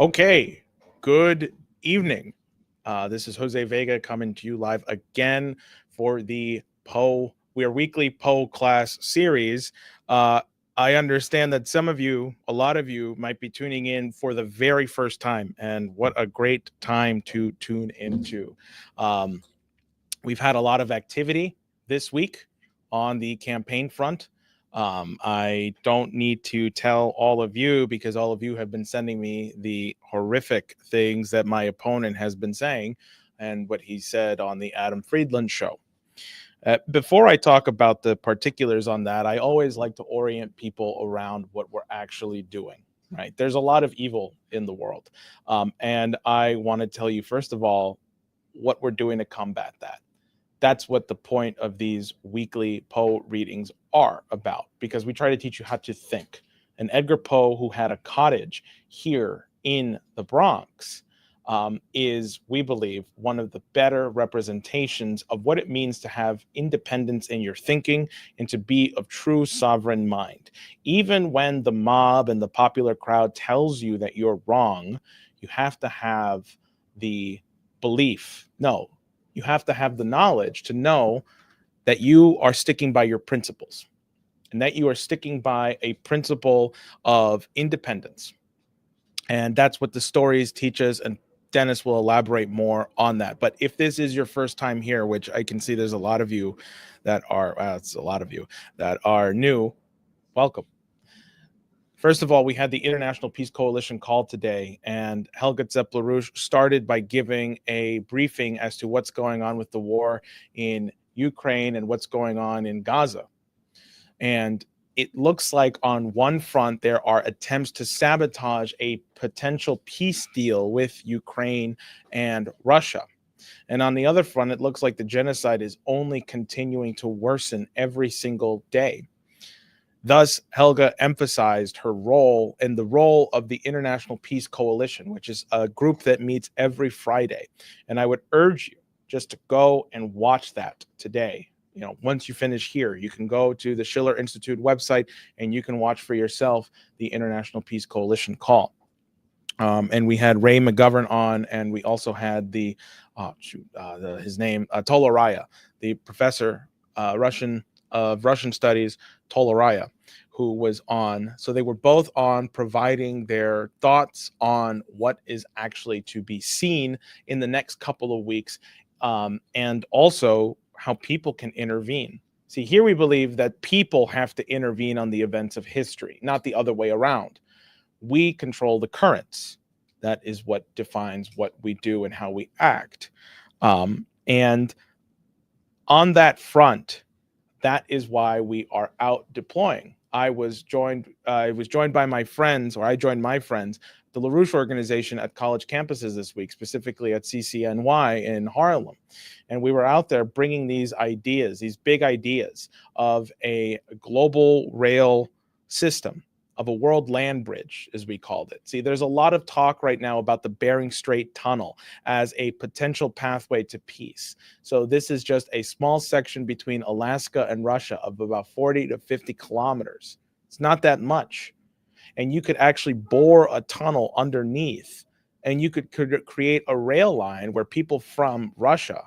Okay, good evening. This is Jose Vega coming to you live again for the We're Weekly Poe class series. Uh, I understand that a lot of you, might be tuning in for the very first time, and what a great time to tune into. Um, we've had a lot of activity this week on the campaign front. I don't need to tell all of you because all of you have been sending me the horrific things that my opponent has been saying and what he said on the Adam Friedland show. Before I talk about the particulars on that, I always like to orient people around what we're actually doing. Right? There's a lot of evil in the world. And I want to tell you, first of all, what we're doing to combat that. That's what the point of these weekly Poe readings are about, because we try to teach you how to think. And Edgar Poe, who had a cottage here in the Bronx, is, we believe, one of the better representations of what it means to have independence in your thinking and to be of true sovereign mind. Even when the mob and the popular crowd tells you that you're wrong, you have to have the belief. No, you have to have the knowledge to know that you are sticking by your principles and that you are sticking by a principle of independence. And that's what the stories teach us. And Dennis will elaborate more on that. But if this is your first time here, which I can see there's a lot of you that are, it's a lot of you that are new, welcome. First of all, we had the International Peace Coalition call today, and Helga Zepp-LaRouche started by giving a briefing as to what's going on with the war in Ukraine and what's going on in Gaza. And it looks like on one front, there are attempts to sabotage a potential peace deal with Ukraine and Russia. And on the other front, it looks like the genocide is only continuing to worsen every single day. Thus, Helga emphasized her role and the role of the International Peace Coalition, which is a group that meets every Friday. And I would urge you just to go and watch that today. Once you finish here, you can go to the Schiller Institute website and you can watch for yourself the International Peace Coalition call. And we had Ray McGovern on, and we also had his name, Tolaraya, the professor of Russian studies, Tolaraya, who was on. So they were both on providing their thoughts on what is actually to be seen in the next couple of weeks, and also how people can intervene. See, here we believe that people have to intervene on the events of history, not the other way around. We control the currents. That is what defines what we do and how we act. And on that front, that is why we are out deploying. I joined by my friends, or I joined my friends, the LaRouche organization at college campuses this week, specifically at CCNY in Harlem. And we were out there bringing these ideas, these big ideas of a global rail system, of a world land bridge, as we called it. See, there's a lot of talk right now about the Bering Strait Tunnel as a potential pathway to peace. So this is just a small section between Alaska and Russia of about 40 to 50 kilometers. It's not that much. And you could actually bore a tunnel underneath, and you could create a rail line where people from Russia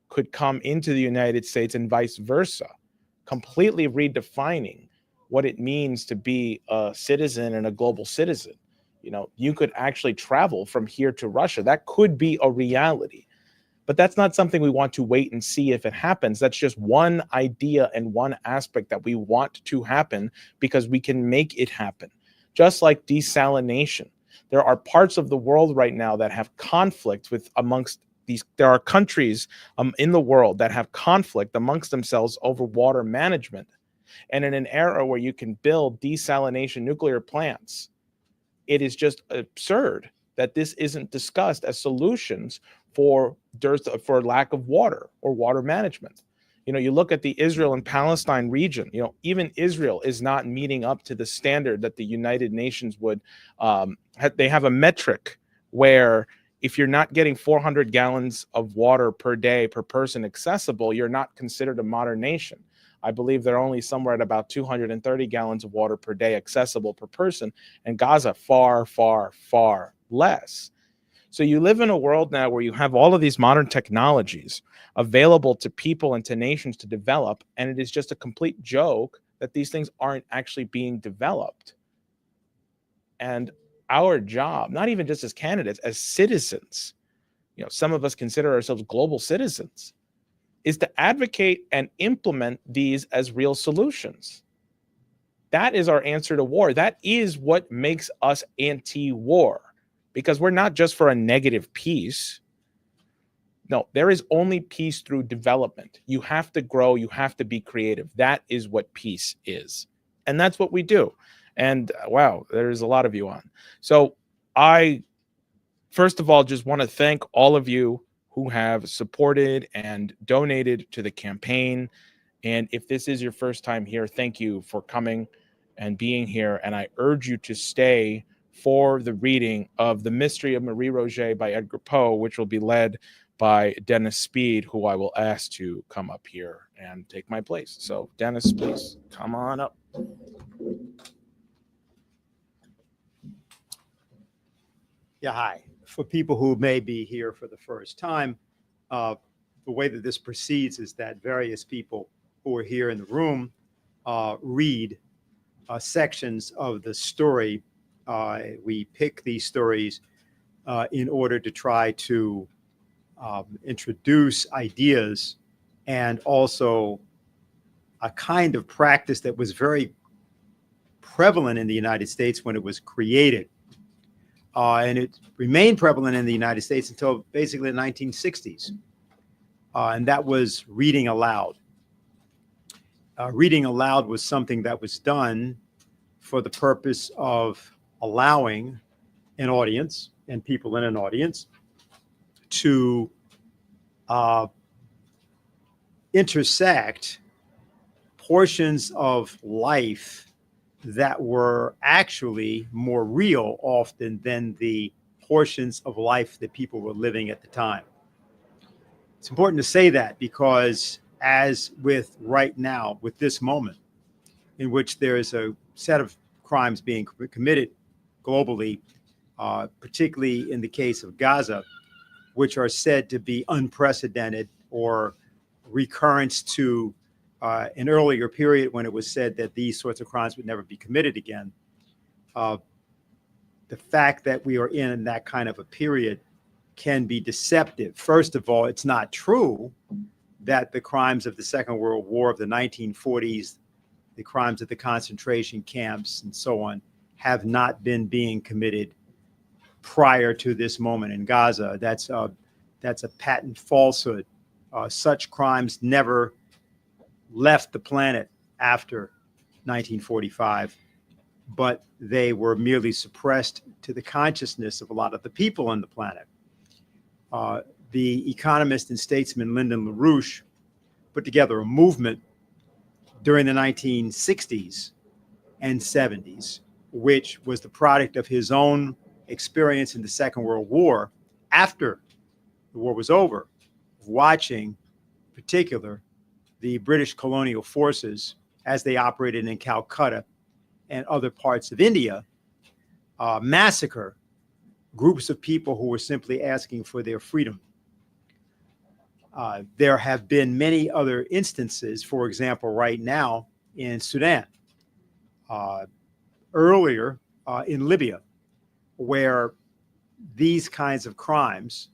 could come into the United States and vice versa, completely redefining what it means to be a citizen and a global citizen. You could actually travel from here to Russia. That could be a reality. But that's not something we want to wait and see if it happens. That's just one idea and one aspect that we want to happen because we can make it happen. Just like desalination. There are parts of the world right now that have conflict there are countries in the world that have conflict amongst themselves over water management. And in an era where you can build desalination nuclear plants, it is just absurd that this isn't discussed as solutions for lack of water or water management. You look at the Israel and Palestine region, even Israel is not meeting up to the standard that the United Nations would. They have a metric where if you're not getting 400 gallons of water per day per person accessible, you're not considered a modern nation. I believe they're only somewhere at about 230 gallons of water per day accessible per person, and Gaza far, far, far less. So you live in a world now where you have all of these modern technologies available to people and to nations to develop, and it is just a complete joke that these things aren't actually being developed. And our job, not even just as candidates, as citizens, some of us consider ourselves global citizens, is to advocate and implement these as real solutions. That is our answer to war. That is what makes us anti-war, because we're not just for a negative peace. No, there is only peace through development. You have to grow. You have to be creative. That is what peace is. And that's what we do. And wow, there's a lot of you on. So I, first of all, just want to thank all of you who have supported and donated to the campaign. And if this is your first time here, thank you for coming and being here. And I urge you to stay for the reading of The Mystery of Marie Roget by Edgar Poe, which will be led by Dennis Speed, who I will ask to come up here and take my place. So Dennis, please come on up. Yeah, hi. For people who may be here for the first time, the way that this proceeds is that various people who are here in the room read sections of the story. We pick these stories in order to try to introduce ideas and also a kind of practice that was very prevalent in the United States when it was created. And it remained prevalent in the United States until basically the 1960s. And that was reading aloud. Reading aloud was something that was done for the purpose of allowing an audience and people in an audience to intersect portions of life that were actually more real often than the portions of life that people were living at the time. It's important to say that because as with right now, with this moment, in which there is a set of crimes being committed globally, particularly in the case of Gaza, which are said to be unprecedented or recurrence to an earlier period when it was said that these sorts of crimes would never be committed again. The fact that we are in that kind of a period can be deceptive. First of all, it's not true that the crimes of the Second World War of the 1940s, the crimes of the concentration camps and so on, have not been being committed prior to this moment in Gaza. That's a patent falsehood. Such crimes never left the planet after 1945, but they were merely suppressed to the consciousness of a lot of the people on the planet. The economist and statesman Lyndon LaRouche put together a movement during the 1960s and 70s, which was the product of his own experience in the Second World War after the war was over, watching, in particular, the British colonial forces as they operated in Calcutta and other parts of India massacre groups of people who were simply asking for their freedom. There have been many other instances, for example, right now in Sudan, earlier in Libya, where these kinds of crimes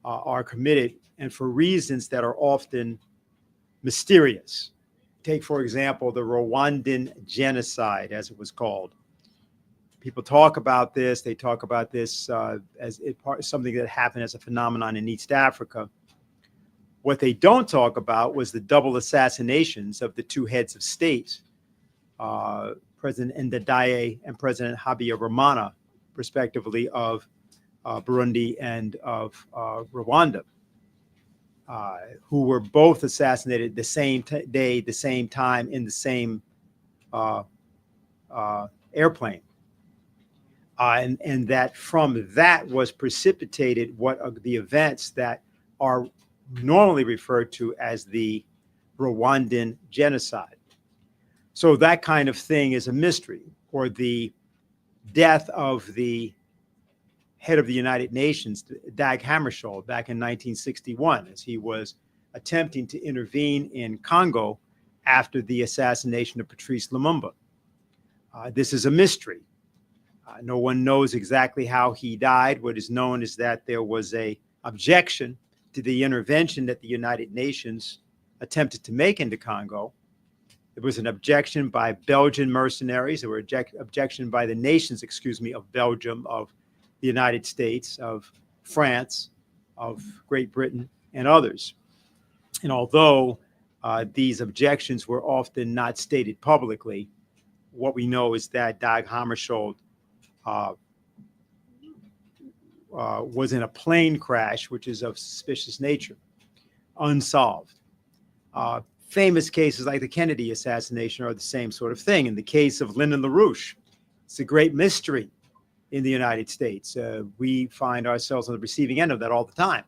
are committed and for reasons that are often mysterious. Take, for example, the Rwandan genocide, as it was called. People talk about this. They talk about this as something that happened as a phenomenon in East Africa. What they don't talk about was the double assassinations of the two heads of state, President Ndadaye and President Habyarimana, respectively, of Burundi and of Rwanda, who were both assassinated the same day, the same time, in the same airplane. And that from that was precipitated what are the events that are normally referred to as the Rwandan genocide. So that kind of thing is a mystery, or the death of the head of the United Nations, Dag Hammarskjöld, back in 1961, as he was attempting to intervene in Congo after the assassination of Patrice Lumumba. This is a mystery. No one knows exactly how he died. What is known is that there was an objection to the intervention that the United Nations attempted to make into Congo. There was an objection by Belgian mercenaries. There were objection by the nations, of Belgium, of the United States, of France, of Great Britain, and others. And although these objections were often not stated publicly, what we know is that Dag Hammarskjöld was in a plane crash, which is of suspicious nature, unsolved. Famous cases like the Kennedy assassination are the same sort of thing. In the case of Lyndon LaRouche, it's a great mystery in the United States. We find ourselves on the receiving end of that all the time.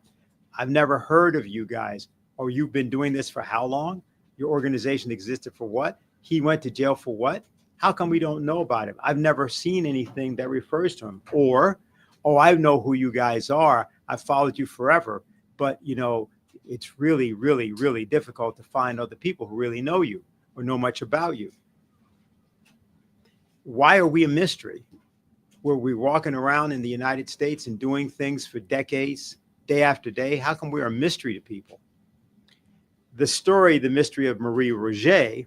I've never heard of you guys. Oh, you've been doing this for how long? Your organization existed for what? He went to jail for what? How come we don't know about him? I've never seen anything that refers to him. Or, oh, I know who you guys are. I've followed you forever. But, it's really, really, really difficult to find other people who really know you or know much about you. Why are we a mystery? Were we walking around in the United States and doing things for decades, day after day? How come we're a mystery to people? The story, The Mystery of Marie Roget,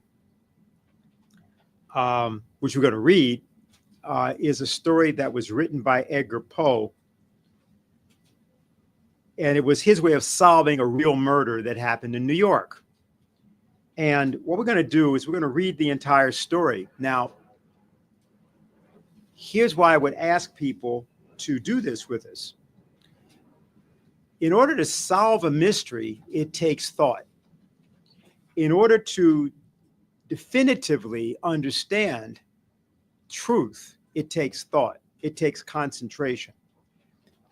which we're going to read, is a story that was written by Edgar Poe. And it was his way of solving a real murder that happened in New York. And what we're going to do is we're going to read the entire story. Now, here's why I would ask people to do this with us. In order to solve a mystery, it takes thought. In order to definitively understand truth, it takes thought. It takes concentration.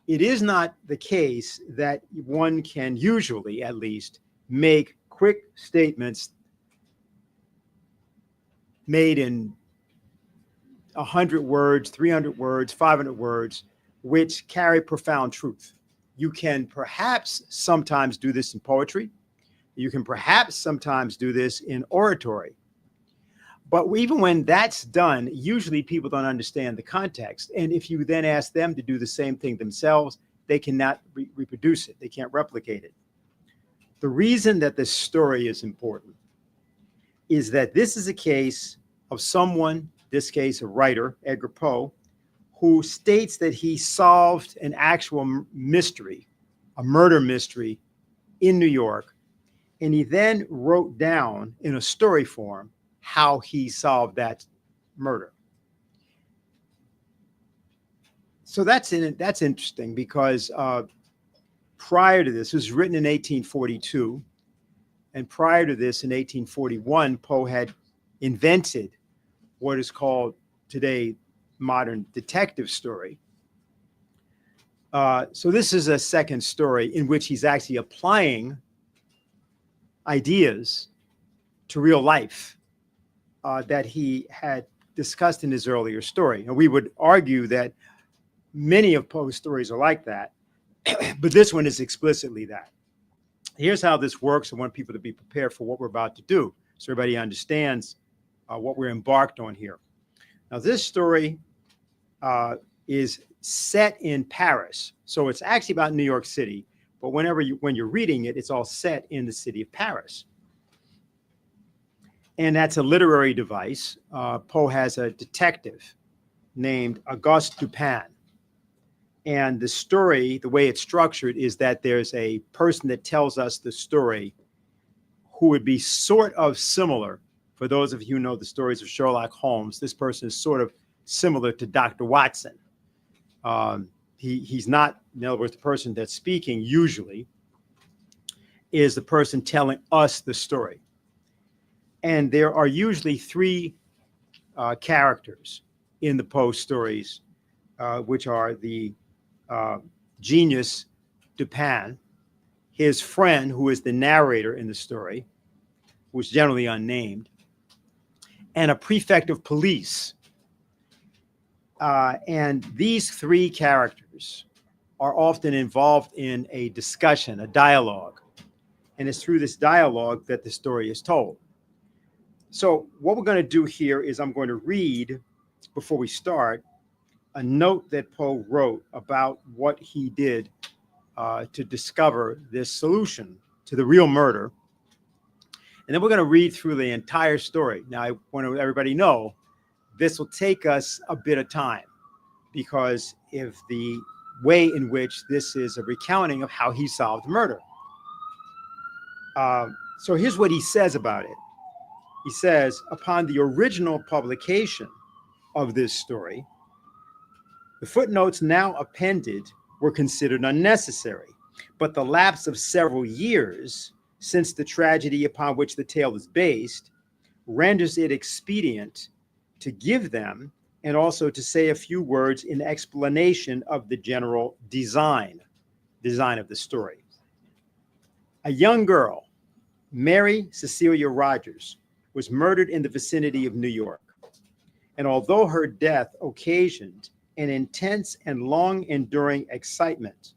It is not the case that one can usually, at least, make quick statements made in 100 words, 300 words, 500 words, which carry profound truth. You can perhaps sometimes do this in poetry. You can perhaps sometimes do this in oratory. But even when that's done, usually people don't understand the context. And if you then ask them to do the same thing themselves, they cannot reproduce it. They can't replicate it. The reason that this story is important is that this is a case of someone, this case a writer, Edgar Poe, who states that he solved an actual mystery, a murder mystery in New York. And he then wrote down in a story form how he solved that murder. So that's interesting because prior to this, it was written in 1842, and prior to this, in 1841, Poe had invented what is called today modern detective story. So this is a second story in which he's actually applying ideas to real life that he had discussed in his earlier story. And we would argue that many of Poe's stories are like that, but this one is explicitly that. Here's how this works. I want people to be prepared for what we're about to do so everybody understands what we're embarked on here. Now, this story is set in Paris. So it's actually about New York City, but when you're reading it, it's all set in the city of Paris. And that's a literary device. Poe has a detective named Auguste Dupin. And the story, the way it's structured, is that there's a person that tells us the story who would be sort of similar. For those of you who know the stories of Sherlock Holmes, this person is sort of similar to Dr. Watson. He's not, in other words, the person that's speaking usually is the person telling us the story. And there are usually three characters in the Poe stories, which are the genius Dupin, his friend, who is the narrator in the story, who is generally unnamed, and a prefect of police. And these three characters are often involved in a discussion, a dialogue. And it's through this dialogue that the story is told. So what we're going to do here is I'm going to read, before we start, a note that Poe wrote about what he did to discover this solution to the real murder. And then we're going to read through the entire story. Now, I want to let everybody know this will take us a bit of time, because of the way in which this is a recounting of how he solved murder. So here's what he says about it. He says, upon the original publication of this story, the footnotes now appended were considered unnecessary, but the lapse of several years since the tragedy upon which the tale is based renders it expedient to give them, and also to say a few words in explanation of the general design of the story. A young girl, Mary Cecilia Rogers, was murdered in the vicinity of New York. And although her death occasioned an intense and long-enduring excitement,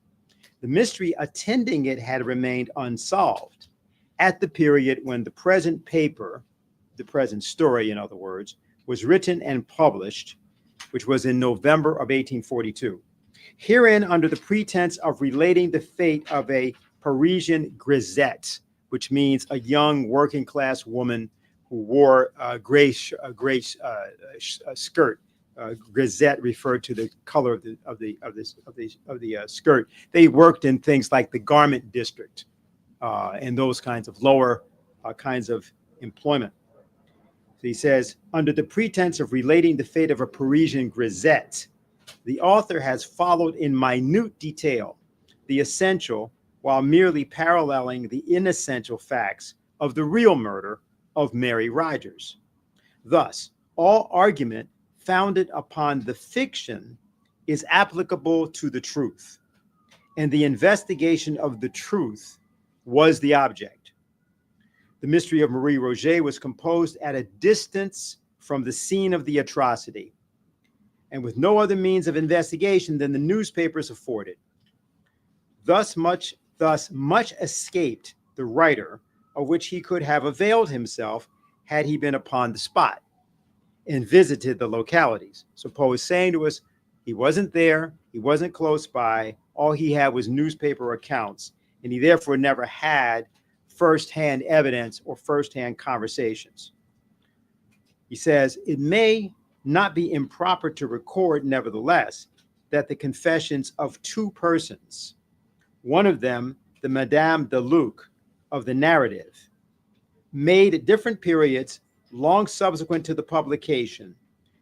the mystery attending it had remained unsolved at the period when the present paper, the present story, in other words, was written and published, which was in November of 1842. Herein, under the pretense of relating the fate of a Parisian grisette, which means a young working-class woman who wore a gray skirt. Grisette referred to the color of the skirt. They worked in things like the garment district and those kinds of lower kinds of employment. So he says, under the pretense of relating the fate of a Parisian grisette, the author has followed in minute detail the essential, while merely paralleling the inessential facts of the real murder of Mary Rogers. Thus, all argument founded upon the fiction is applicable to the truth, and the investigation of the truth was the object. The mystery of Marie Roget was composed at a distance from the scene of the atrocity, and with no other means of investigation than the newspapers afforded. Thus much escaped the writer, of which he could have availed himself had he been upon the spot and visited the localities. So Poe is saying to us, he wasn't there, he wasn't close by, all he had was newspaper accounts, and he therefore never had firsthand evidence or firsthand conversations. He says, it may not be improper to record, nevertheless, that the confessions of two persons, one of them, the Madame de Luc of the narrative, made at different periods long subsequent to the publication,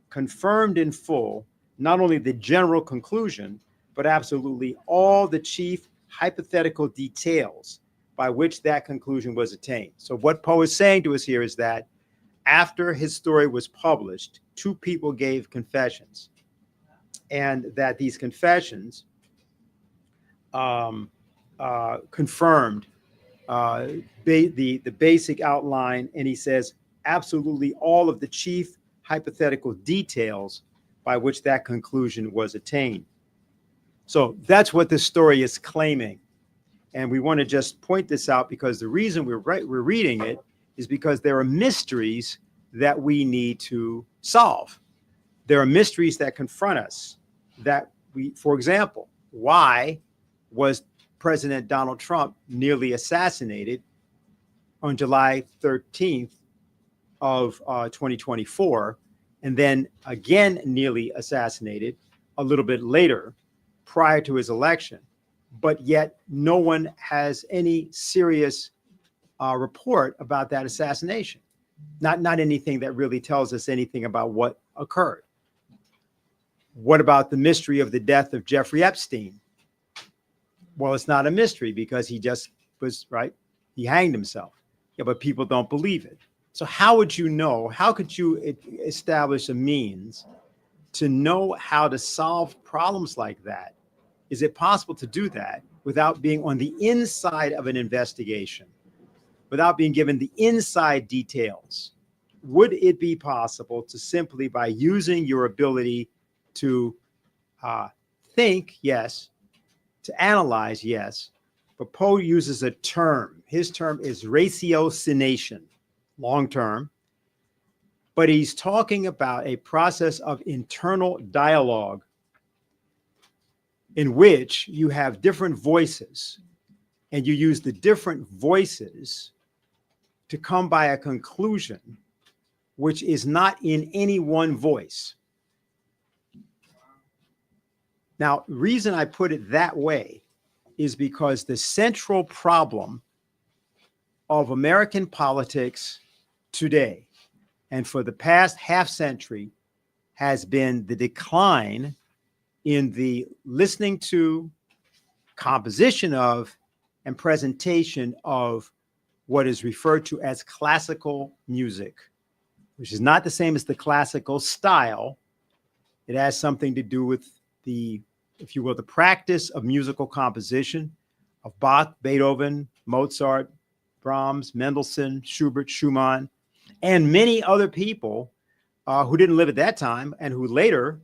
confirmed in full not only the general conclusion, but absolutely all the chief hypothetical details by which that conclusion was attained. So what Poe is saying to us here is that after his story was published, two people gave confessions, and that these confessions confirmed the basic outline, and he says absolutely all of the chief hypothetical details by which that conclusion was attained. So that's what this story is claiming. And we want to just point this out because the reason we're reading it is because there are mysteries that we need to solve. There are mysteries that confront us that for example, why was President Donald Trump nearly assassinated on July 13th of 2024, and then again nearly assassinated a little bit later prior to his election, but yet no one has any serious report about that assassination. Not anything that really tells us anything about what occurred. What about the mystery of the death of Jeffrey Epstein? Well, it's not a mystery because he just was, right? He hanged himself. Yeah, but people don't believe it. So how would you know? How could you establish a means to know how to solve problems like that? Is it possible to do that without being on the inside of an investigation, without being given the inside details? Would it be possible to simply, by using your ability to think, yes, to analyze, yes, but Poe uses a term. His term is ratiocination, long term, but he's talking about a process of internal dialogue in which you have different voices and you use the different voices to come by a conclusion which is not in any one voice. Now, the reason I put it that way is because the central problem of American politics today and for the past half century has been the decline in the listening to, composition of, and presentation of what is referred to as classical music, which is not the same as the classical style. It has something to do with the, if you will, the practice of musical composition of Bach, Beethoven, Mozart, Brahms, Mendelssohn, Schubert, Schumann, and many other people who didn't live at that time and who later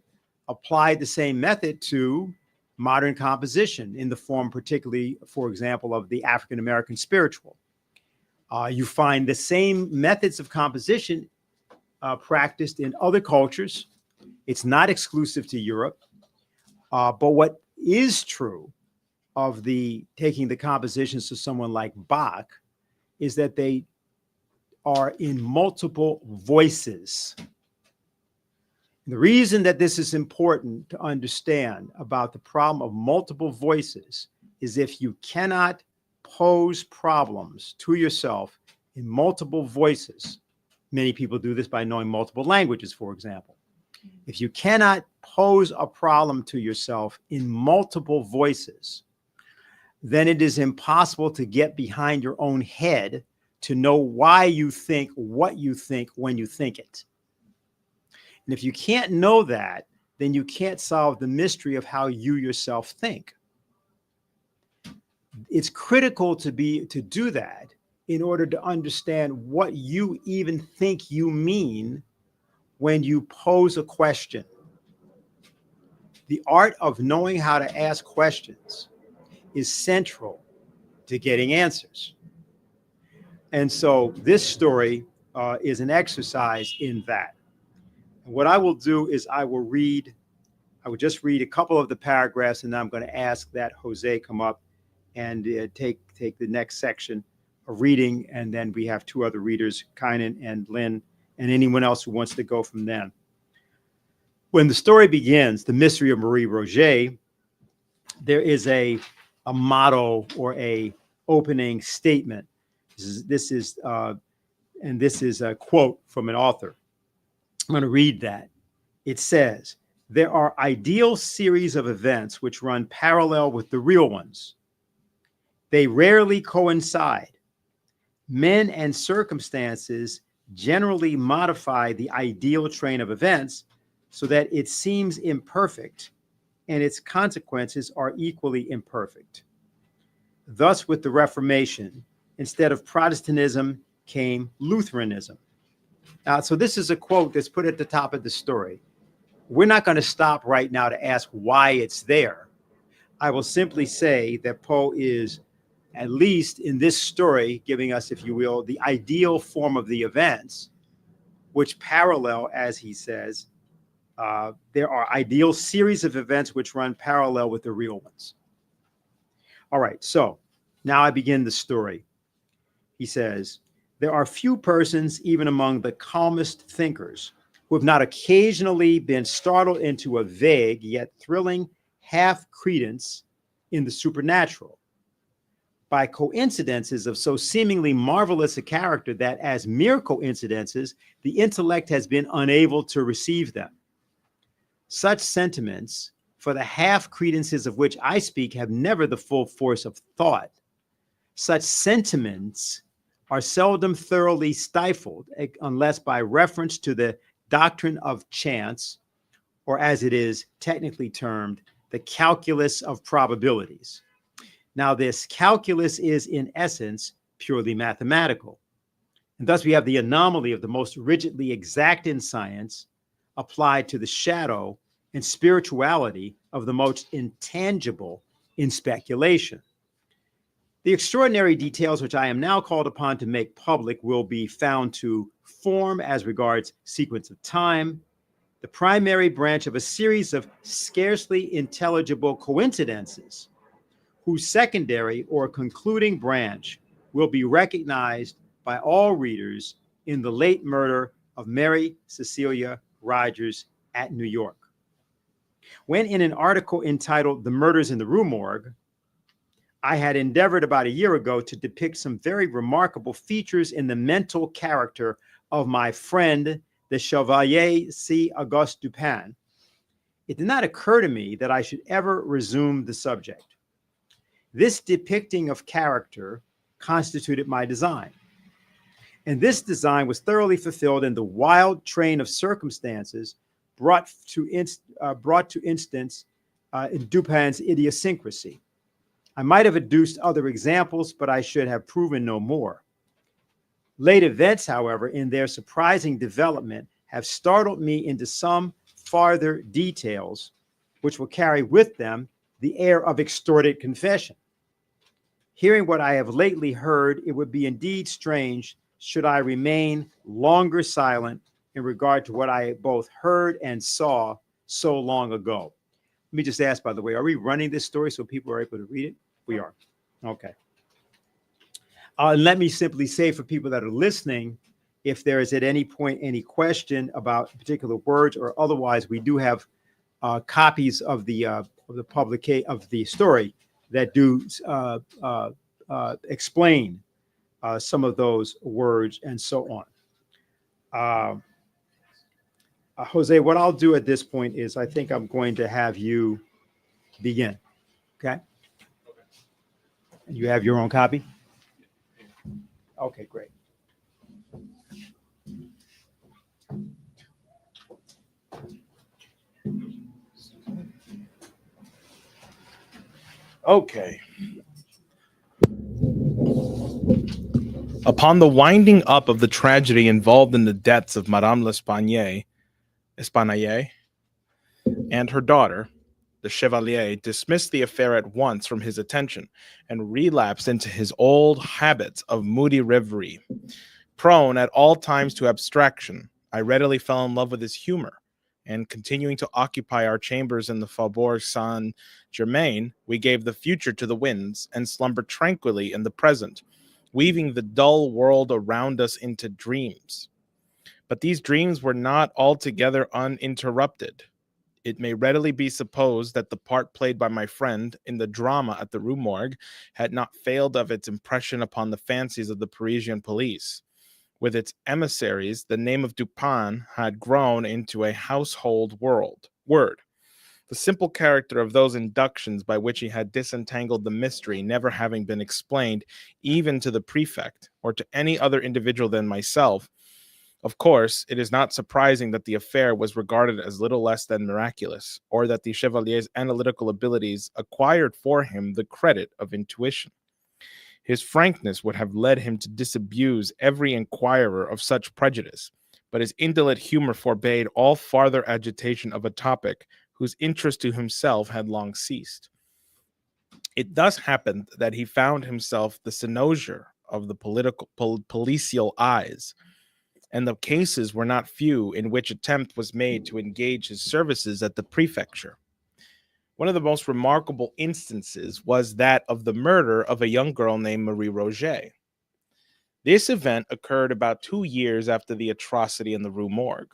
applied the same method to modern composition in the form, particularly, for example, of the African-American spiritual. You find the same methods of composition practiced in other cultures. It's not exclusive to Europe. But what is true of the taking the compositions of someone like Bach is that they are in multiple voices. The reason that this is important to understand about the problem of multiple voices is if you cannot pose problems to yourself in multiple voices, many people do this by knowing multiple languages, for example. If you cannot pose a problem to yourself in multiple voices, then it is impossible to get behind your own head to know why you think what you think when you think it. And if you can't know that, then you can't solve the mystery of how you yourself think. It's critical to do that in order to understand what you even think you mean when you pose a question. The art of knowing how to ask questions is central to getting answers. And so this story is an exercise in that. And what I will do is I will just read a couple of the paragraphs, and then I'm going to ask that Jose come up and take the next section of reading. And then we have two other readers, Kynan and Lynn, and anyone else who wants to go from then. When the story begins, The Mystery of Marie Roget, there is a motto or a opening statement. This is a quote from an author. I'm going to read that. It says, "There are ideal series of events which run parallel with the real ones. They rarely coincide. Men and circumstances generally modify the ideal train of events so that it seems imperfect, and its consequences are equally imperfect. Thus, with the Reformation, instead of Protestantism came Lutheranism." So this is a quote that's put at the top of the story. We're not going to stop right now to ask why it's there. I will simply say that Poe is, at least in this story, giving us, if you will, the ideal form of the events, which parallel, as he says, there are ideal series of events which run parallel with the real ones. All right, so now I begin the story. He says, "There are few persons, even among the calmest thinkers, who have not occasionally been startled into a vague yet thrilling half credence in the supernatural by coincidences of so seemingly marvelous a character that as mere coincidences, the intellect has been unable to receive them. Such sentiments, for the half credences of which I speak, have never the full force of thought. Such sentiments are seldom thoroughly stifled unless by reference to the doctrine of chance, or as it is technically termed, the calculus of probabilities. Now, this calculus is in essence purely mathematical. And thus we have the anomaly of the most rigidly exact in science applied to the shadow and spirituality of the most intangible in speculation. The extraordinary details which I am now called upon to make public will be found to form, as regards sequence of time, the primary branch of a series of scarcely intelligible coincidences, whose secondary or concluding branch will be recognized by all readers in the late murder of Mary Cecilia Rogers at New York. When in an article entitled "The Murders in the Rue Morgue," I had endeavored about a year ago to depict some very remarkable features in the mental character of my friend, the Chevalier C. Auguste Dupin, it did not occur to me that I should ever resume the subject. This depicting of character constituted my design. And this design was thoroughly fulfilled in the wild train of circumstances brought to instance in Dupin's idiosyncrasy. I might have adduced other examples, but I should have proven no more. Late events, however, in their surprising development, have startled me into some farther details, which will carry with them the air of extorted confession. Hearing what I have lately heard, it would be indeed strange should I remain longer silent in regard to what I both heard and saw so long ago. Let me just ask, by the way, are we running this story so people are able to read it? We are. Okay. Let me simply say for people that are listening, if there is at any point any question about particular words or otherwise, we do have copies of the story that do explain some of those words and so on. Jose, what I'll do at this point is I think I'm going to have you begin. Okay. And you have your own copy? Okay, great. Okay. Upon the winding up of the tragedy involved in the deaths of Madame L'Espanaye and her daughter, the Chevalier dismissed the affair at once from his attention and relapsed into his old habits of moody reverie. Prone at all times to abstraction, I readily fell in love with his humor, and continuing to occupy our chambers in the Faubourg Saint-Germain, we gave the future to the winds and slumbered tranquilly in the present, weaving the dull world around us into dreams. But these dreams were not altogether uninterrupted. It may readily be supposed that the part played by my friend in the drama at the Rue Morgue had not failed of its impression upon the fancies of the Parisian police. With its emissaries, the name of Dupin had grown into a household word. The simple character of those inductions by which he had disentangled the mystery never having been explained even to the prefect or to any other individual than myself, of course, it is not surprising that the affair was regarded as little less than miraculous, or that the Chevalier's analytical abilities acquired for him the credit of intuition. His frankness would have led him to disabuse every inquirer of such prejudice, but his indolent humor forbade all farther agitation of a topic whose interest to himself had long ceased. It thus happened that he found himself the cynosure of the policial eyes, and the cases were not few in which attempt was made to engage his services at the prefecture. One of the most remarkable instances was that of the murder of a young girl named Marie Roget. This event occurred about 2 years after the atrocity in the Rue Morgue.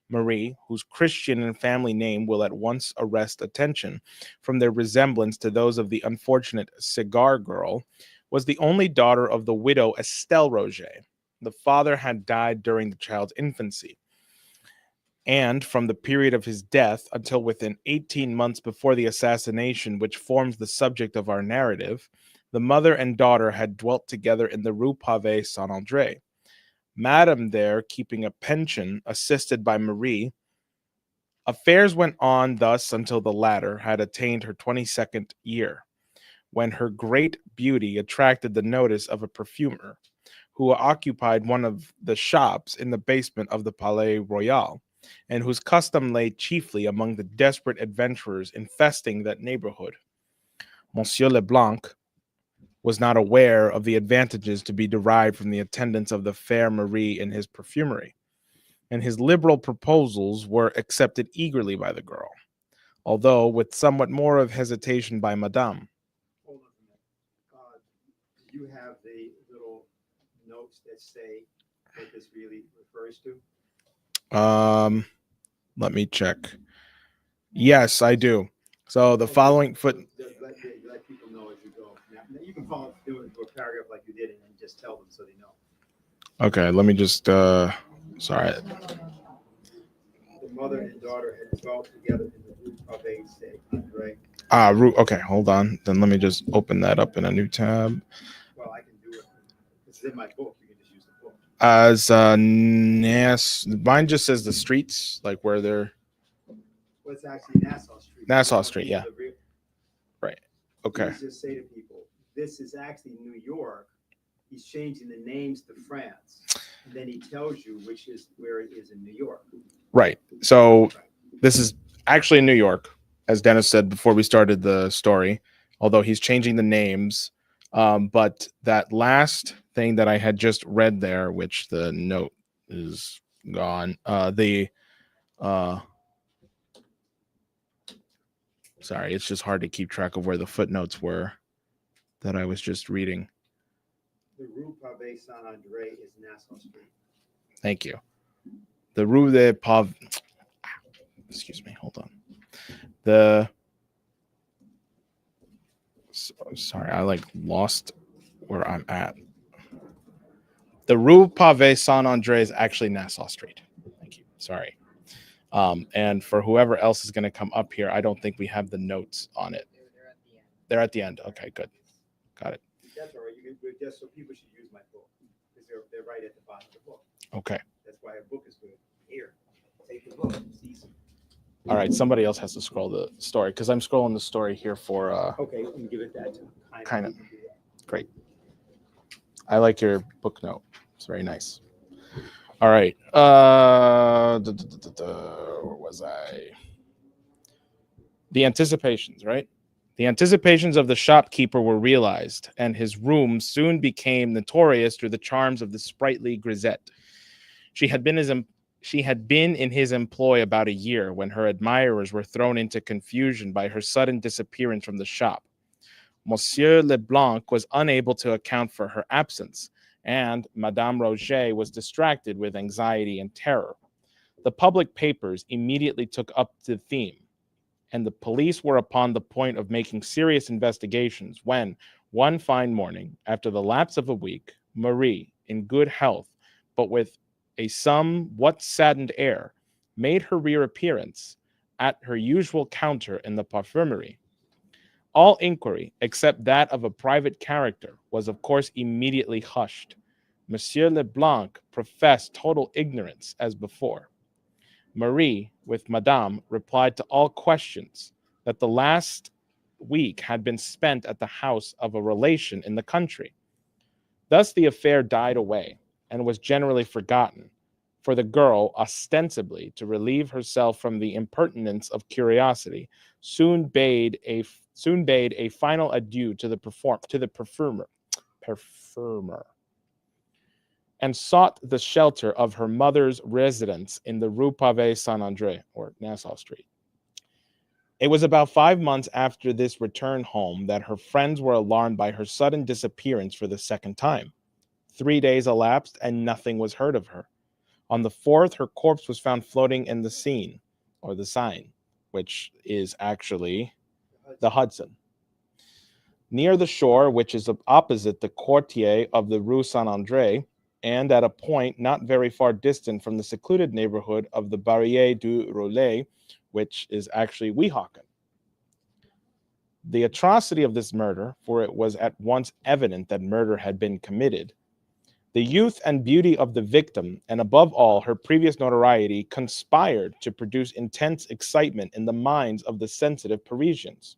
Marie, whose Christian and family name will at once arrest attention from their resemblance to those of the unfortunate cigar girl, was the only daughter of the widow Estelle Roget. The father had died during the child's infancy, and from the period of his death until within 18 months before the assassination which forms the subject of our narrative, the mother and daughter had dwelt together in the Rue Pavée Saint-André. Madame there keeping a pension assisted by Marie. Affairs went on thus until the latter had attained her 22nd year, when her great beauty attracted the notice of a perfumer, who occupied one of the shops in the basement of the Palais Royal. and whose custom lay chiefly among the desperate adventurers infesting that neighborhood. Monsieur Leblanc was not aware of the advantages to be derived from the attendance of the fair Marie in his perfumery, and his liberal proposals were accepted eagerly by the girl, although with somewhat more of hesitation by Madame. Hold on a minute. Do you have the little notes that say what this really refers to? Let me check. Yes, I do. So the following foot. Let people know as you go. Now you can follow do it into a paragraph like you did, and then just tell them so they know. Okay, let me just. Sorry. The mother and daughter had dwelt together in the Rue Pavée, say Andre. Okay, hold on. Then let me just open that up in a new tab. Well, I can do it. It's in my book. You can just use the book. As mine just says the streets, like where they're. Well, it's actually Nassau Street. Nassau Street, yeah. Right. Okay. Please just say to people, this is actually New York. He's changing the names to France, and then he tells you which is where it is in New York. Right. So this is actually in New York, as Dennis said before we started the story, although he's changing the names. But that last thing that I had just read there, which the note is gone, sorry, it's just hard to keep track of where the footnotes were that I was just reading. The Rue Pavée Saint Andre is Nassau Street. Thank you. The Rue de Pav. Excuse me. Hold on. Sorry, I lost where I'm at. The Rue Pavée Saint Andre is actually Nassau Street. Thank you. Sorry. And for whoever else is going to come up here, I don't think we have the notes on it. They're at the end. Okay, good. Got it. That's all right. You can just so people should use my book because they're right at the bottom of the book. Okay. That's why a book is good. Here, take the book. It's easy. All right. Somebody else has to scroll the story because I'm scrolling the story here for. Okay, we can give it that to kind of. Great. I like your book note. It's very nice. All right. Where was I? The anticipations, right? The anticipations of the shopkeeper were realized, and his room soon became notorious through the charms of the sprightly grisette. She had been in his employ about a year when her admirers were thrown into confusion by her sudden disappearance from the shop. Monsieur Leblanc was unable to account for her absence, and Madame Roget was distracted with anxiety and terror. The public papers immediately took up the theme, and the police were upon the point of making serious investigations when, one fine morning, after the lapse of a week, Marie, in good health, but with a somewhat saddened air, made her reappearance at her usual counter in the parfumerie. All inquiry, except that of a private character, was of course immediately hushed. Monsieur Leblanc professed total ignorance as before. Marie, with Madame, replied to all questions that the last week had been spent at the house of a relation in the country. Thus the affair died away and was generally forgotten, for the girl, ostensibly to relieve herself from the impertinence of curiosity, soon bade a final adieu to the perfumer, and sought the shelter of her mother's residence in the Rue Pavée Saint Andre, or Nassau Street. It was about 5 months after this return home that her friends were alarmed by her sudden disappearance for the second time. 3 days elapsed and nothing was heard of her. On the 4th, her corpse was found floating in the Seine, or the Seine, which is actually the Hudson, near the shore, which is opposite the quartier of the Rue Saint Andre, and at a point not very far distant from the secluded neighborhood of the Barrière du Roulette, which is actually Weehawken. The atrocity of this murder, for it was at once evident that murder had been committed, the youth and beauty of the victim, and above all her previous notoriety, conspired to produce intense excitement in the minds of the sensitive Parisians.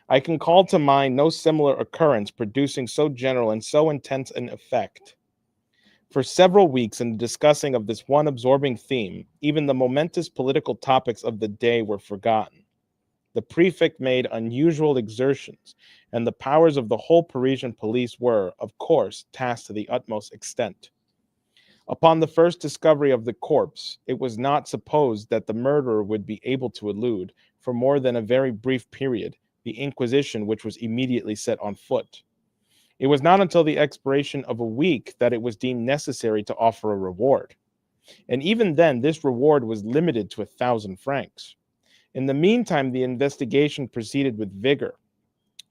I can call to mind no similar occurrence producing so general and so intense an effect. For several weeks, in the discussing of this one absorbing theme, even the momentous political topics of the day were forgotten. The prefect made unusual exertions, and the powers of the whole Parisian police were, of course, tasked to the utmost extent. Upon the first discovery of the corpse, it was not supposed that the murderer would be able to elude, for more than a very brief period, the inquisition which was immediately set on foot. It was not until the expiration of a week that it was deemed necessary to offer a reward. And even then, this reward was limited to 1,000 francs. In the meantime, the investigation proceeded with vigor,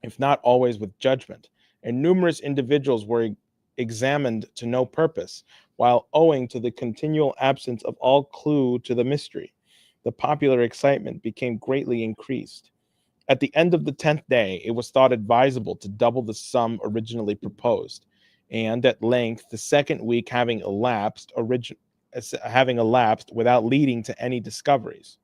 if not always with judgment, and numerous individuals were examined to no purpose, while owing to the continual absence of all clue to the mystery, the popular excitement became greatly increased. At the end of the 10th day, it was thought advisable to double the sum originally proposed, and at length, the second week having elapsed without leading to any discoveries,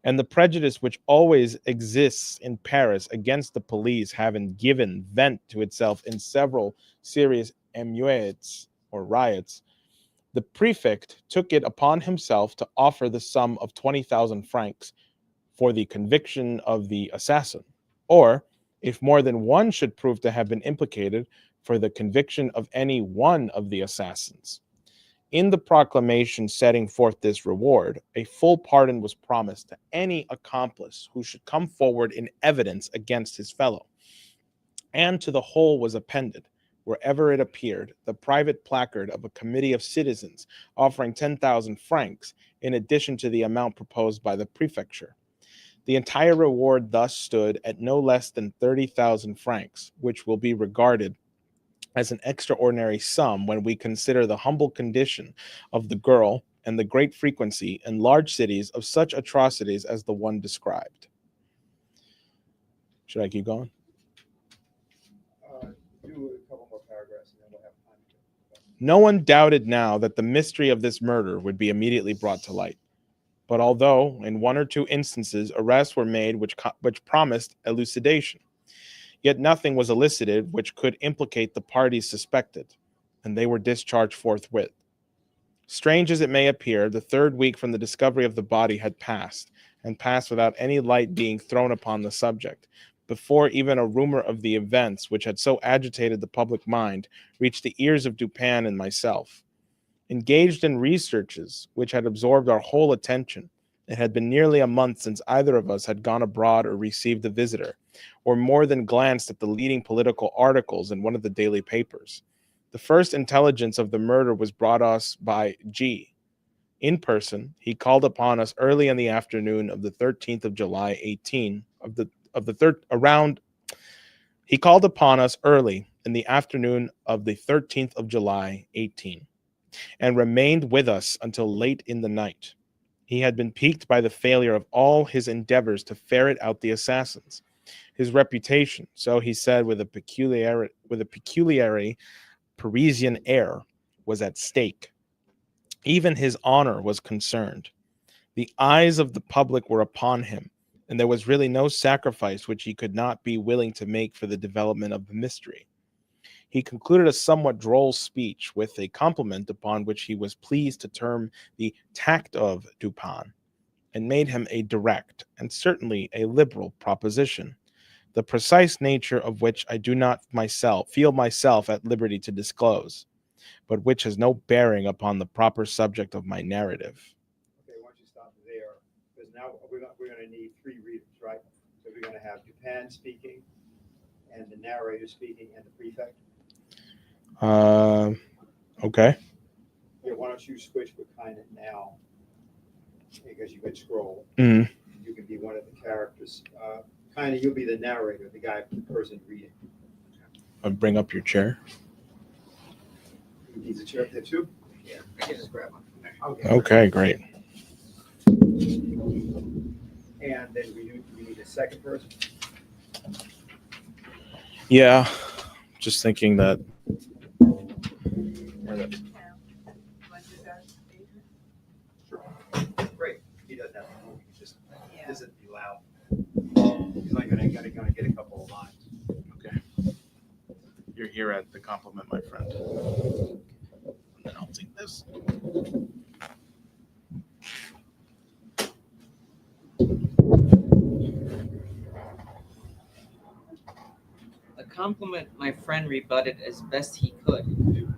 and the prejudice which always exists in Paris against the police having given vent to itself in several serious émeutes or riots, the prefect took it upon himself to offer the sum of 20,000 francs for the conviction of the assassin, or, if more than one should prove to have been implicated, for the conviction of any one of the assassins. In the proclamation setting forth this reward, a full pardon was promised to any accomplice who should come forward in evidence against his fellow. And to the whole was appended, wherever it appeared, the private placard of a committee of citizens offering 10,000 francs in addition to the amount proposed by the prefecture. The entire reward thus stood at no less than 30,000 francs, which will be regarded as an extraordinary sum when we consider the humble condition of the girl and the great frequency in large cities of such atrocities as the one described. Should I keep going? Do a couple more paragraphs and then we'll have time to go. No one doubted now that the mystery of this murder would be immediately brought to light. But although, in one or two instances, arrests were made which promised elucidation, yet nothing was elicited which could implicate the parties suspected, and they were discharged forthwith. Strange as it may appear, the third week from the discovery of the body had passed, and passed without any light being thrown upon the subject, before even a rumor of the events which had so agitated the public mind reached the ears of Dupin and myself. Engaged in researches which had absorbed our whole attention, it had been nearly a month since either of us had gone abroad or received a visitor, or more than glanced at the leading political articles in one of the daily papers. The first intelligence of the murder was brought us by G. In person, he called upon us early in the afternoon of the 13th of July, 18 He called upon us early in the afternoon of the 13th of July, 18, and remained with us until late in the night. He had been piqued by the failure of all his endeavors to ferret out the assassins. His reputation, so he said with a peculiarly Parisian air, was at stake. Even his honor was concerned. The eyes of the public were upon him, and there was really no sacrifice which he could not be willing to make for the development of the mystery. He concluded a somewhat droll speech with a compliment upon which he was pleased to term the tact of Dupin, and made him a direct and certainly a liberal proposition, the precise nature of which I do not feel myself at liberty to disclose, but which has no bearing upon the proper subject of my narrative. Okay, why don't you stop there? Because now we're going to need three readers, right? So we're going to have Dupin speaking, and the narrator speaking, and the prefect. Okay. Yeah, why don't you switch with kind of now? Because you can scroll. Mm-hmm. You can be one of the characters. Kind of, you'll be the narrator, the person reading. I'll bring up your chair. He needs a chair up there too? Yeah, I can just grab one from there. Okay, great. And then we need a second person. Yeah, just thinking that. Great. He doesn't have to move. He just doesn't be loud. He's only going to get a couple of lines. Okay. You're here at the compliment, my friend. And then I'll take this. The compliment my friend rebutted as best he could.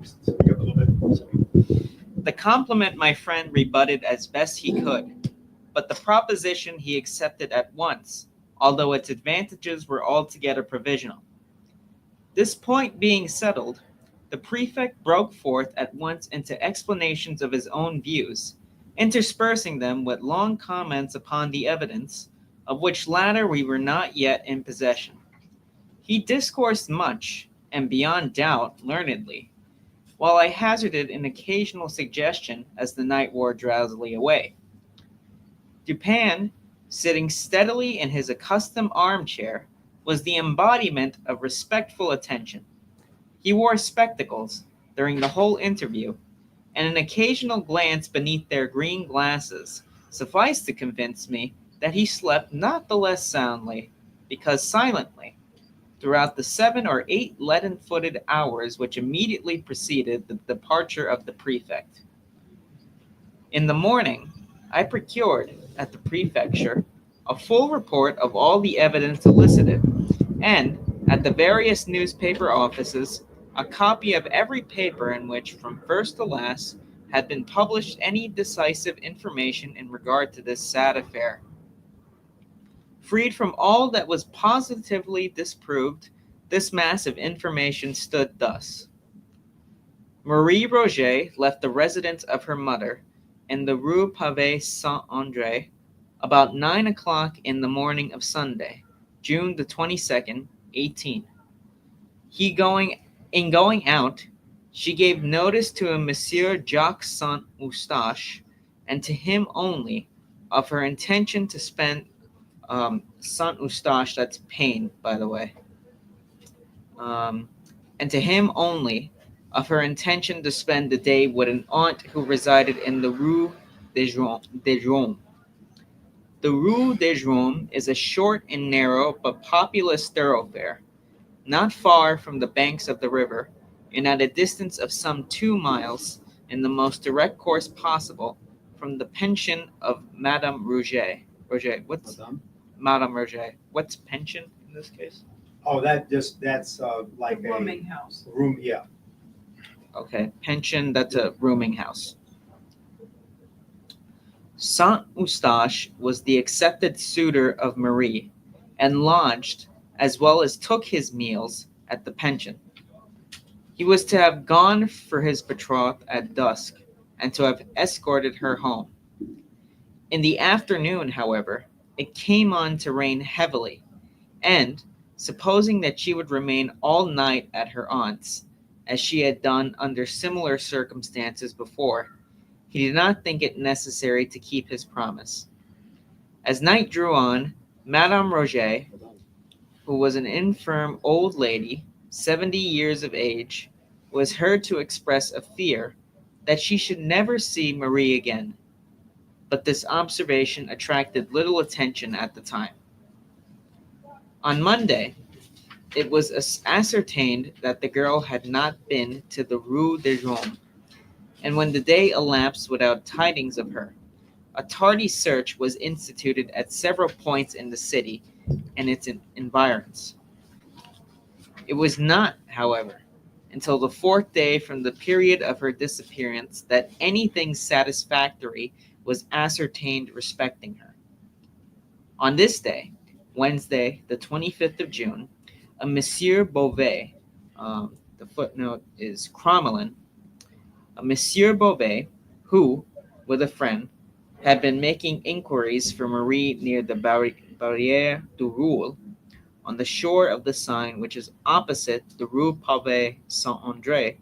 Speak up a little bit. The compliment my friend rebutted as best he could, but the proposition he accepted at once, although its advantages were altogether provisional. This point being settled, the prefect broke forth at once into explanations of his own views, interspersing them with long comments upon the evidence, of which latter we were not yet in possession. He discoursed much, and beyond doubt learnedly, while I hazarded an occasional suggestion as the night wore drowsily away. Dupin, sitting steadily in his accustomed armchair, was the embodiment of respectful attention. He wore spectacles during the whole interview, and an occasional glance beneath their green glasses sufficed to convince me that he slept not the less soundly, because silently, throughout the 7 or 8 leaden-footed hours which immediately preceded the departure of the prefect. In the morning, I procured, at the prefecture, a full report of all the evidence elicited, and, at the various newspaper offices, a copy of every paper in which, from first to last, had been published any decisive information in regard to this sad affair. Freed from all that was positively disproved, this mass of information stood thus. Marie Roget left the residence of her mother in the Rue Pavée Saint-André about 9 o'clock in the morning of Sunday, June the 22nd, 18. In going out, she gave notice to a Monsieur Jacques Saint-Eustache, and to him only, of her intention to spend Saint-Eustache, that's pain, by the way. And to him only of her intention to spend the day with an aunt who resided in the Rue des Drômes. The Rue des Drômes is a short and narrow but populous thoroughfare, not far from the banks of the river, and at a distance of some 2 miles, in the most direct course possible, from the pension of Madame Roget. What's Madame Roget? What's pension in this case? Oh, that's like The rooming house. room, yeah. Okay, pension, that's a rooming house. Saint-Eustache was the accepted suitor of Marie, and lodged, as well as took his meals, at the pension. He was to have gone for his betrothed at dusk, and to have escorted her home. In the afternoon, however, it came on to rain heavily, and, supposing that she would remain all night at her aunt's, as she had done under similar circumstances before, he did not think it necessary to keep his promise. As night drew on, Madame Roget, who was an infirm old lady, 70 years of age, was heard to express a fear that she should never see Marie again. But this observation attracted little attention at the time. On Monday, it was ascertained that the girl had not been to the Rue des Drômes, and when the day elapsed without tidings of her, a tardy search was instituted at several points in the city and its environs. It was not, however, until the 4th day from the period of her disappearance that anything satisfactory was ascertained respecting her. On this day, Wednesday, the 25th of June, a Monsieur Beauvais, the footnote is Crommelin, a Monsieur Beauvais, who, with a friend, had been making inquiries for Marie near the Barrière du Roule, on the shore of the Seine which is opposite the Rue Pavée Saint-André,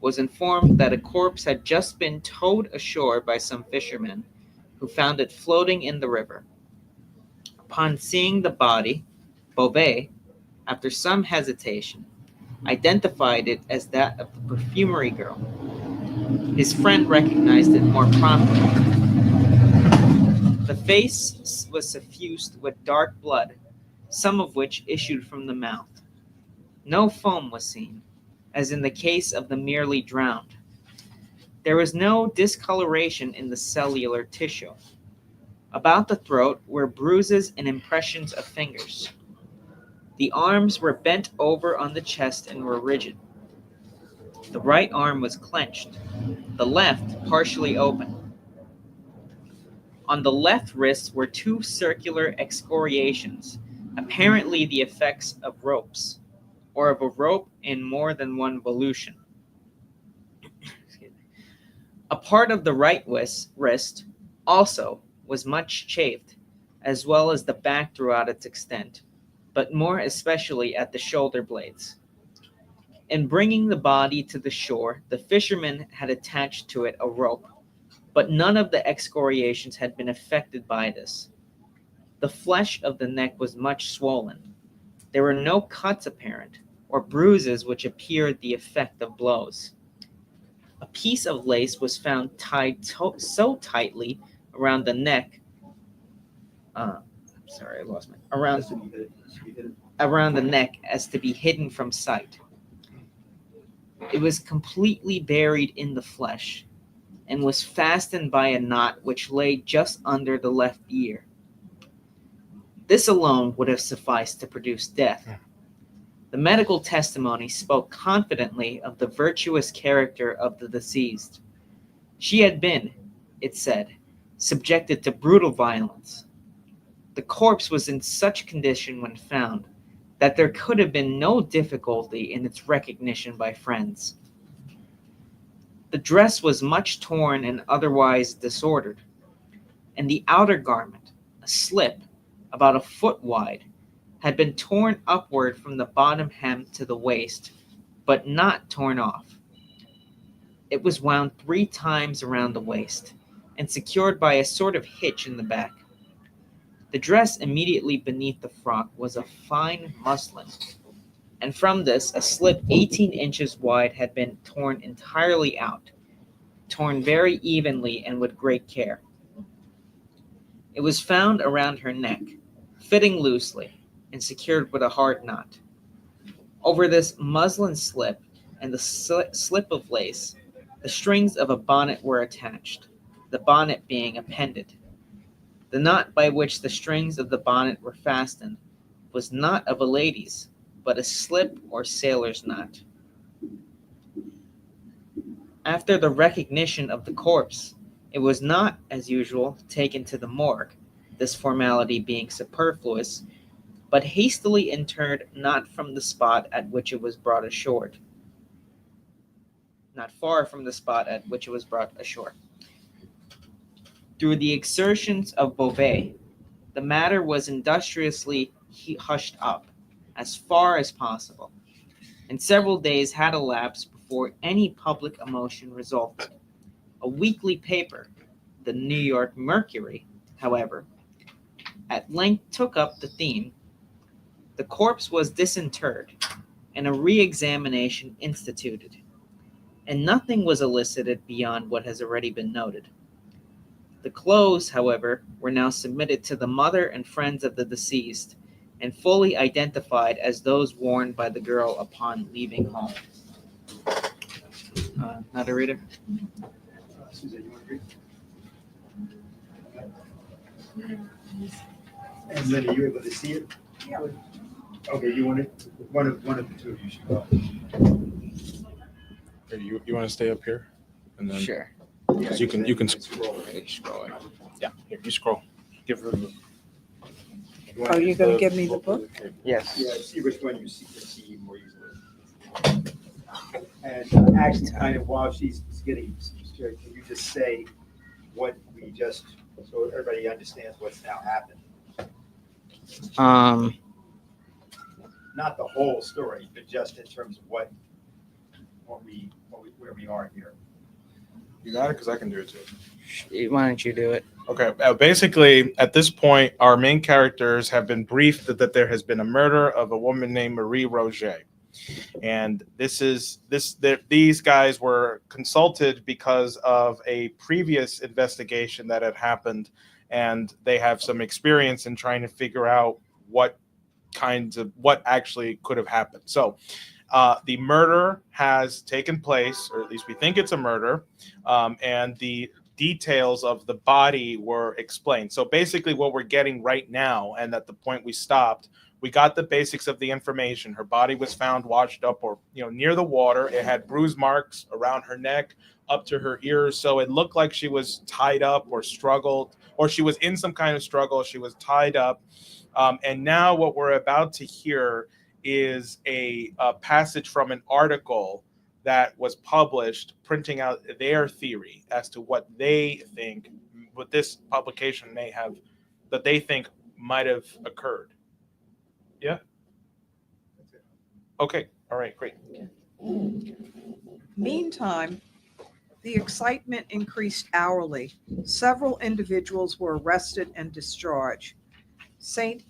was informed that a corpse had just been towed ashore by some fishermen, who found it floating in the river. Upon seeing the body, Beauvais, after some hesitation, identified it as that of the perfumery girl. His friend recognized it more promptly. The face was suffused with dark blood, some of which issued from the mouth. No foam was seen, as in the case of the merely drowned. There was no discoloration in the cellular tissue. About the throat were bruises and impressions of fingers. The arms were bent over on the chest and were rigid. The right arm was clenched, the left partially open. On the left wrist were two circular excoriations, apparently the effects of ropes, or of a rope in more than one volution. A part of the right wrist also was much chafed, as well as the back throughout its extent, but more especially at the shoulder blades. In bringing the body to the shore, the fishermen had attached to it a rope, but none of the excoriations had been affected by this. The flesh of the neck was much swollen. There were no cuts apparent, or bruises which appeared the effect of blows. A piece of lace was found tied so tightly around the neck. Sorry, I lost my around the neck as to be hidden from sight. It was completely buried in the flesh, and was fastened by a knot which lay just under the left ear. This alone would have sufficed to produce death. The medical testimony spoke confidently of the virtuous character of the deceased. She had been, it said, subjected to brutal violence. The corpse was in such condition when found that there could have been no difficulty in its recognition by friends. The dress was much torn and otherwise disordered, and the outer garment, a slip about a foot wide, had been torn upward from the bottom hem to the waist, but not torn off. It was wound 3 times around the waist and secured by a sort of hitch in the back. The dress immediately beneath the frock was of fine muslin, and from this a slip 18 inches wide had been torn entirely out, torn very evenly and with great care. It was found around her neck, fitting loosely, and secured with a hard knot. Over this muslin slip and the slip of lace, the strings of a bonnet were attached, the bonnet being appended. The knot by which the strings of the bonnet were fastened was not of a lady's, but a slip or sailor's knot. After the recognition of the corpse, it was not, as usual, taken to the morgue, this formality being superfluous, but hastily interred not from the spot at which it was brought ashore. Not far from the spot at which it was brought ashore. Through the exertions of Beauvais, the matter was industriously hushed up as far as possible, and several days had elapsed before any public emotion resulted. A weekly paper, the New York Mercury, however, at length took up the theme. The corpse was disinterred, and a re-examination instituted, and nothing was elicited beyond what has already been noted. The clothes, however, were now submitted to the mother and friends of the deceased, and fully identified as those worn by the girl upon leaving home. Not a reader? Susan, you want to read? And Lynn, are you able to see it? Yeah. Okay, you want it? One of the two of you should go. Here, you want to stay up here, and then Sure. because you can scroll. Scroll. yeah, here, you scroll. Give her the Oh, you're gonna give me the book? Yes. Yeah, see which one you see more easily. And actually, kind of while she's getting straight, can you just say what we just, so everybody understands what's now happened? Not the whole story, but just in terms of where we are here. You got it, because I can do it too. Why don't you do it? Okay. Basically, at this point, our main characters have been briefed that there has been a murder of a woman named Marie Roget, and these guys were consulted because of a previous investigation that had happened, and they have some experience in trying to figure out what actually could have happened. So, The murder has taken place, or at least we think it's a murder, and the details of the body were explained. So basically, what we're getting right now, and at the point we stopped, we got the basics of the information. Her body was found washed up, or near the water. It had bruise marks around her neck, up to her ears. So it looked like she was tied up or struggled, or she was in some kind of struggle. She was tied up. And now what we're about to hear is a passage from an article that was published, printing out their theory as to what they think, what this publication may have, that they think might have occurred. Yeah? Okay. All right, great. Meantime, the excitement increased hourly. Several individuals were arrested and discharged. Saint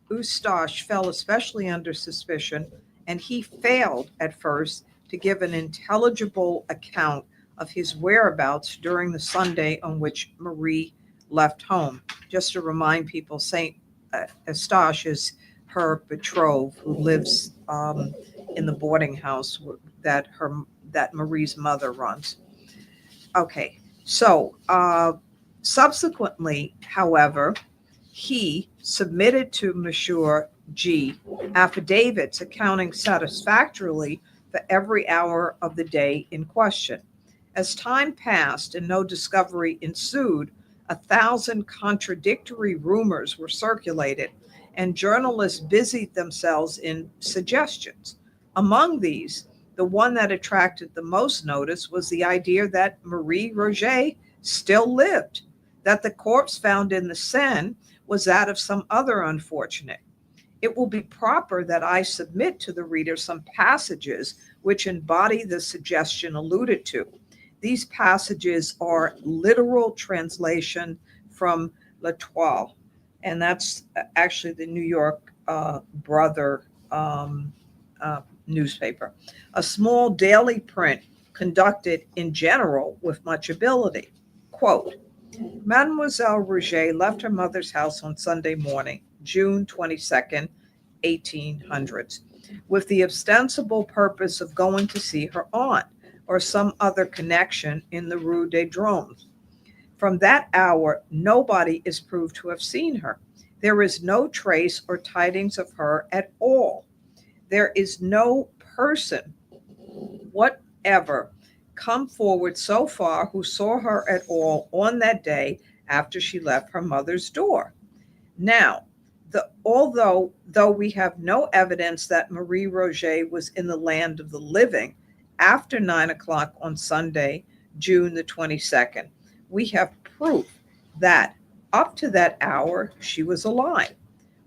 Eustache fell especially under suspicion, and he failed at first to give an intelligible account of his whereabouts during the Sunday on which Marie left home. Just to remind people, Saint Eustache is her betrothed who lives in the boarding house that Marie's mother runs. Okay, so subsequently, however, he submitted to Monsieur G affidavits accounting satisfactorily for every hour of the day in question. As time passed and no discovery ensued, 1,000 contradictory rumors were circulated, and journalists busied themselves in suggestions. Among these, the one that attracted the most notice was the idea that Marie Roget still lived, that the corpse found in the Seine was that of some other unfortunate. It will be proper that I submit to the reader some passages which embody the suggestion alluded to. These passages are literal translation from L'Etoile, and that's actually the New York Brother newspaper, a small daily print conducted in general with much ability. Quote, Mademoiselle Roget left her mother's house on Sunday morning, June 22nd, 1800s, with the ostensible purpose of going to see her aunt or some other connection in the Rue des Drômes. From that hour, nobody is proved to have seen her. There is no trace or tidings of her at all. There is no person whatever come forward so far who saw her at all on that day after she left her mother's door. Now, although we have no evidence that Marie Roget was in the land of the living after 9 o'clock on Sunday, June the 22nd, we have proof that up to that hour she was alive.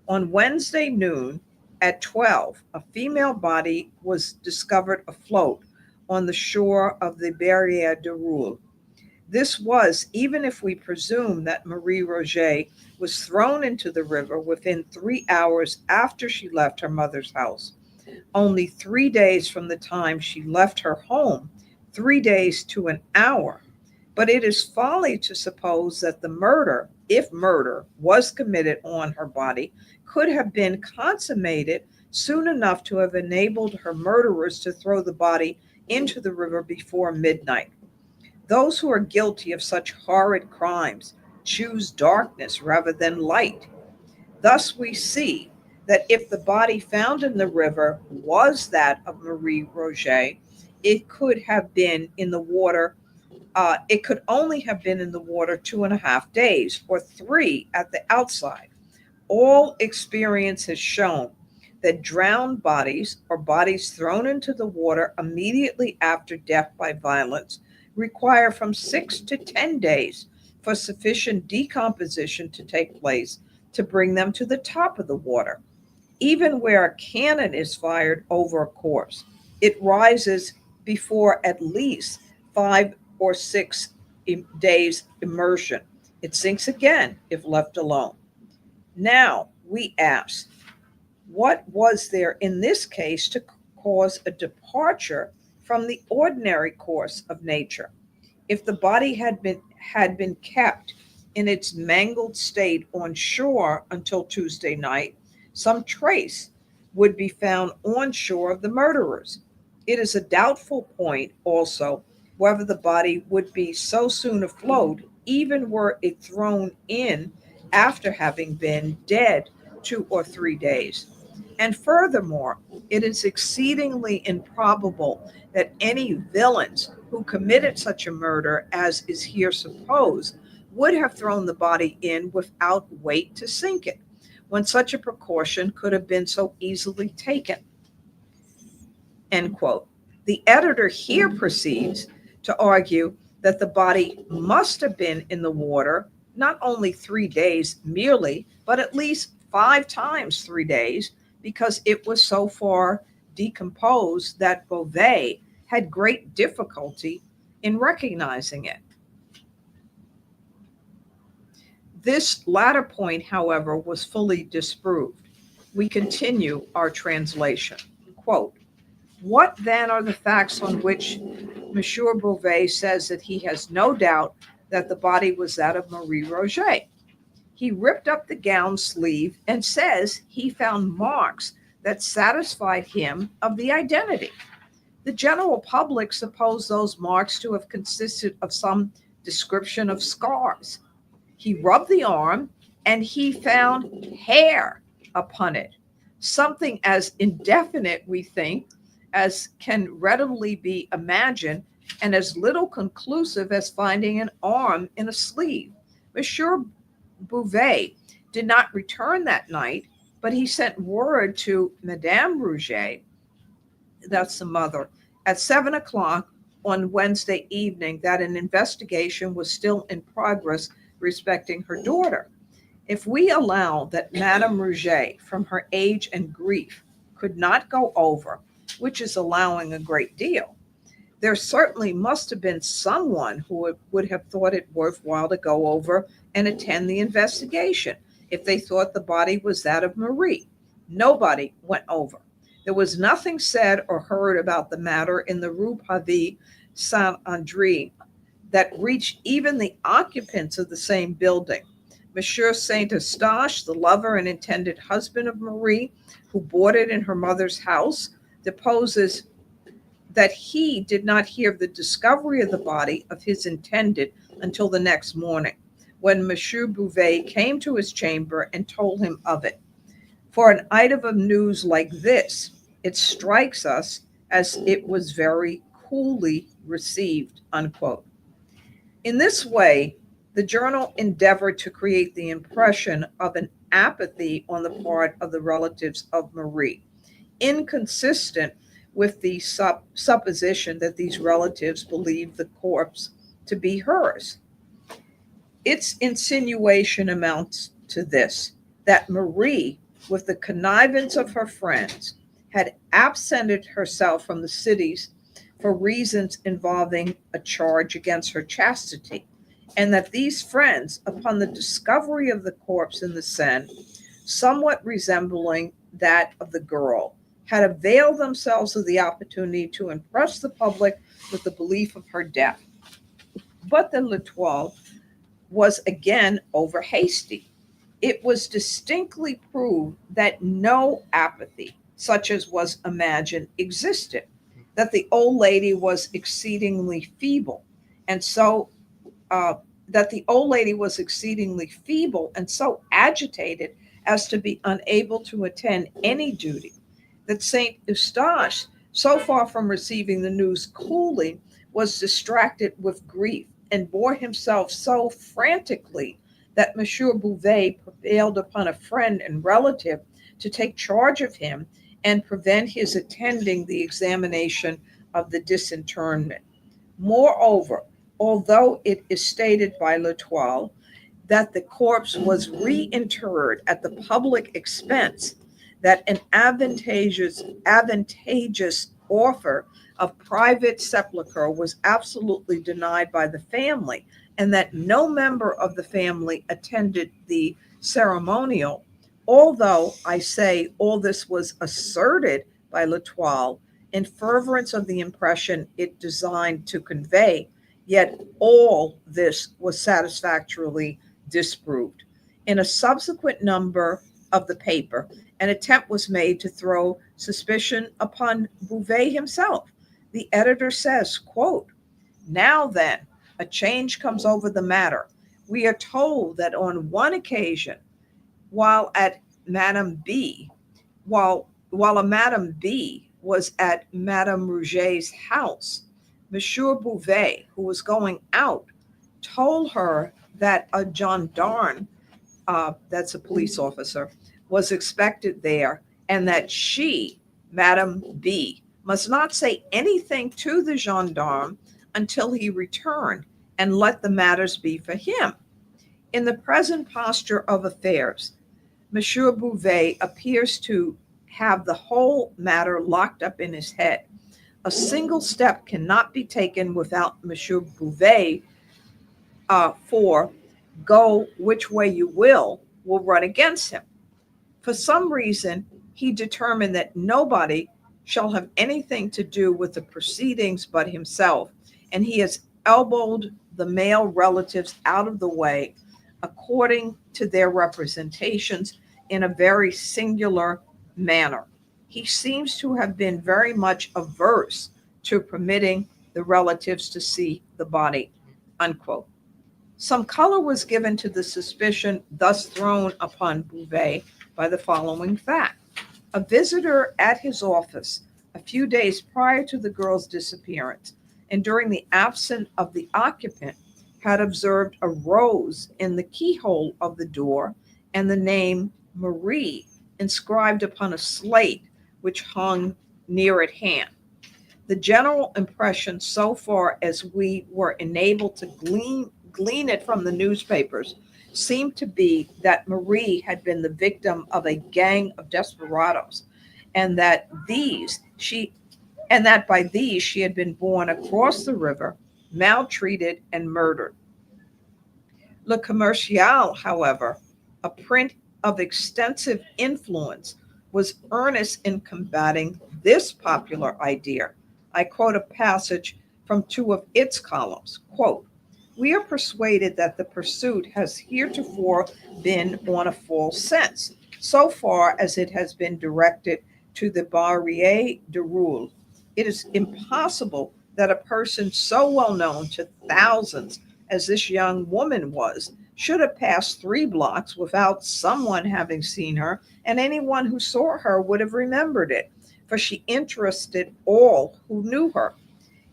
On Wednesday noon at 12, a female body was discovered afloat on the shore of the Barrière de Roule. This was, even if we presume that Marie Roget was thrown into the river within 3 hours after she left her mother's house, only 3 days from the time she left her home, 3 days to an hour. But it is folly to suppose that the murder, if murder was committed on her body, could have been consummated soon enough to have enabled her murderers to throw the body into the river before midnight. Those who are guilty of such horrid crimes choose darkness rather than light. Thus we see that if the body found in the river was that of Marie Roget, it could have been in the water. It could only have been in the water 2.5 days, or 3 at the outside. All experience has shown that drowned bodies, or bodies thrown into the water immediately after death by violence, require from 6 to 10 days for sufficient decomposition to take place to bring them to the top of the water. Even where a cannon is fired over a corpse, it rises before at least 5 or 6 days immersion. It sinks again if left alone. Now we ask, what was there in this case to cause a departure from the ordinary course of nature? If the body had been kept in its mangled state on shore until Tuesday night, some trace would be found on shore of the murderers. It is a doubtful point also whether the body would be so soon afloat, even were it thrown in after having been dead 2 or 3 days. And furthermore, it is exceedingly improbable that any villains who committed such a murder as is here supposed would have thrown the body in without weight to sink it, when such a precaution could have been so easily taken. End quote. The editor here proceeds to argue that the body must have been in the water not only 3 days merely, but at least 5 times 3 days, because it was so far decomposed that Beauvais had great difficulty in recognizing it. This latter point, however, was fully disproved. We continue our translation. Quote, what then are the facts on which Monsieur Beauvais says that he has no doubt that the body was that of Marie Roget? He ripped up the gown sleeve and says he found marks that satisfied him of the identity. The general public supposed those marks to have consisted of some description of scars. He rubbed the arm and he found hair upon it, something as indefinite, we think, as can readily be imagined, and as little conclusive as finding an arm in a sleeve. Monsieur Beauvais did not return that night, but he sent word to Madame Roget, that's the mother, at 7 o'clock on Wednesday evening that an investigation was still in progress respecting her daughter. If we allow that Madame Roget, from her age and grief, could not go over, which is allowing a great deal, there certainly must have been someone who would have thought it worthwhile to go over and attend the investigation if they thought the body was that of Marie. Nobody went over. There was nothing said or heard about the matter in the Rue Pavie Saint-André that reached even the occupants of the same building. Monsieur Saint Eustache, the lover and intended husband of Marie, who boarded in her mother's house, deposes that he did not hear of the discovery of the body of his intended until the next morning, when Monsieur Beauvais came to his chamber and told him of it. For an item of news like this, it strikes us as it was very coolly received, unquote. In this way, the journal endeavored to create the impression of an apathy on the part of the relatives of Marie, inconsistent with the supposition that these relatives believed the corpse to be hers. Its insinuation amounts to this, that Marie, with the connivance of her friends, had absented herself from the cities for reasons involving a charge against her chastity, and that these friends, upon the discovery of the corpse in the Seine, somewhat resembling that of the girl, had availed themselves of the opportunity to impress the public with the belief of her death. But the L'Etoile was again over hasty. It was distinctly proved that no apathy, such as was imagined, existed, that the old lady was exceedingly feeble, and so agitated as to be unable to attend any duty, that Saint Eustache, so far from receiving the news coolly, was distracted with grief and bore himself so frantically that Monsieur Beauvais prevailed upon a friend and relative to take charge of him and prevent his attending the examination of the disinterment. Moreover, although it is stated by L'Etoile that the corpse was reinterred at the public expense, that an advantageous offer of private sepulchre was absolutely denied by the family, and that no member of the family attended the ceremonial. Although I say all this was asserted by L'Etoile in furtherance of the impression it designed to convey, yet all this was satisfactorily disproved. In a subsequent number of the paper, an attempt was made to throw suspicion upon Bouvet himself. The editor says, quote, "Now then, a change comes over the matter. We are told that on one occasion, while at Madame B, while a Madame B was at Madame Rouget's house, Monsieur Bouvet, who was going out, told her that a gendarme, that's a police officer, was expected there, and that she, Madame B, must not say anything to the gendarme until he returned, and let the matters be for him. In the present posture of affairs, Monsieur Bouvet appears to have the whole matter locked up in his head. A single step cannot be taken without Monsieur Bouvet, for go which way you will run against him. For some reason, he determined that nobody shall have anything to do with the proceedings but himself, and he has elbowed the male relatives out of the way according to their representations in a very singular manner. He seems to have been very much averse to permitting the relatives to see the body." Unquote. Some color was given to the suspicion thus thrown upon Bouvet by the following fact. A visitor at his office a few days prior to the girl's disappearance, and during the absence of the occupant, had observed a rose in the keyhole of the door and the name Marie inscribed upon a slate which hung near at hand. The general impression, so far as we were enabled to glean it from the newspapers, seemed to be that Marie had been the victim of a gang of desperados, and that by these she had been borne across the river, maltreated and murdered. Le Commercial, however, a print of extensive influence, was earnest in combating this popular idea. I quote a passage from two of its columns. Quote, "We are persuaded that the pursuit has heretofore been on a false sense, so far as it has been directed to the Barrière du Roule. It is impossible that a person so well known to thousands as this young woman was should have passed 3 blocks without someone having seen her, and anyone who saw her would have remembered it, for she interested all who knew her.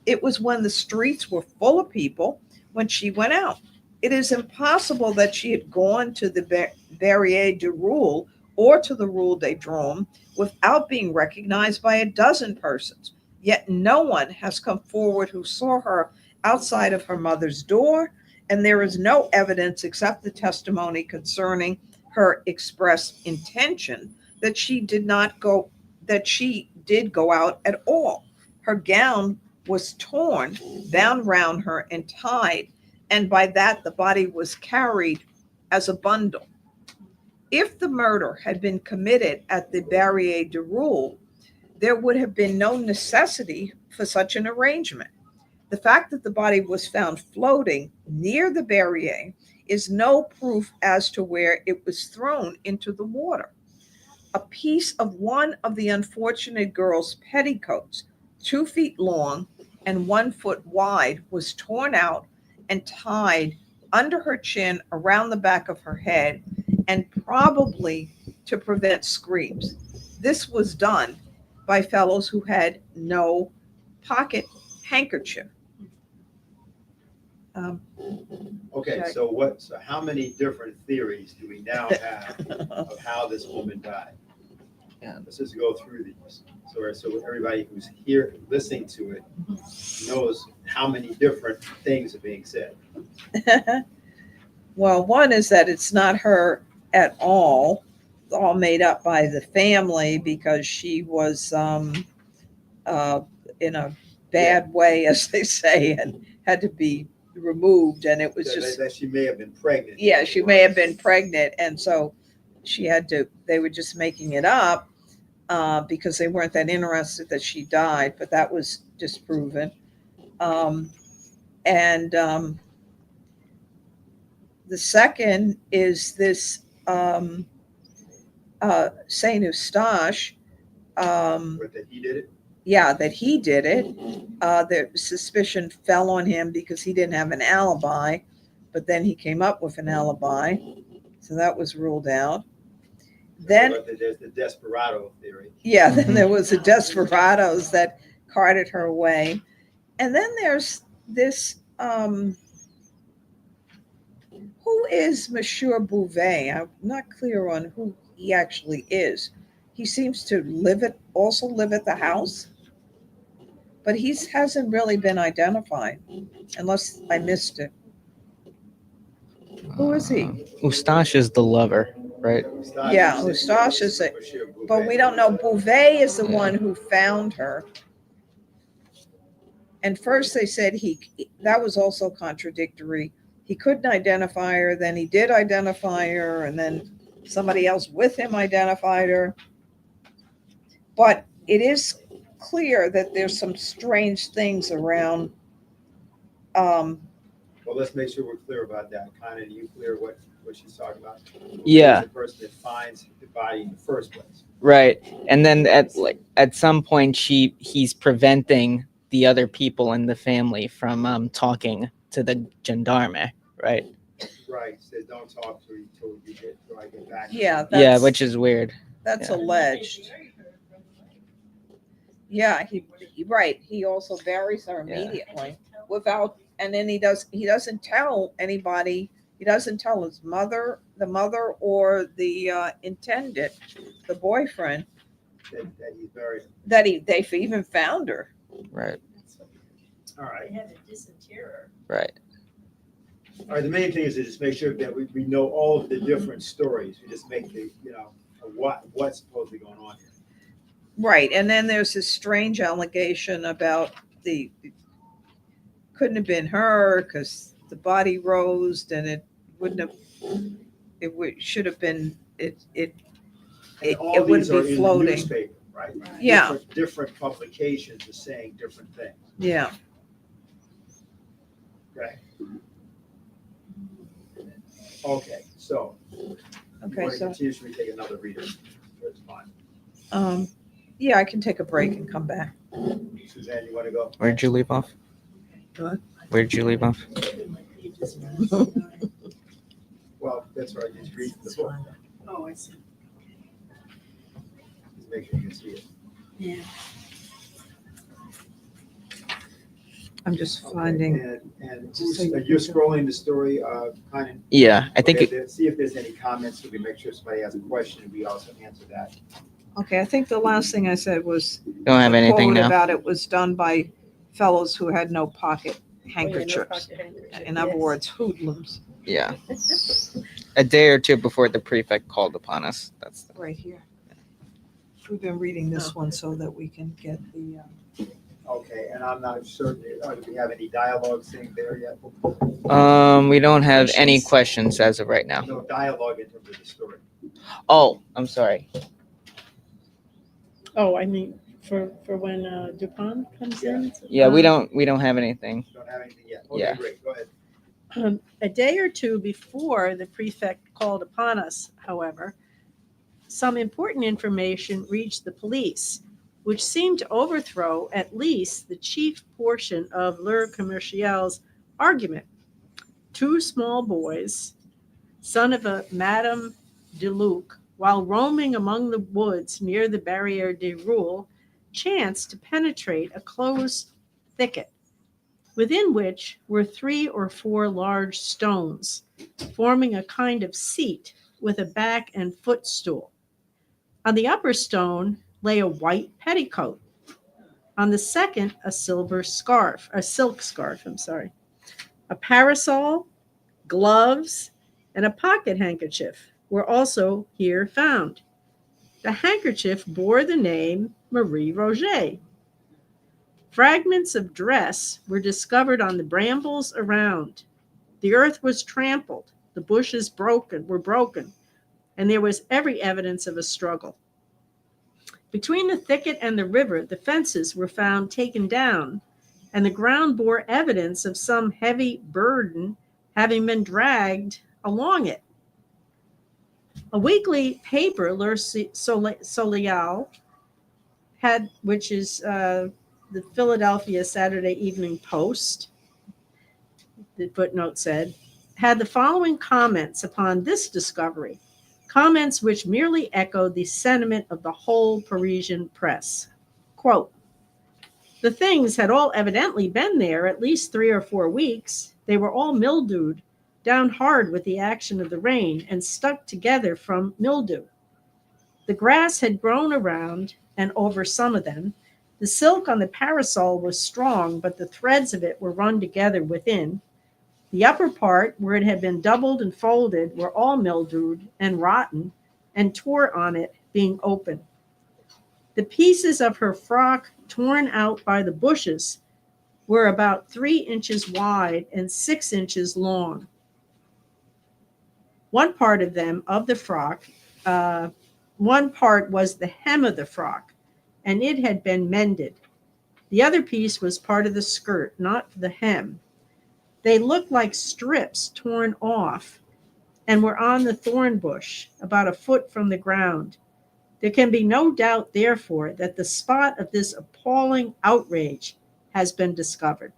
It was when the streets were full of people when she went out. It is impossible that she had gone to the Barrière du Roule or to the Rue des Drômes without being recognized by a dozen persons. Yet no one has come forward who saw her outside of her mother's door, and there is no evidence except the testimony concerning her express intention that she did go out at all. Her gown was torn, bound round her, and tied, and by that the body was carried as a bundle. If the murder had been committed at the Barrière du Roule, there would have been no necessity for such an arrangement. The fact that the body was found floating near the Barrière is no proof as to where it was thrown into the water. A piece of one of the unfortunate girl's petticoats, 2 feet long and 1 foot wide, was torn out and tied under her chin around the back of her head, and probably to prevent screams. This was done by fellows who had no pocket handkerchief. Okay, Okay. so how many different theories do we now have of how this woman died? Yeah. Let's just go through these. So everybody who's here listening to it knows how many different things are being said. Well, one is that it's not her at all. It's all made up by the family because she was in a bad way, as they say, and had to be removed. And it was just, That she may have been pregnant. yeah, she may have been pregnant. And so they were just making it up because they weren't that interested that she died, but that was disproven. The second is this Saint Eustache, But that he did it. yeah, that he did it. The suspicion fell on him because he didn't have an alibi, but then he came up with an alibi, so that was ruled out. Then, But there's the desperado theory. yeah, then there was the desperados that carted her away, and then there's this. Who is Monsieur Bouvet? I'm not clear on who he actually is. He seems to also live at the house, but he hasn't really been identified, unless I missed it. Who is he? Eustache is the lover, right? Yeah, Eustache is it, but we don't know. Bouvet is the one who found her. And first they said that was also contradictory. He couldn't identify her, then he did identify her, and then somebody else with him identified her. But it is clear that there's some strange things around. Well, let's make sure we're clear about that. Kind of, you clear what she's talking about? Yeah. The person that finds the body in the first place. Right. And then at some point he's preventing the other people in the family from talking to the gendarme, right? Right. Says don't talk to you until you get back. Yeah, Yeah, which is weird. That's Yeah. alleged. Yeah, right. He also buries her immediately without, and then he doesn't tell anybody. He doesn't tell his mother, the mother, or the intended, the boyfriend, That he's buried. that they've even found her. Right. All right. They had to disinter her. Right. All right. The main thing is to just make sure that we know all of the different stories. We just make the what's supposedly going on here. Right, and then there's this strange allegation about couldn't have been her because the body rose and it wouldn't have. Should have been it. And all It wouldn't these are be in floating. the newspaper, right? Yeah. Different publications are saying different things. Yeah. Okay. Okay. So. Okay. So. Should we take another reader? That's fine. Yeah, I can take a break and come back. Suzanne, you want to go? Where'd you leave off? What? Where'd you leave off? Well, that's right. Just read the book. Oh, I see. Just make sure you can see it. Yeah. I'm just Okay, finding. And Just so you you're can- scrolling the story, kind of. Yeah, I think See if there's any comments, so we make sure somebody has a question, and we also answer that. Okay, I think the last thing I said was don't have anything quote now. about it was done by fellows who had no pocket handkerchiefs. In other words, hoodlums. Yeah. A day or two before the prefect called upon us. That's Right here. We've been reading this one so that we can get the. Okay, and I'm not certain, do we have any dialogue thing there yet? we don't have any Questions? questions as of right now. No dialogue in terms of the story. Oh, I'm sorry. Oh, I mean, for when Dupont comes in? Yeah, we don't have anything. Don't have anything yet. Okay, Yeah. great, go ahead. A day or two before the prefect called upon us, however, some important information reached the police, which seemed to overthrow at least the chief portion of Le Commercial's argument. Two small boys, son of a Madame de Luc, while roaming among the woods near the Barriere des Roules, chanced to penetrate a closed thicket, within which were 3 or 4 large stones, forming a kind of seat with a back and footstool. On the upper stone lay a white petticoat. On the second, a silk scarf, A parasol, gloves, and a pocket handkerchief were also here found. The handkerchief bore the name Marie Roget. Fragments of dress were discovered on the brambles around. The earth was trampled, the bushes were broken, and there was every evidence of a struggle. Between the thicket and the river, the fences were found taken down, and the ground bore evidence of some heavy burden having been dragged along it. A weekly paper, Soleil, which is the Philadelphia Saturday Evening Post, the footnote said, had the following comments upon this discovery, comments which merely echoed the sentiment of the whole Parisian press. Quote, the things had all evidently been there at least 3 or 4 weeks. They were all mildewed, down hard with the action of the rain, and stuck together from mildew. The grass had grown around and over some of them. The silk on the parasol was strong, but the threads of it were run together within. The upper part, where it had been doubled and folded, were all mildewed and rotten, and tore on it, being open. The pieces of her frock, torn out by the bushes, were about 3 inches wide and 6 inches long. One part of the frock, one part was the hem of the frock, and it had been mended. The other piece was part of the skirt, not the hem. They looked like strips torn off and were on the thorn bush, about a foot from the ground. There can be no doubt, therefore, that the spot of this appalling outrage has been discovered.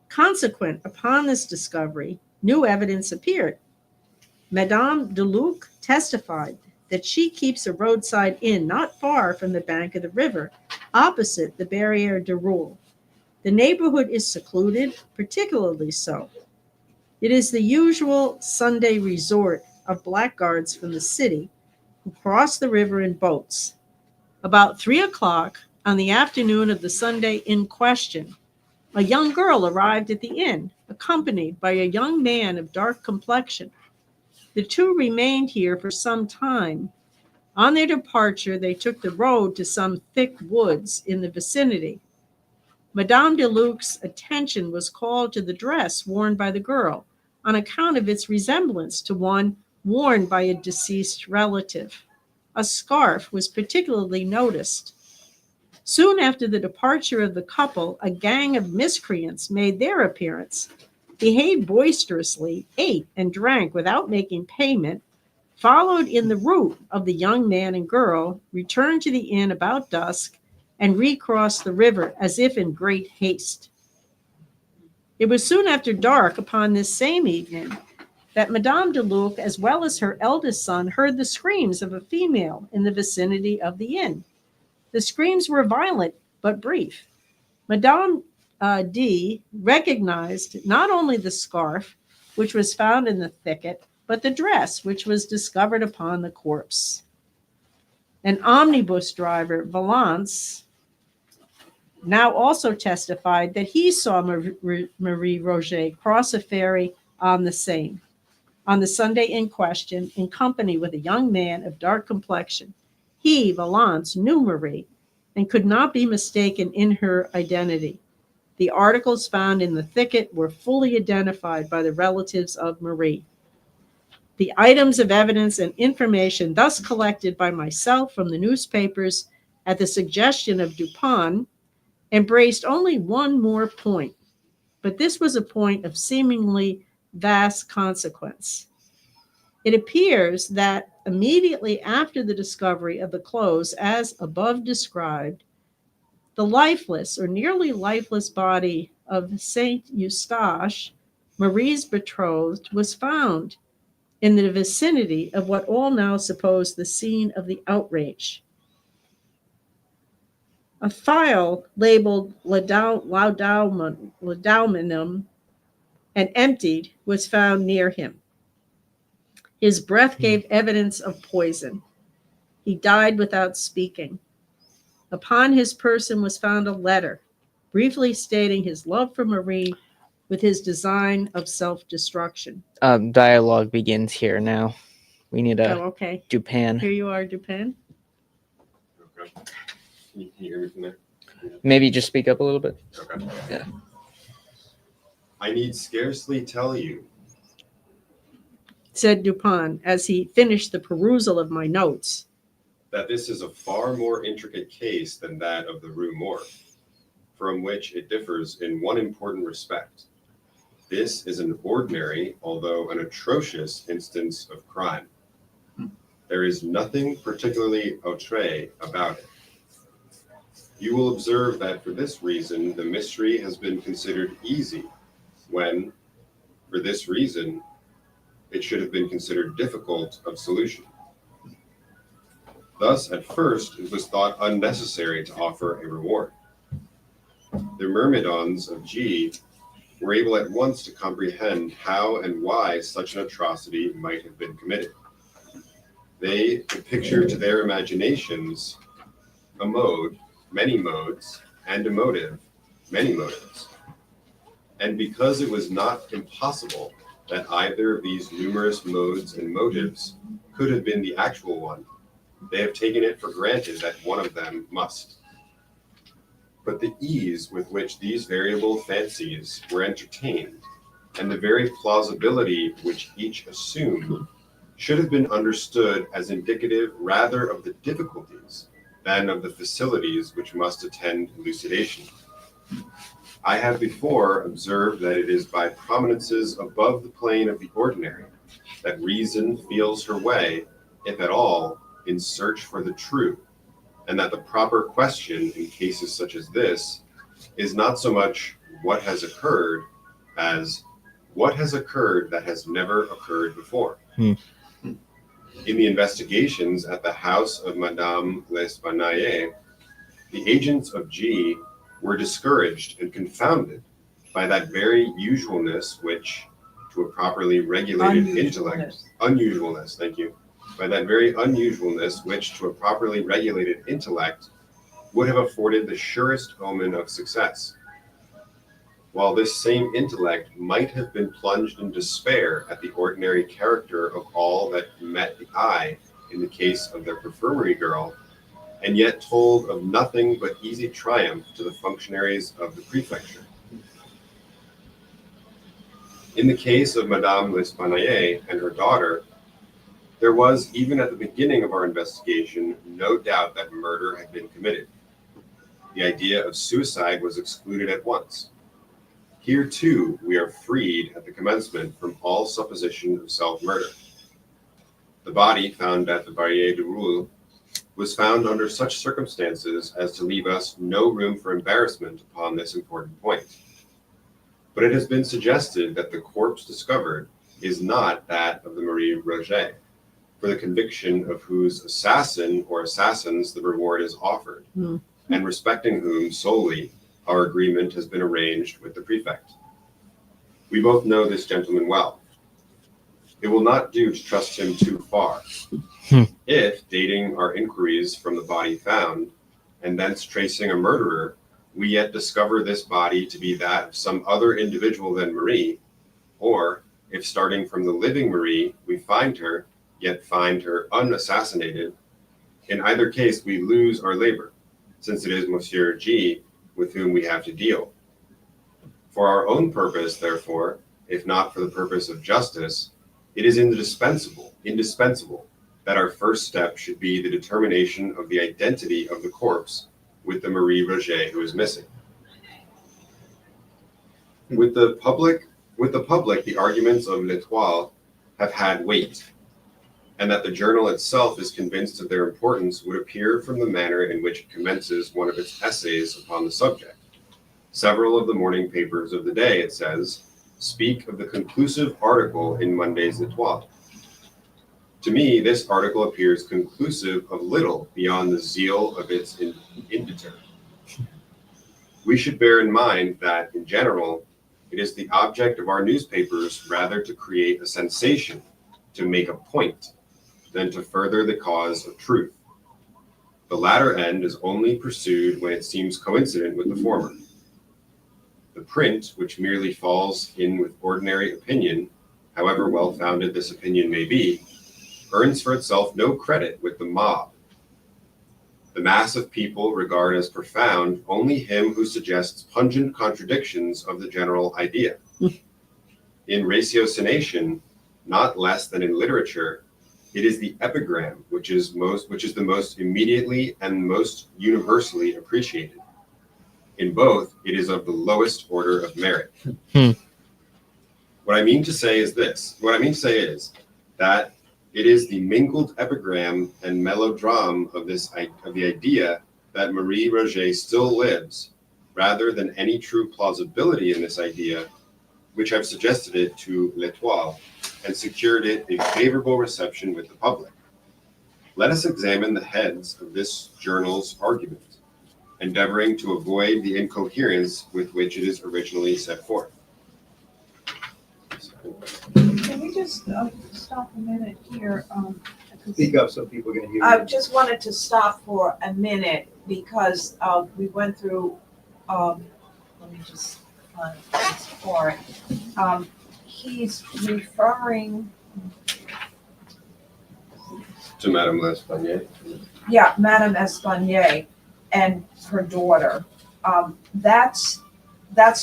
Consequent upon this discovery, new evidence appeared. Madame de Luc testified that she keeps a roadside inn not far from the bank of the river, opposite the Barrière du Roule. The neighborhood is secluded, particularly so. It is the usual Sunday resort of blackguards from the city who cross the river in boats. About 3 o'clock on the afternoon of the Sunday in question, a young girl arrived at the inn, accompanied by a young man of dark complexion. The two remained here for some time. On their departure, they took the road to some thick woods in the vicinity. Madame de Luc's attention was called to the dress worn by the girl on account of its resemblance to one worn by a deceased relative. A scarf was particularly noticed. Soon after the departure of the couple, a gang of miscreants made their appearance, behaved boisterously, ate and drank without making payment, followed in the route of the young man and girl, returned to the inn about dusk, and recrossed the river as if in great haste. It was soon after dark upon this same evening that Madame de Luc, as well as her eldest son, heard the screams of a female in the vicinity of the inn. The screams were violent but brief. Madame D recognized not only the scarf, which was found in the thicket, but the dress, which was discovered upon the corpse. An omnibus driver, Valence, now also testified that he saw Marie Roget cross a ferry on the Seine on the Sunday in question in company with a young man of dark complexion. He, Valence, knew Marie and could not be mistaken in her identity. The articles found in the thicket were fully identified by the relatives of Marie. The items of evidence and information thus collected by myself from the newspapers at the suggestion of Dupin embraced only one more point, but this was a point of seemingly vast consequence. It appears that immediately after the discovery of the clothes as above described, the lifeless or nearly lifeless body of Saint Eustache, Marie's betrothed, was found in the vicinity of what all now suppose the scene of the outrage. A phial labeled laudanum and emptied was found near him. His breath gave evidence of poison. He died without speaking. Upon his person was found a letter, briefly stating his love for Marie with his design of self-destruction. Dialogue begins here now. We need a okay. Dupin. Here you are, Dupin. Okay. Can you hear me from there? Maybe just speak up a little bit. Okay. Yeah. I need scarcely tell you, said Dupin as he finished the perusal of my notes, that this is a far more intricate case than that of the Rue Morgue, from which it differs in one important respect. this is an ordinary, although an atrocious instance of crime. There is nothing particularly outré about it. You will observe that for this reason, the mystery has been considered easy, when, for this reason, it should have been considered difficult of solution. Thus, at first, it was thought unnecessary to offer a reward. The myrmidons of G were able at once to comprehend how and why such an atrocity might have been committed. They could picture to their imaginations a mode, many modes, and a motive, many motives. And because it was not impossible that either of these numerous modes and motives could have been the actual one, they have taken it for granted that one of them must. But the ease with which these variable fancies were entertained, and the very plausibility which each assumed, should have been understood as indicative rather of the difficulties than of the facilities which must attend elucidation. I have before observed that it is by prominences above the plane of the ordinary that reason feels her way, if at all, in search for the true, and that the proper question in cases such as this is not so much what has occurred as what has occurred that has never occurred before. In the investigations at the house of Madame L'Espanaye, the agents of G were discouraged and confounded by that very usualness which, to a properly regulated intellect, unusualness, thank you, by that very unusualness which, to a properly regulated intellect, would have afforded the surest omen of success. While this same intellect might have been plunged in despair at the ordinary character of all that met the eye in the case of the perfumery girl, and yet told of nothing but easy triumph to the functionaries of the prefecture. In the case of Madame L'Espanaye and her daughter, there was, even at the beginning of our investigation, no doubt that murder had been committed. The idea of suicide was excluded at once. Here, too, we are freed at the commencement from all supposition of self-murder. The body found at the Barrière du Roule was found under such circumstances as to leave us no room for embarrassment upon this important point. But it has been suggested that the corpse discovered is not that of the Marie Roget, for the conviction of whose assassin or assassins the reward is offered, and respecting whom solely our agreement has been arranged with the prefect. We both know this gentleman well. It will not do to trust him too far. If, dating our inquiries from the body found, and thence tracing a murderer, we yet discover this body to be that of some other individual than Marie, or if starting from the living Marie, we find her, yet find her unassassinated, in either case we lose our labor, since it is Monsieur G with whom we have to deal. For our own purpose, therefore, if not for the purpose of justice, it is indispensable that our first step should be the determination of the identity of the corpse with the Marie Roget who is missing. With the public, the arguments of L'Etoile have had weight, and that the journal itself is convinced of their importance would appear from the manner in which it commences one of its essays upon the subject. Several of the morning papers of the day, it says, speak of the conclusive article in Monday's L'Etoile. To me, this article appears conclusive of little beyond the zeal of its editor. We should bear in mind that, in general, it is the object of our newspapers rather to create a sensation, to make a point, than to further the cause of truth. The latter end is only pursued when it seems coincident with the former. The print, which merely falls in with ordinary opinion, however well-founded this opinion may be, earns for itself no credit with the mob. The mass of people regard as profound only him who suggests pungent contradictions of the general idea. In ratiocination, not less than in literature, it is the epigram which is the most immediately and most universally appreciated. In both, it is of the lowest order of merit. What I mean to say is this. What I mean to say is that it is the mingled epigram and melodrame of the idea that Marie Roget still lives, rather than any true plausibility in this idea, which have suggested it to L'Etoile and secured it a favorable reception with the public. Let us examine the heads of this journal's argument, endeavoring to avoid the incoherence with which it is originally set forth. Can we just stop a minute here? Speak up so people can hear I you. just wanted to stop for a minute because we went through, let me just find this for it. He's referring, To Madame L'Espanaye. yeah, Madame Espanier and her daughter. That's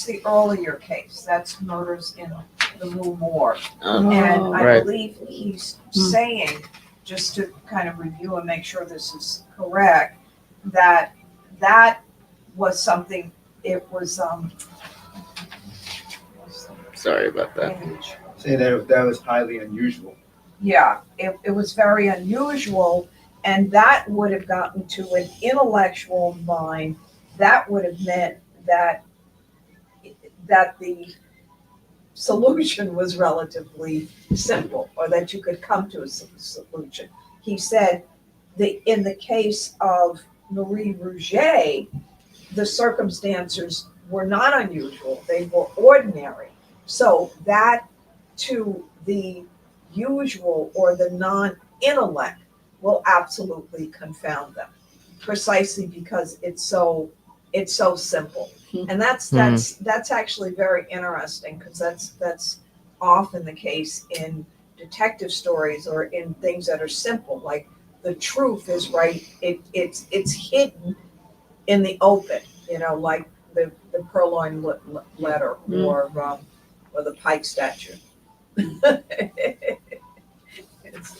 the earlier case. That's murders in the Rue Morgue. And I Right. believe he's saying, just to kind of review and make sure this is correct, that was something, it was, Sorry about that. Say that was highly unusual. yeah, it was very unusual, and that would have gotten to an intellectual mind. That would have meant that the solution was relatively simple, or that you could come to a solution. He said in the case of Marie Roget, the circumstances were not unusual, they were ordinary. So that to the usual or the non-intellect will absolutely confound them, precisely because it's so simple. And that's actually very interesting, because that's often the case in detective stories or in things that are simple, like the truth is right, it's hidden in the open, like the Purloin letter or the Pike statue. It's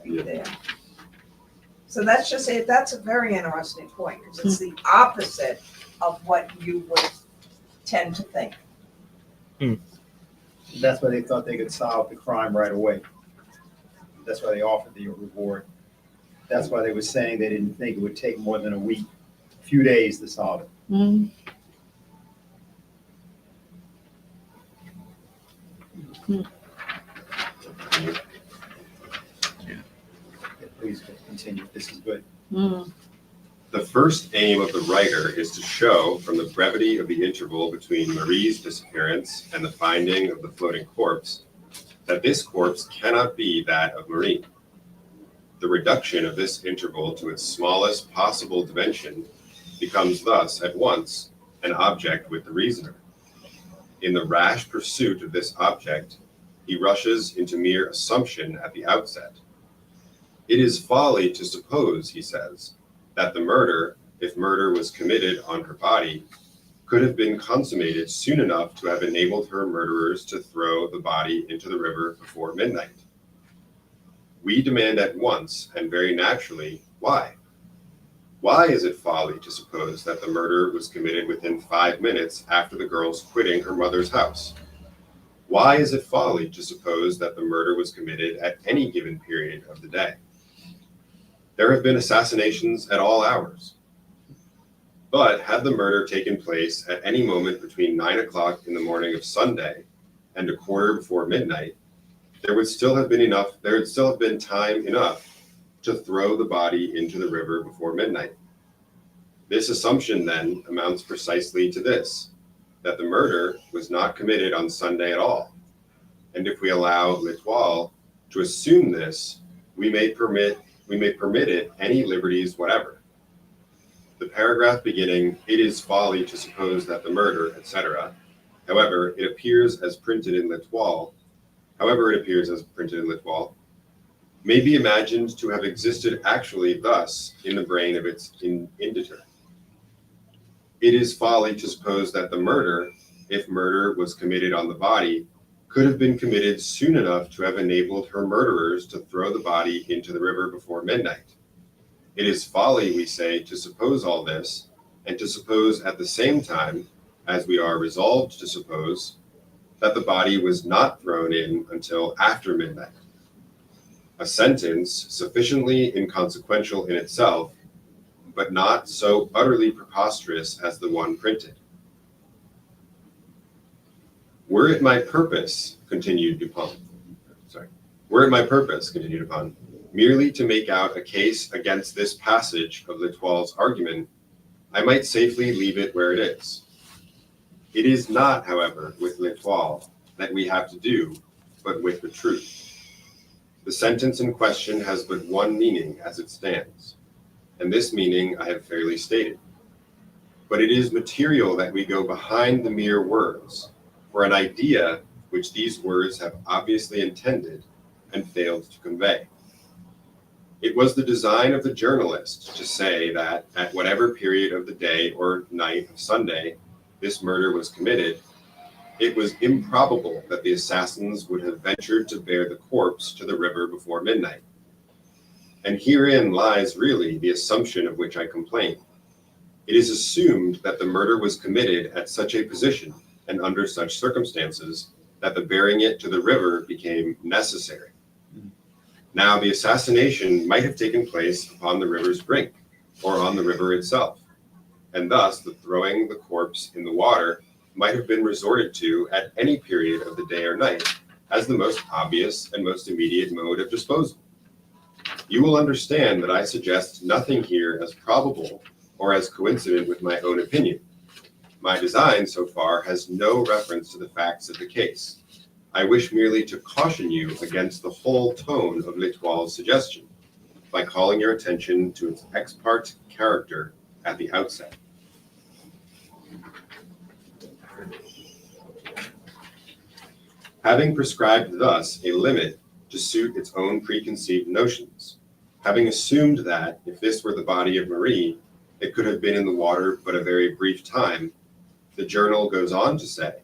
there. So that's just it. That's a very interesting point, because it's the opposite of what you would tend to think. That's why they thought they could solve the crime right away. That's why they offered the reward. That's why they were saying they didn't think it would take more than a few days to solve it. Mm. Please continue. This is good. Mm. The first aim of the writer is to show, from the brevity of the interval between Marie's disappearance and the finding of the floating corpse, that this corpse cannot be that of Marie. The reduction of this interval to its smallest possible dimension becomes thus at once an object with the reasoner. In the rash pursuit of this object, he rushes into mere assumption at the outset. It is folly to suppose, he says, that the murder, if murder was committed on her body, could have been consummated soon enough to have enabled her murderers to throw the body into the river before midnight. We demand at once, and very naturally, why? Why is it folly to suppose that the murder was committed within 5 minutes after the girl's quitting her mother's house? Why is it folly to suppose that the murder was committed at any given period of the day? There have been assassinations at all hours. But had the murder taken place at any moment between 9 o'clock in the morning of Sunday and a quarter before midnight, there would still have been time enough to throw the body into the river before midnight. This assumption then amounts precisely to this, that the murder was not committed on Sunday at all. And if we allow L'Etoile to assume this, we may permit it any liberties whatever. The paragraph beginning, "It is folly to suppose that the murder," etc., however it appears as printed in L'Etoile, may be imagined to have existed actually thus in the brain of its inditor. It is folly to suppose that the murder, if murder was committed on the body, could have been committed soon enough to have enabled her murderers to throw the body into the river before midnight. It is folly, we say, to suppose all this, and to suppose at the same time, as we are resolved to suppose, that the body was not thrown in until after midnight. A sentence sufficiently inconsequential in itself, but not so utterly preposterous as the one printed. Were it my purpose, continued Dupont, merely to make out a case against this passage of L'Etoile's argument, I might safely leave it where it is. It is not, however, with L'Etoile that we have to do, but with the truth. The sentence in question has but one meaning as it stands, and this meaning I have fairly stated. But it is material that we go behind the mere words, for an idea which these words have obviously intended and failed to convey. It was the design of the journalist to say that at whatever period of the day or night of Sunday this murder was committed, it was improbable that the assassins would have ventured to bear the corpse to the river before midnight. And herein lies really the assumption of which I complain. It is assumed that the murder was committed at such a position and under such circumstances that the bearing it to the river became necessary. Now, the assassination might have taken place upon the river's brink or on the river itself, and thus the throwing the corpse in the water might have been resorted to at any period of the day or night as the most obvious and most immediate mode of disposal. You will understand that I suggest nothing here as probable or as coincident with my own opinion. My design so far has no reference to the facts of the case. I wish merely to caution you against the whole tone of L'Etoile's suggestion by calling your attention to its ex parte character at the outset. Having prescribed thus a limit to suit its own preconceived notions, having assumed that if this were the body of Marie, it could have been in the water but a very brief time, the journal goes on to say,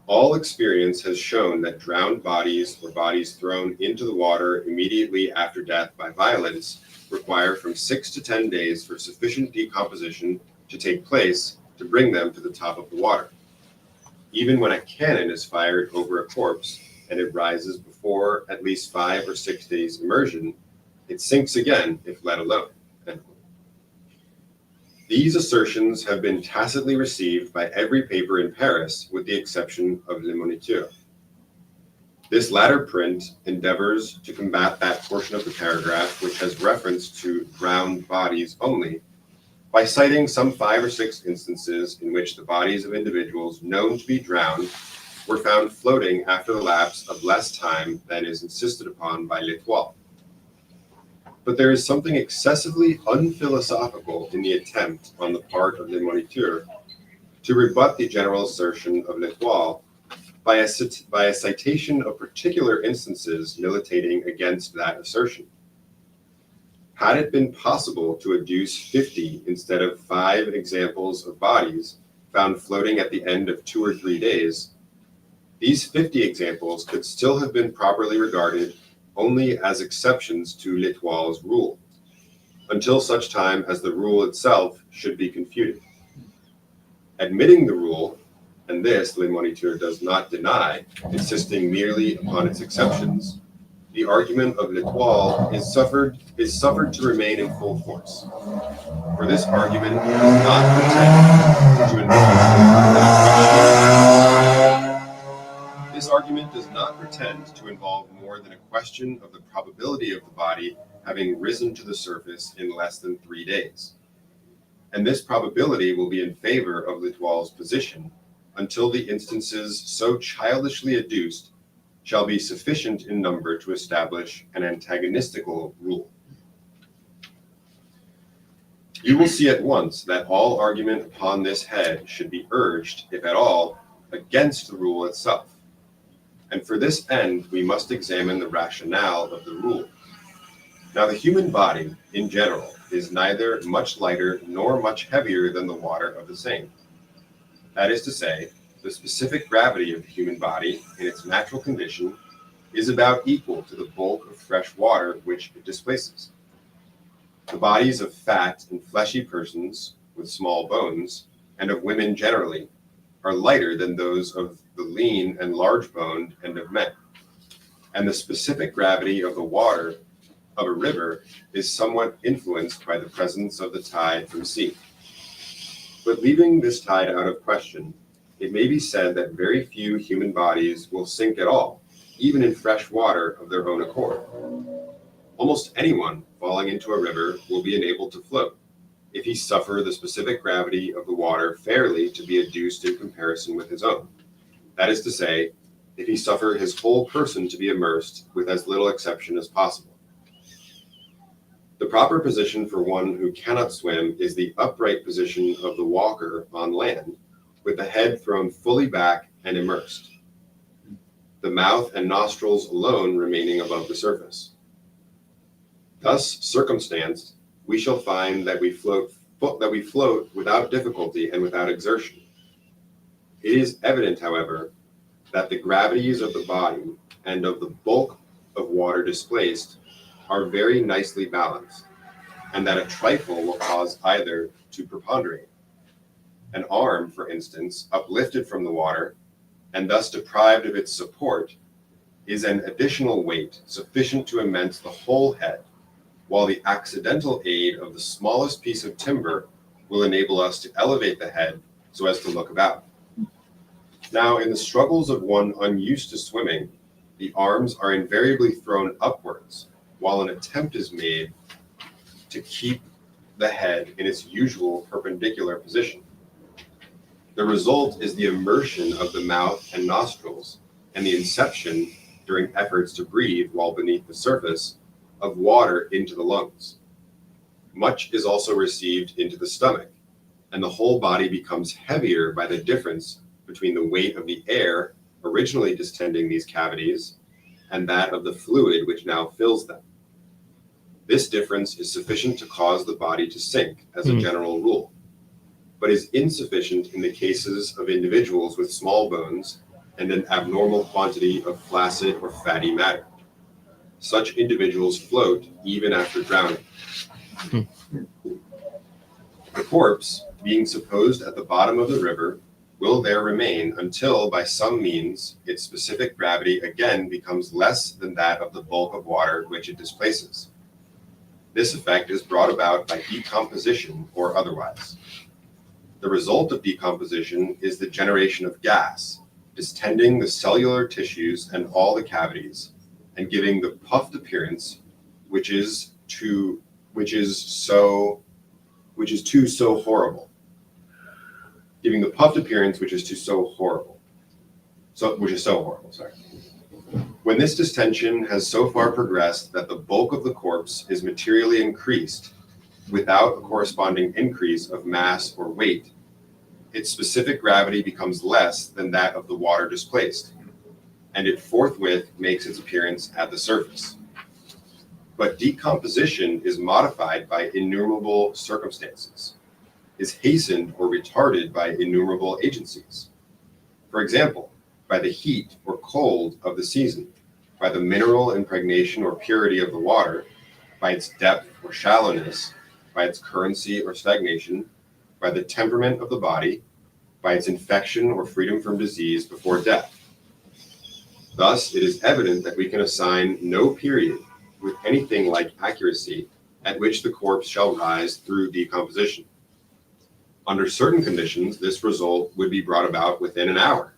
all experience has shown that drowned bodies or bodies thrown into the water immediately after death by violence require from 6 to 10 days for sufficient decomposition to take place to bring them to the top of the water. Even when a cannon is fired over a corpse and it rises before at least 5 or 6 days immersion, it sinks again if let alone. These assertions have been tacitly received by every paper in Paris with the exception of Le Moniteur. This latter print endeavors to combat that portion of the paragraph which has reference to drowned bodies only by citing some 5 or 6 instances in which the bodies of individuals known to be drowned were found floating after the lapse of less time than is insisted upon by L'Etoile. But there is something excessively unphilosophical in the attempt on the part of Le Moniteur to rebut the general assertion of L'Etoile by a citation of particular instances militating against that assertion. Had it been possible to adduce 50 instead of 5 examples of bodies found floating at the end of 2 or 3 days, these 50 examples could still have been properly regarded only as exceptions to L'Etoile's rule, until such time as the rule itself should be confuted. Admitting the rule, and this Le Moniteur does not deny, insisting merely upon its exceptions, the argument of L'Etoile is suffered to remain in full force. For this argument does not pretend to involve more than a question of the probability of the body having risen to the surface in less than 3 days. And this probability will be in favor of L'Etoile's position until the instances so childishly adduced shall be sufficient in number to establish an antagonistical rule. You will see at once that all argument upon this head should be urged, if at all, against the rule itself. And for this end, we must examine the rationale of the rule. Now, the human body, in general, is neither much lighter nor much heavier than the water of the same. That is to say, the specific gravity of the human body, in its natural condition, is about equal to the bulk of fresh water which it displaces. The bodies of fat and fleshy persons, with small bones, and of women generally, are lighter than those of the lean and large-boned and of men. And the specific gravity of the water of a river is somewhat influenced by the presence of the tide from sea. But leaving this tide out of question, it may be said that very few human bodies will sink at all, even in fresh water of their own accord. Almost anyone falling into a river will be enabled to float, if he suffer the specific gravity of the water fairly to be adduced in comparison with his own. That is to say, if he suffer his whole person to be immersed with as little exception as possible. The proper position for one who cannot swim is the upright position of the walker on land, with the head thrown fully back and immersed, the mouth and nostrils alone remaining above the surface. Thus circumstanced, we shall find that we float without difficulty and without exertion. It is evident, however, that the gravities of the body and of the bulk of water displaced are very nicely balanced, and that a trifle will cause either to preponderate. An arm, for instance, uplifted from the water, and thus deprived of its support, is an additional weight sufficient to immense the whole head, while the accidental aid of the smallest piece of timber will enable us to elevate the head so as to look about. Now, in the struggles of one unused to swimming, the arms are invariably thrown upwards, while an attempt is made to keep the head in its usual perpendicular position. The result is the immersion of the mouth and nostrils, and the inception, during efforts to breathe while beneath the surface, of water into the lungs. Much is also received into the stomach, and the whole body becomes heavier by the difference between the weight of the air originally distending these cavities and that of the fluid which now fills them. This difference is sufficient to cause the body to sink as a general rule, but is insufficient in the cases of individuals with small bones and an abnormal quantity of flaccid or fatty matter. Such individuals float even after drowning. The corpse, being supposed at the bottom of the river, will there remain until, by some means, its specific gravity again becomes less than that of the bulk of water which it displaces. This effect is brought about by decomposition or otherwise. The result of decomposition is the generation of gas, distending the cellular tissues and all the cavities, and giving the puffed appearance which is too so horrible. Giving the puffed appearance which is so horrible. When this distension has so far progressed that the bulk of the corpse is materially increased without a corresponding increase of mass or weight, its specific gravity becomes less than that of the water displaced, and it forthwith makes its appearance at the surface. But decomposition is modified by innumerable circumstances, is hastened or retarded by innumerable agencies. For example, by the heat or cold of the season, by the mineral impregnation or purity of the water, by its depth or shallowness, by its currency or stagnation, by the temperament of the body, by its infection or freedom from disease before death. Thus, it is evident that we can assign no period with anything like accuracy at which the corpse shall rise through decomposition. Under certain conditions, this result would be brought about within an hour.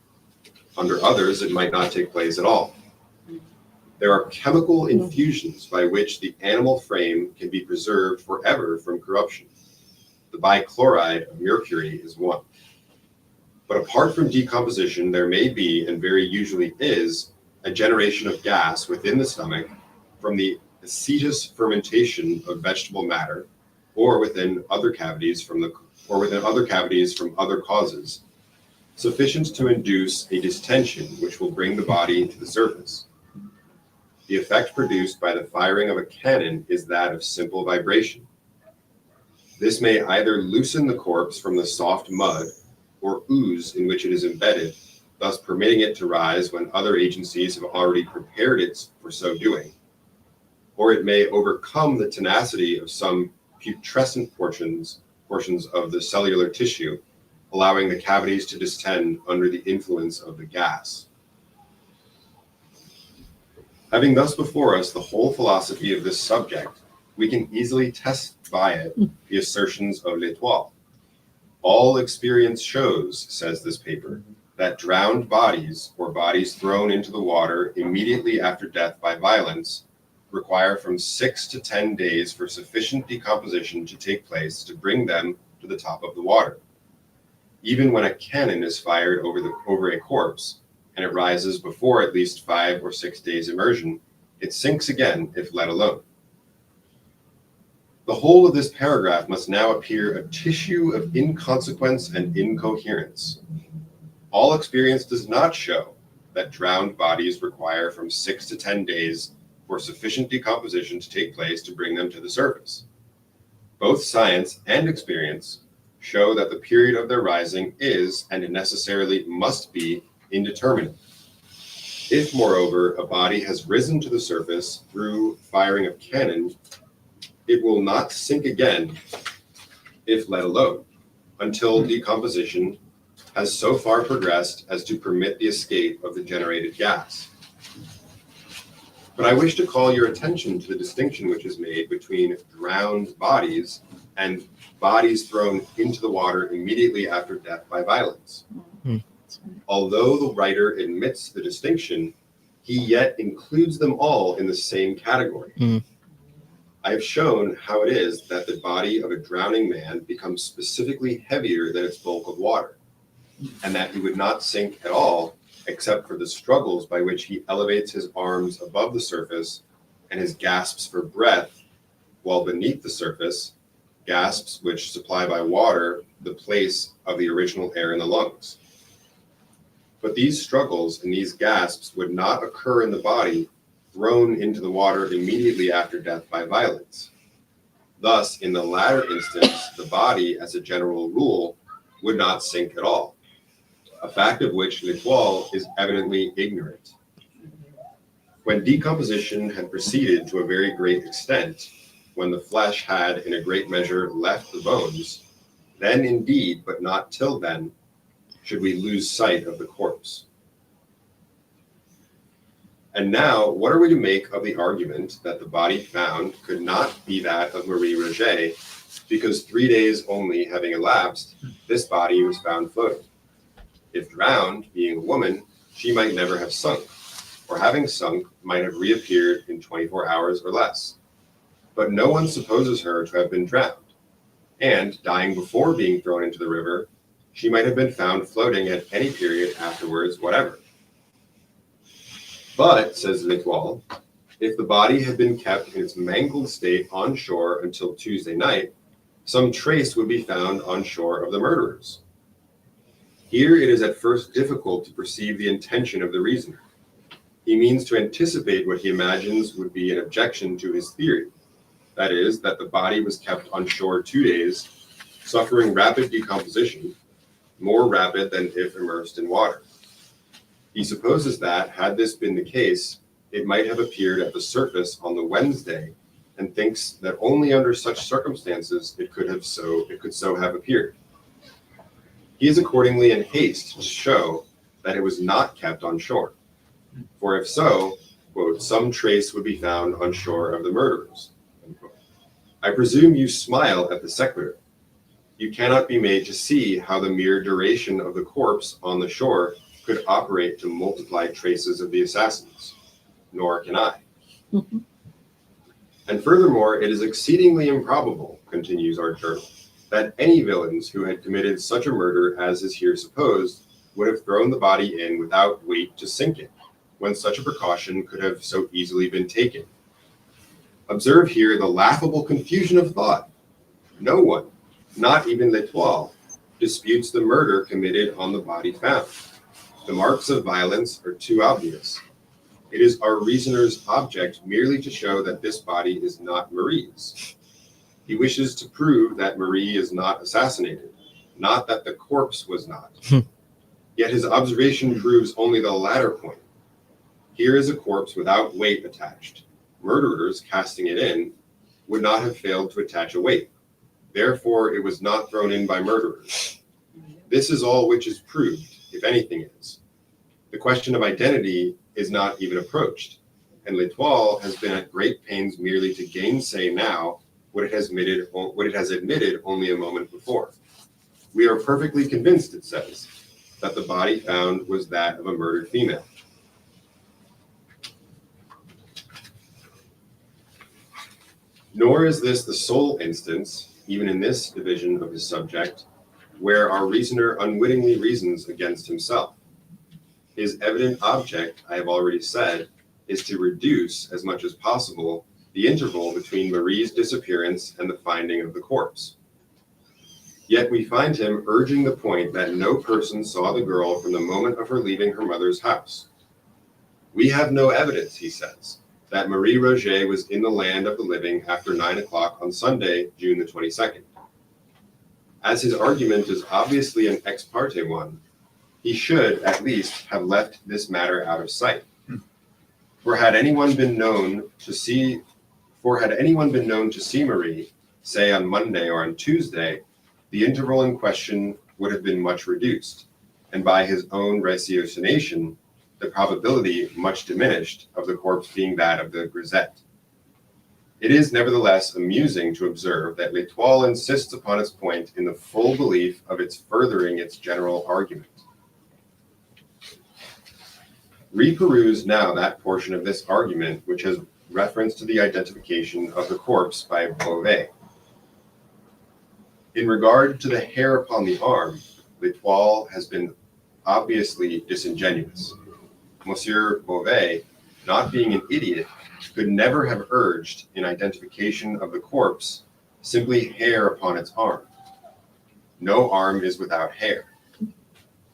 Under others, it might not take place at all. There are chemical infusions by which the animal frame can be preserved forever from corruption. The bichloride of mercury is one. But apart from decomposition, there may be, and very usually is, a generation of gas within the stomach from the acetous fermentation of vegetable matter, or within other cavities from other causes, sufficient to induce a distension which will bring the body to the surface. The effect produced by the firing of a cannon is that of simple vibration. This may either loosen the corpse from the soft mud or ooze in which it is embedded, thus permitting it to rise when other agencies have already prepared it for so doing, or it may overcome the tenacity of some putrescent portions of the cellular tissue, allowing the cavities to distend under the influence of the gas. Having thus before us the whole philosophy of this subject, we can easily test by it the assertions of L'Etoile. All experience shows, says this paper, that drowned bodies, or bodies thrown into the water immediately after death by violence, require from 6 to 10 days for sufficient decomposition to take place to bring them to the top of the water. Even when a cannon is fired over a corpse, and it rises before at least 5 or 6 days immersion, it sinks again if let alone. The whole of this paragraph must now appear a tissue of inconsequence and incoherence. All experience does not show that drowned bodies require from 6 to 10 days for sufficient decomposition to take place to bring them to the surface. Both science and experience show that the period of their rising is, and necessarily must be, indeterminate. If, moreover, a body has risen to the surface through firing of cannon, it will not sink again, if let alone, until decomposition has so far progressed as to permit the escape of the generated gas. But I wish to call your attention to the distinction which is made between drowned bodies and bodies thrown into the water immediately after death by violence. Although the writer admits the distinction, he yet includes them all in the same category. I have shown how it is that the body of a drowning man becomes specifically heavier than its bulk of water, and that he would not sink at all except for the struggles by which he elevates his arms above the surface and his gasps for breath, while beneath the surface, gasps which supply by water the place of the original air in the lungs. But these struggles and these gasps would not occur in the body thrown into the water immediately after death by violence. Thus, in the latter instance, the body, as a general rule, would not sink at all, a fact of which L'Etoile is evidently ignorant. When decomposition had proceeded to a very great extent, when the flesh had in a great measure left the bones, then indeed, but not till then, should we lose sight of the corpse. And now, what are we to make of the argument that the body found could not be that of Marie Roget, because 3 days only having elapsed, this body was found floating? If drowned, being a woman, she might never have sunk, or having sunk, might have reappeared in 24 hours or less. But no one supposes her to have been drowned, and, dying before being thrown into the river, she might have been found floating at any period afterwards whatever. But, says L'Etoile, if the body had been kept in its mangled state on shore until Tuesday night, some trace would be found on shore of the murderers. Here it is at first difficult to perceive the intention of the reasoner. He means to anticipate what he imagines would be an objection to his theory, that is, that the body was kept on shore 2 days, suffering rapid decomposition, more rapid than if immersed in water. He supposes that, had this been the case, it might have appeared at the surface on the Wednesday, and thinks that only under such circumstances it could so have appeared. He is accordingly in haste to show that it was not kept on shore. For if so, quote, some trace would be found on shore of the murderers. Unquote. I presume you smile at the sequitur. You cannot be made to see how the mere duration of the corpse on the shore could operate to multiply traces of the assassins, nor can I. And furthermore, it is exceedingly improbable, continues our journal, that any villains who had committed such a murder as is here supposed would have thrown the body in without weight to sink it, when such a precaution could have so easily been taken. Observe here the laughable confusion of thought. No one, not even L'Etoile, disputes the murder committed on the body found. The marks of violence are too obvious. It is our reasoner's object merely to show that this body is not Marie's. He wishes to prove that Marie is not assassinated, not that the corpse was not. Yet his observation proves only the latter point. Here is a corpse without weight attached. Murderers, casting it in, would not have failed to attach a weight. Therefore, it was not thrown in by murderers. This is all which is proved, if anything is. The question of identity is not even approached, and L'Etoile has been at great pains merely to gainsay now what it has admitted only a moment before. We are perfectly convinced, it says, that the body found was that of a murdered female. Nor is this the sole instance, even in this division of his subject, where our reasoner unwittingly reasons against himself. His evident object, I have already said, is to reduce, as much as possible, the interval between Marie's disappearance and the finding of the corpse. Yet we find him urging the point that no person saw the girl from the moment of her leaving her mother's house. We have no evidence, he says, that Marie Roget was in the land of the living after 9 o'clock on Sunday, June the 22nd. As his argument is obviously an ex parte one, he should at least have left this matter out of sight. For had anyone been known to see Marie, say on Monday or on Tuesday, the interval in question would have been much reduced, and by his own ratiocination, the probability much diminished of the corpse being that of the grisette. It is nevertheless amusing to observe that L'Etoile insists upon its point in the full belief of its furthering its general argument. Reperuse now that portion of this argument which has reference to the identification of the corpse by Beauvais. In regard to the hair upon the arm, L'Etoile has been obviously disingenuous. Monsieur Beauvais, not being an idiot, could never have urged in identification of the corpse simply hair upon its arm. No arm is without hair.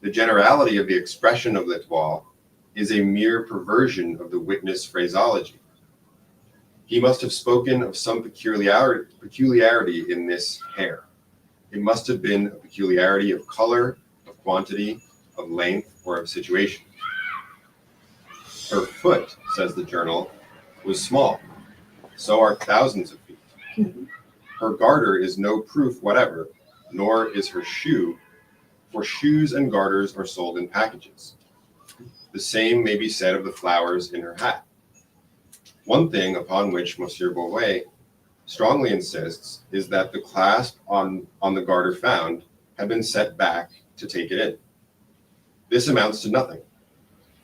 The generality of the expression of L'Etoile is a mere perversion of the witness phraseology. He must have spoken of some peculiarity in this hair. It must have been a peculiarity of color, of quantity, of length, or of situation. Her foot, says the journal, was small. So are thousands of feet. Her garter is no proof whatever, nor is her shoe, for shoes and garters are sold in packages. The same may be said of the flowers in her hat. One thing upon which Monsieur Beauvais strongly insists is that the clasp on the garter found had been set back to take it in. This amounts to nothing,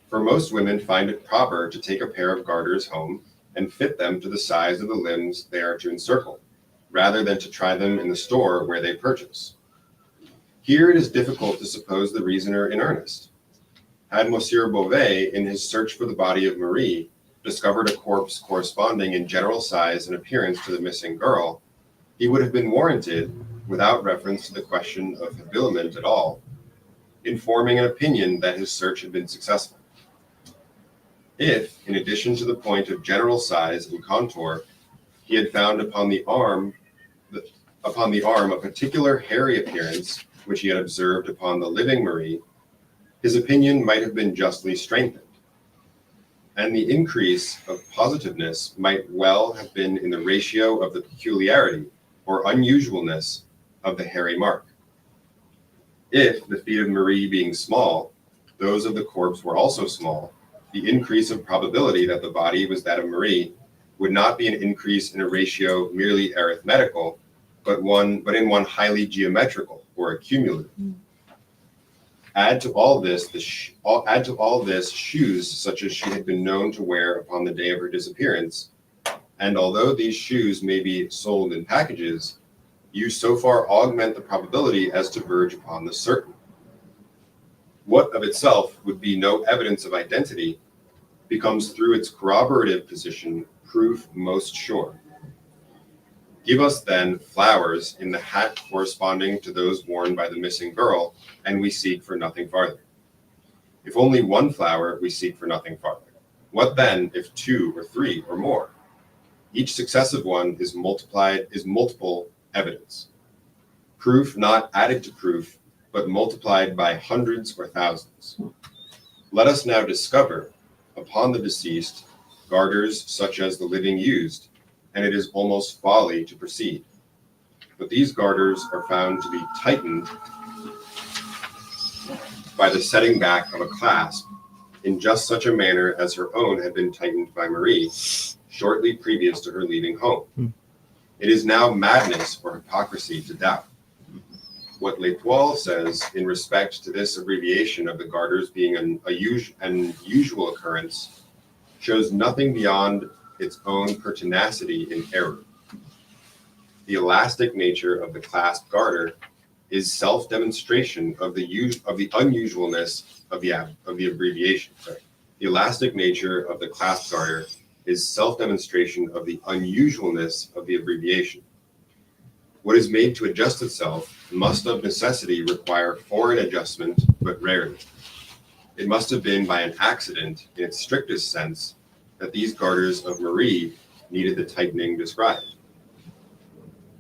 for most women find it proper to take a pair of garters home and fit them to the size of the limbs they are to encircle, rather than to try them in the store where they purchase. Here it is difficult to suppose the reasoner in earnest. Had Monsieur Beauvais, in his search for the body of Marie, discovered a corpse corresponding in general size and appearance to the missing girl, he would have been warranted, without reference to the question of habiliment at all, in forming an opinion that his search had been successful. If, in addition to the point of general size and contour, he had found upon the arm a particular hairy appearance which he had observed upon the living Marie, his opinion might have been justly strengthened, and the increase of positiveness might well have been in the ratio of the peculiarity or unusualness of the hairy mark. If, the feet of Marie being small, those of the corpse were also small, the increase of probability that the body was that of Marie would not be an increase in a ratio merely arithmetical, but in one highly geometrical or accumulative. Add to all this shoes such as she had been known to wear upon the day of her disappearance, and although these shoes may be sold in packages, you so far augment the probability as to verge upon the certain. What of itself would be no evidence of identity becomes through its corroborative position proof most sure. Give us then flowers in the hat corresponding to those worn by the missing girl, and we seek for nothing farther. If only one flower, we seek for nothing farther. What then if 2 or 3 or more? Each successive one is multiple evidence. Proof not added to proof, but multiplied by hundreds or thousands. Let us now discover, upon the deceased, garters such as the living used, and it is almost folly to proceed. But these garters are found to be tightened by the setting back of a clasp in just such a manner as her own had been tightened by Marie shortly previous to her leaving home. It is now madness or hypocrisy to doubt. What L'Etoile says in respect to this abbreviation of the garters being an unusual occurrence shows nothing beyond its own pertinacity in error. The elastic nature of the clasp garter is self-demonstration of the unusualness of the abbreviation. Sorry. The elastic nature of the clasp garter is self-demonstration of the unusualness of the abbreviation. What is made to adjust itself must of necessity require foreign adjustment, but rarely. It must have been by an accident, in its strictest sense, that these garters of Marie needed the tightening described.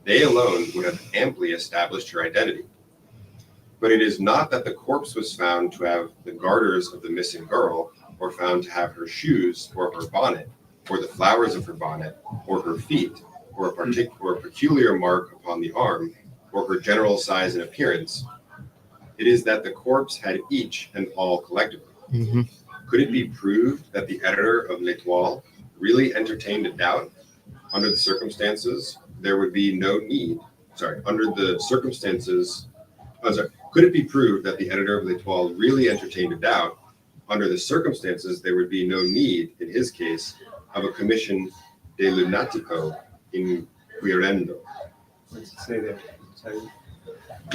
They alone would have amply established her identity. But it is not that the corpse was found to have the garters of the missing girl, or found to have her shoes, or her bonnet, or the flowers of her bonnet, or her feet, or a peculiar mark upon the arm, or her general size and appearance. It is that the corpse had each and all collectively. Mm-hmm. Could it be proved that the editor of L'Etoile really entertained a doubt? Under the circumstances, there would be no need. Could it be proved that the editor of L'Etoile really entertained a doubt? Under the circumstances, there would be no need, in his case, of a commission de lunatico inquirendo. What does it say there?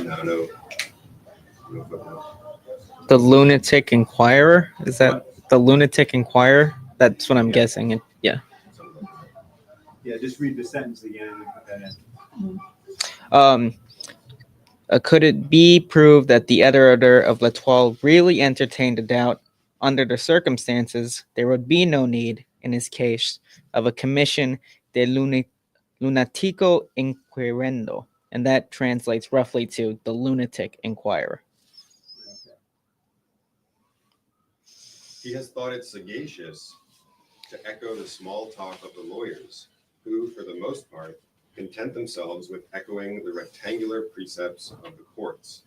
No footnote. The Lunatic Inquirer? Is that the Lunatic Inquirer? That's what I'm guessing. Yeah. Yeah, just read the sentence again and put that in. Could it be proved that the editor of L'Etoile really entertained a doubt? Under the circumstances, there would be no need, in his case, of a commission de lunatico inquirendo, and that translates roughly to the lunatic inquirer. He has thought it sagacious to echo the small talk of the lawyers, who, for the most part, content themselves with echoing the rectangular precepts of the courts.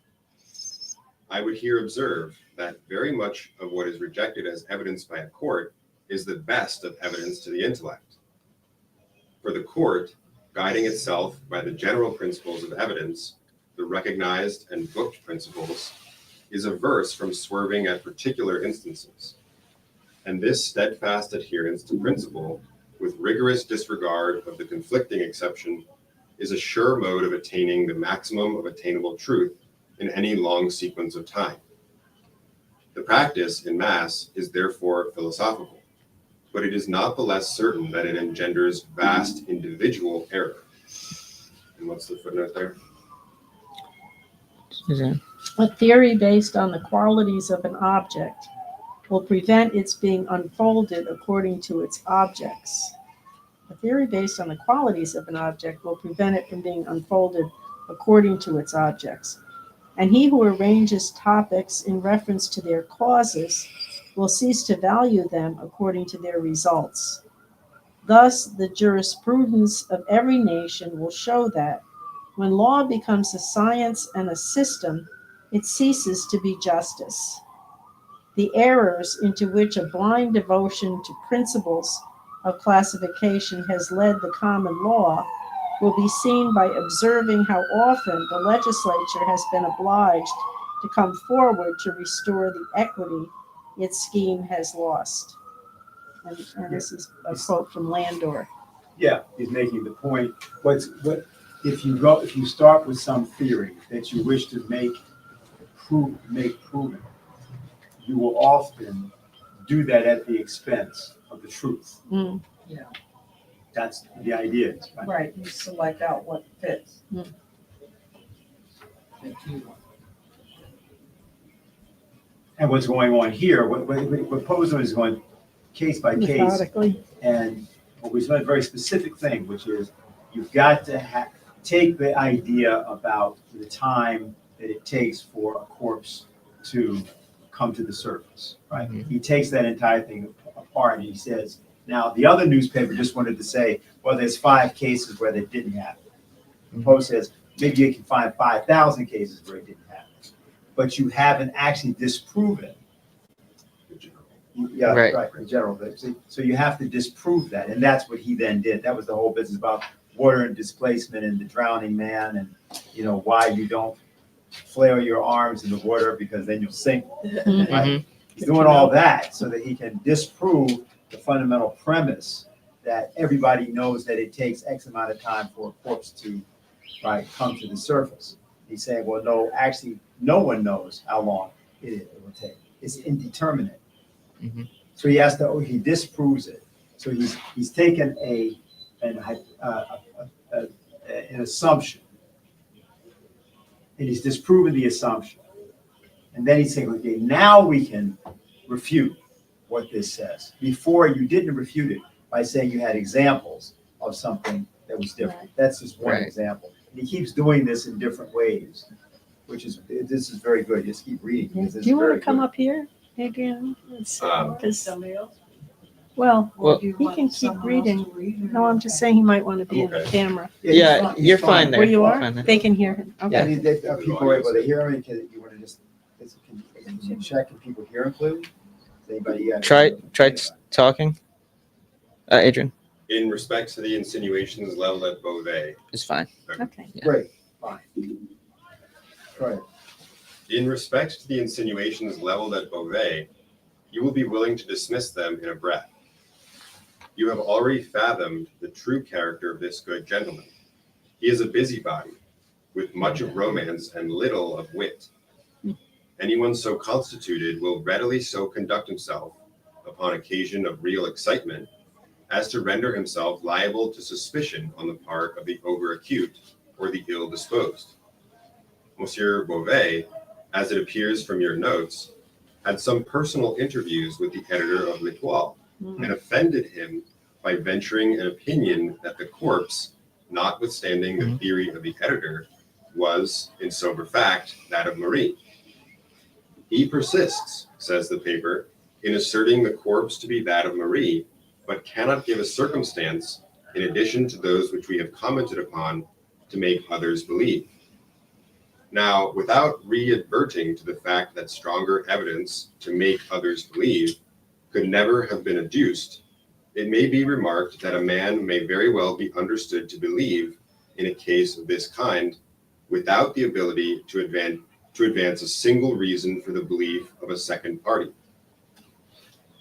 I would here observe that very much of what is rejected as evidence by a court is the best of evidence to the intellect. For the court, guiding itself by the general principles of evidence, the recognized and booked principles, is averse from swerving at particular instances. And this steadfast adherence to principle, with rigorous disregard of the conflicting exception, is a sure mode of attaining the maximum of attainable truth in any long sequence of time. The practice, in mass, is therefore philosophical, but it is not the less certain that it engenders vast individual error. And what's the footnote there? A theory based on the qualities of an object will prevent its being unfolded according to its objects. A theory based on the qualities of an object will prevent it from being unfolded according to its objects. And he who arranges topics in reference to their causes will cease to value them according to their results. Thus, the jurisprudence of every nation will show that when law becomes a science and a system, it ceases to be justice. The errors into which a blind devotion to principles of classification has led the common law will be seen by observing how often the legislature has been obliged to come forward to restore the equity its scheme has lost. And this is a quote from Landor. Yeah, he's making the point. If you start with some theory that you wish to make proven, you will often do that at the expense of the truth. Mm. Yeah. That's the idea. Right, you select out what fits. And what's going on here, what Pozo is going case by case, Methodically. and what was a very specific thing, which is you've got to take the idea about the time that it takes for a corpse to come to the surface, right? Mm-hmm. He takes that entire thing apart and he says, now the other newspaper just wanted to say, well, there's 5 cases where that didn't happen. The Post says, maybe you can find 5,000 cases where it didn't happen. but you haven't actually disproven. Yeah, Right. right, in general. So you have to disprove that, and that's what he then did. That was the whole business about water and displacement and the drowning man, and why you don't flail your arms in the water because then you'll sink. Right? He's doing all that so that he can disprove the fundamental premise that everybody knows that it takes X amount of time for a corpse to come to the surface. He's saying, well, no, actually, no one knows how long it will take. It's indeterminate. So he disproves it. So he's taken an assumption, and he's disproven the assumption. And then he's saying, okay, now we can refute what this says. Before, you didn't refute it by saying you had examples of something that was different. Right. That's just one Right. example. And he keeps doing this in different ways, this is very good. Just keep reading. Do This is you want very to come good. up here, Adrian? Um, Well, Well, he can keep reading. No, I'm just saying he might want to be in the Okay. camera. he's Yeah, he's you're fine there. Where you You're are, fine there. they can hear him. Yeah, Okay. people are able to hear him. You want to just can you check if people hear him clearly? Is anybody Try talking. Adrian In respect to the insinuations leveled at Beauvais, is fine. Okay. Yeah. Great, fine. Go ahead. in respect to the insinuations leveled at Beauvais, you will be willing to dismiss them in a breath. You have already fathomed the true character of this good gentleman. He is a busybody, with much of romance and little of wit. Anyone so constituted will readily so conduct himself, upon occasion of real excitement, as to render himself liable to suspicion on the part of the over-acute or the ill-disposed. Monsieur Beauvais, as it appears from your notes, had some personal interviews with the editor of L'Etoile, and offended him by venturing an opinion that the corpse, notwithstanding the theory of the editor, was, in sober fact, that of Marie. He persists, says the paper, in asserting the corpse to be that of Marie, but cannot give a circumstance, in addition to those which we have commented upon, to make others believe. Now, without re-adverting to the fact that stronger evidence to make others believe could never have been adduced, it may be remarked that a man may very well be understood to believe in a case of this kind without the ability to advance a single reason for the belief of a second party.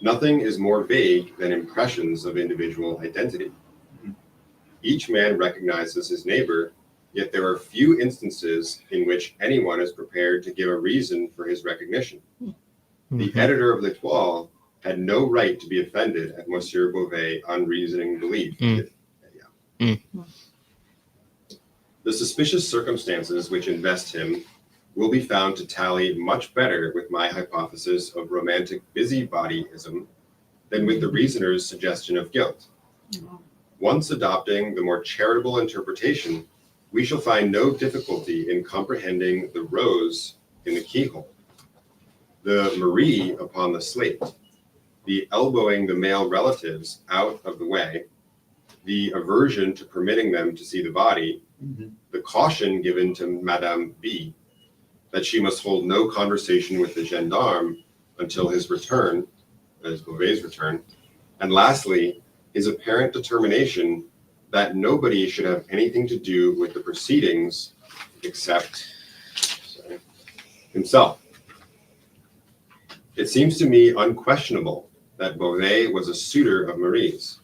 Nothing is more vague than impressions of individual identity. Each man recognizes his neighbor, yet there are few instances in which anyone is prepared to give a reason for his recognition. The editor of L'Etoile had no right to be offended at Monsieur Beauvais' unreasoning belief. The suspicious circumstances which invest him will be found to tally much better with my hypothesis of romantic busybodyism than with the reasoner's suggestion of guilt. Once adopting the more charitable interpretation, we shall find no difficulty in comprehending the rose in the keyhole, the Marie upon the slate, the elbowing the male relatives out of the way, the aversion to permitting them to see the body, the caution given to Madame B, that she must hold no conversation with the gendarme until his return, as Beauvais' return, and lastly, his apparent determination that nobody should have anything to do with the proceedings except himself. It seems to me unquestionable that Beauvais was a suitor of Marie's,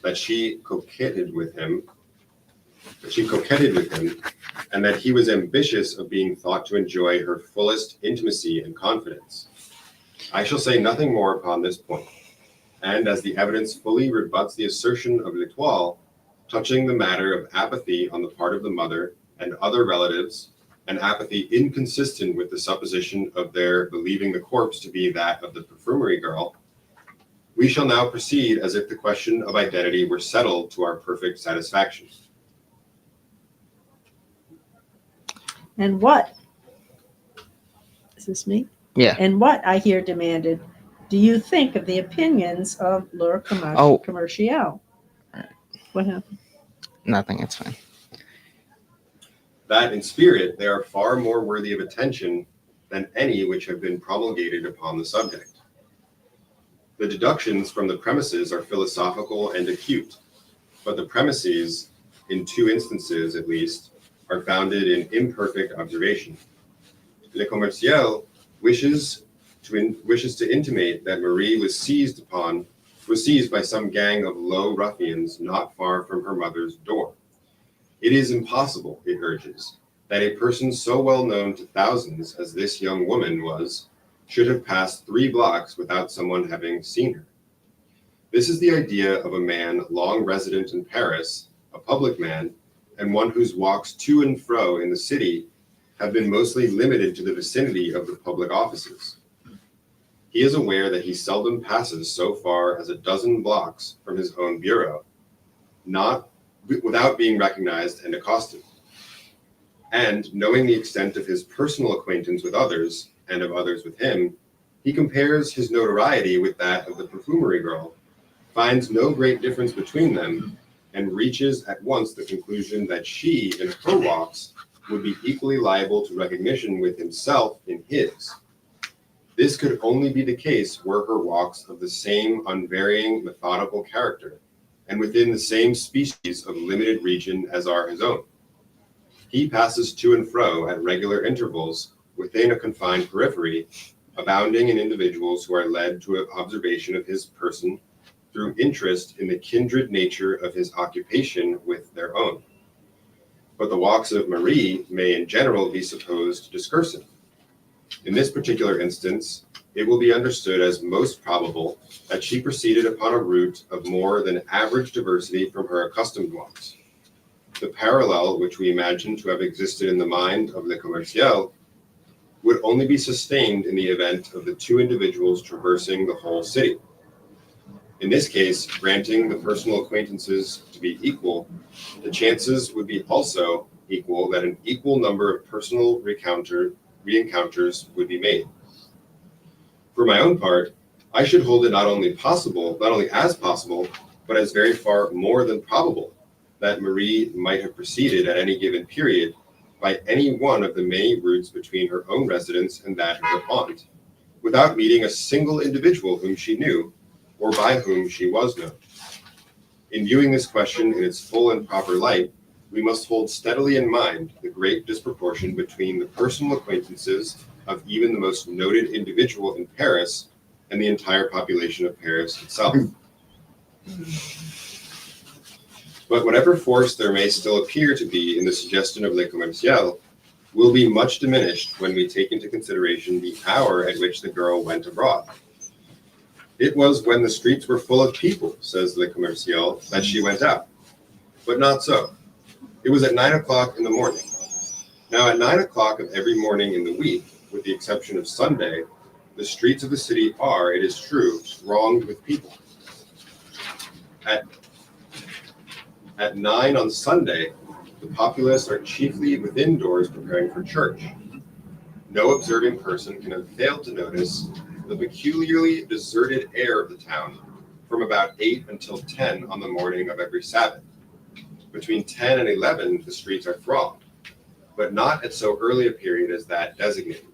that she coquetted with him, and that he was ambitious of being thought to enjoy her fullest intimacy and confidence. I shall say nothing more upon this point, and as the evidence fully rebuts the assertion of L'Etoile touching the matter of apathy on the part of the mother and other relatives, an apathy inconsistent with the supposition of their believing the corpse to be that of the perfumery girl, we shall now proceed as if the question of identity were settled to our perfect satisfaction. And what? Is this me? Yeah. And what, I hear demanded, do you think of the opinions of Le Commercial? What happened? Nothing. It's fine. That in spirit they are far more worthy of attention than any which have been promulgated upon the subject. The deductions from the premises are philosophical and acute, but the premises, in 2 instances at least, are founded in imperfect observation. Le Commerciel wishes to intimate that Marie was seized by some gang of low ruffians not far from her mother's door. It is impossible, it urges, that a person so well known to thousands as this young woman was should have passed 3 blocks without someone having seen her. This is the idea of a man long resident in Paris, a public man, and one whose walks to and fro in the city have been mostly limited to the vicinity of the public offices. He is aware that he seldom passes so far as a dozen blocks from his own bureau, not without being recognized and accosted. And knowing the extent of his personal acquaintance with others, and of others with him, he compares his notoriety with that of the perfumery girl, finds no great difference between them, and reaches at once the conclusion that she, in her walks, would be equally liable to recognition with himself in his. This could only be the case were her walks of the same unvarying, methodical character, and within the same species of limited region as are his own. He passes to and fro at regular intervals within a confined periphery, abounding in individuals who are led to an observation of his person through interest in the kindred nature of his occupation with their own. But the walks of Marie may in general be supposed discursive. In this particular instance, it will be understood as most probable that she proceeded upon a route of more than average diversity from her accustomed walks. The parallel which we imagine to have existed in the mind of Le Commerciel would only be sustained in the event of the 2 individuals traversing the whole city. In this case, granting the personal acquaintances to be equal, the chances would be also equal that an equal number of personal re-encounters would be made. For my own part, I should hold it not only as possible, but as very far more than probable that Marie might have proceeded at any given period by any one of the many routes between her own residence and that of her aunt, without meeting a single individual whom she knew, or by whom she was known. In viewing this question in its full and proper light, we must hold steadily in mind the great disproportion between the personal acquaintances of even the most noted individual in Paris and the entire population of Paris itself. But whatever force there may still appear to be in the suggestion of Le Commerciel will be much diminished when we take into consideration the hour at which the girl went abroad. It was when the streets were full of people, says Le Commerciel, that she went out. But not so. It was at 9 o'clock in the morning. Now at 9 o'clock of every morning in the week, with the exception of Sunday, the streets of the city are, it is true, thronged with people. At 9 on Sunday, the populace are chiefly within doors preparing for church. No observing person can have failed to notice the peculiarly deserted air of the town from about 8 until 10 on the morning of every Sabbath. Between 10 and 11, the streets are thronged, but not at so early a period as that designated.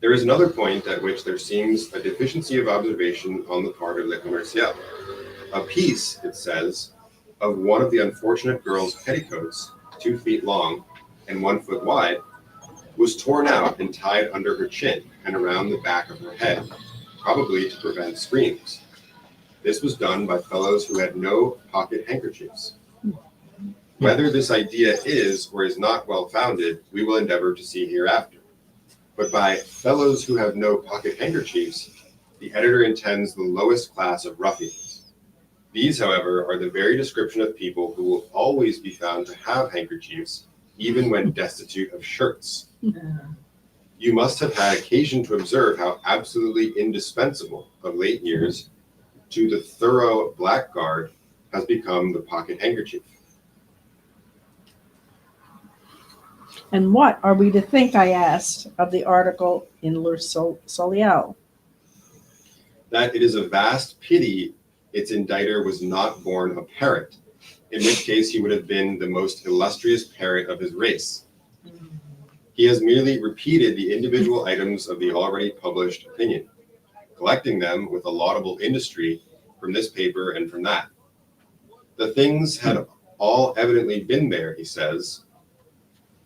There is another point at which there seems a deficiency of observation on the part of Le Commerciel. A piece, it says, of one of the unfortunate girl's petticoats, 2 feet long and 1 foot wide, was torn out and tied under her chin and around the back of her head, probably to prevent screams. This was done by fellows who had no pocket handkerchiefs. Whether this idea is or is not well founded, we will endeavor to see hereafter. But by fellows who have no pocket handkerchiefs, the editor intends the lowest class of ruffians. These, however, are the very description of people who will always be found to have handkerchiefs, even when destitute of shirts. You must have had occasion to observe how absolutely indispensable of late years to the thorough blackguard has become the pocket handkerchief. And what are we to think, I asked, of the article in Le Soleil? That it is a vast pity its inditer was not born a parrot, in which case he would have been the most illustrious parrot of his race. He has merely repeated the individual items of the already published opinion, collecting them with a laudable industry from this paper and from that. The things had all evidently been there, he says,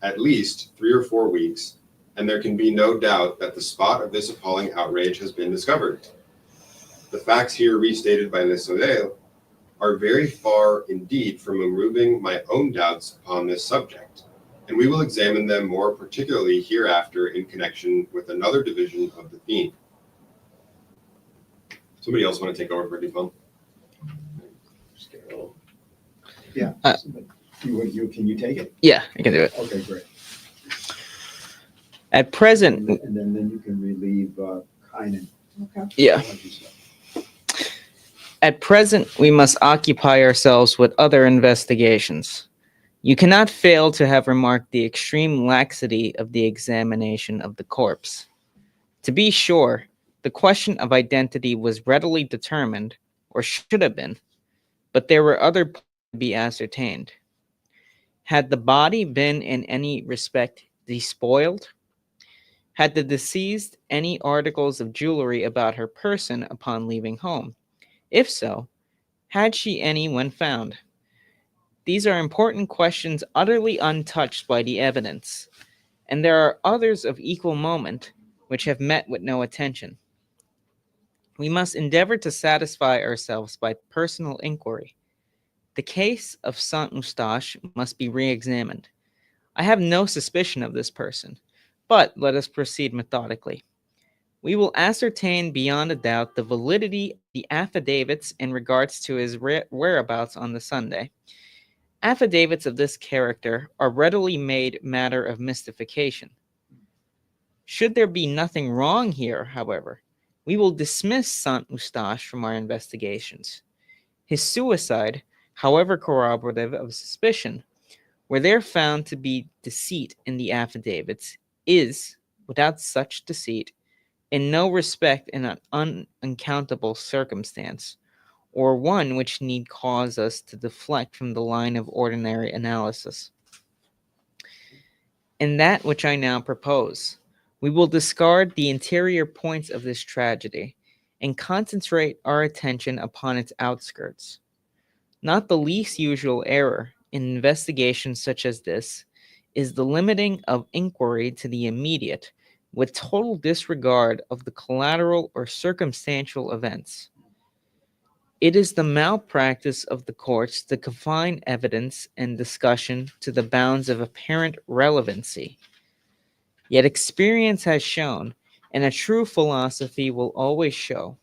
at least 3 or 4 weeks, and there can be no doubt that the spot of this appalling outrage has been discovered. The facts here restated by Le Soleil are very far indeed from removing my own doubts upon this subject, and we will examine them more particularly hereafter in connection with another division of the theme. Somebody else want to take over for defunct? Yeah. Can you take it? Yeah, I can do it. Okay, great. At present, And then you can relieve Kynan. Okay. yeah. At present, we must occupy ourselves with other investigations. You cannot fail to have remarked the extreme laxity of the examination of the corpse. To be sure, the question of identity was readily determined, or should have been, but there were other points to be ascertained. Had the body been in any respect despoiled? Had the deceased any articles of jewelry about her person upon leaving home? If so, had she any when found? These are important questions utterly untouched by the evidence, and there are others of equal moment which have met with no attention. We must endeavor to satisfy ourselves by personal inquiry. The case of Saint Eustache must be re-examined. I have no suspicion of this person, but let us proceed methodically. We will ascertain beyond a doubt the validity of the affidavits in regards to his whereabouts on the Sunday. Affidavits of this character are readily made matter of mystification. Should there be nothing wrong here, however, we will dismiss Saint Eustache from our investigations. His suicide, however corroborative of suspicion, were there found to be deceit in the affidavits, is, without such deceit, in no respect an unaccountable circumstance, or one which need cause us to deflect from the line of ordinary analysis. In that which I now propose, we will discard the interior points of this tragedy and concentrate our attention upon its outskirts. Not the least usual error in investigations such as this is the limiting of inquiry to the immediate with total disregard of the collateral or circumstantial events. It is the malpractice of the courts to confine evidence and discussion to the bounds of apparent relevancy. Yet experience has shown, and a true philosophy will always show,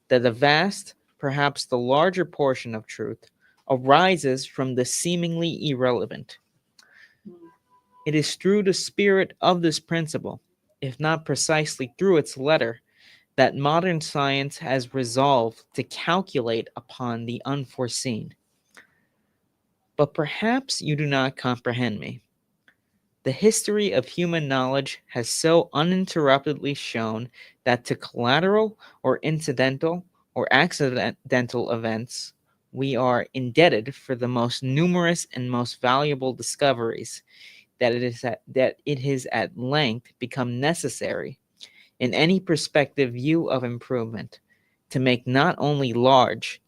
that the vast, perhaps the larger portion of truth, arises from the seemingly irrelevant. It is through the spirit of this principle, if not precisely through its letter, that modern science has resolved to calculate upon the unforeseen. But perhaps you do not comprehend me. The history of human knowledge has so uninterruptedly shown that to collateral or incidental or accidental events, we are indebted for the most numerous and most valuable discoveries that it has at length become necessary in any prospective view of improvement to make not only large,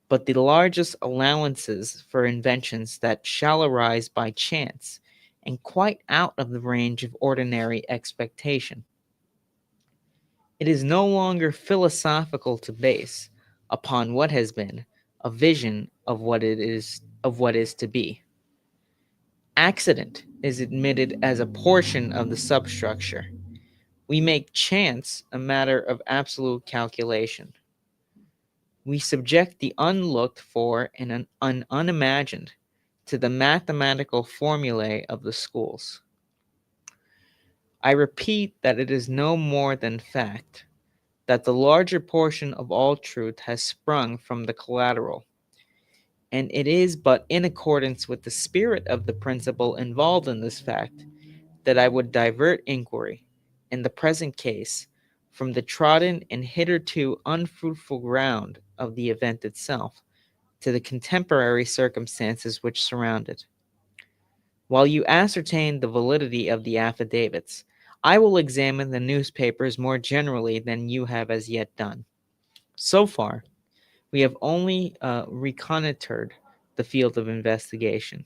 but the largest allowances for inventions that shall arise by chance and quite out of the range of ordinary expectation. It is no longer philosophical to base upon what has been a vision of what is to be. Accident is admitted as a portion of the substructure. We make chance a matter of absolute calculation. We subject the unlooked for and unimagined to the mathematical formulae of the schools. I repeat that it is no more than fact that the larger portion of all truth has sprung from the collateral, and it is but in accordance with the spirit of the principle involved in this fact that I would divert inquiry, in the present case, from the trodden and hitherto unfruitful ground of the event itself to the contemporary circumstances which surround it. While you ascertain the validity of the affidavits, I will examine the newspapers more generally than you have as yet done. So far, we have only reconnoitered the field of investigation,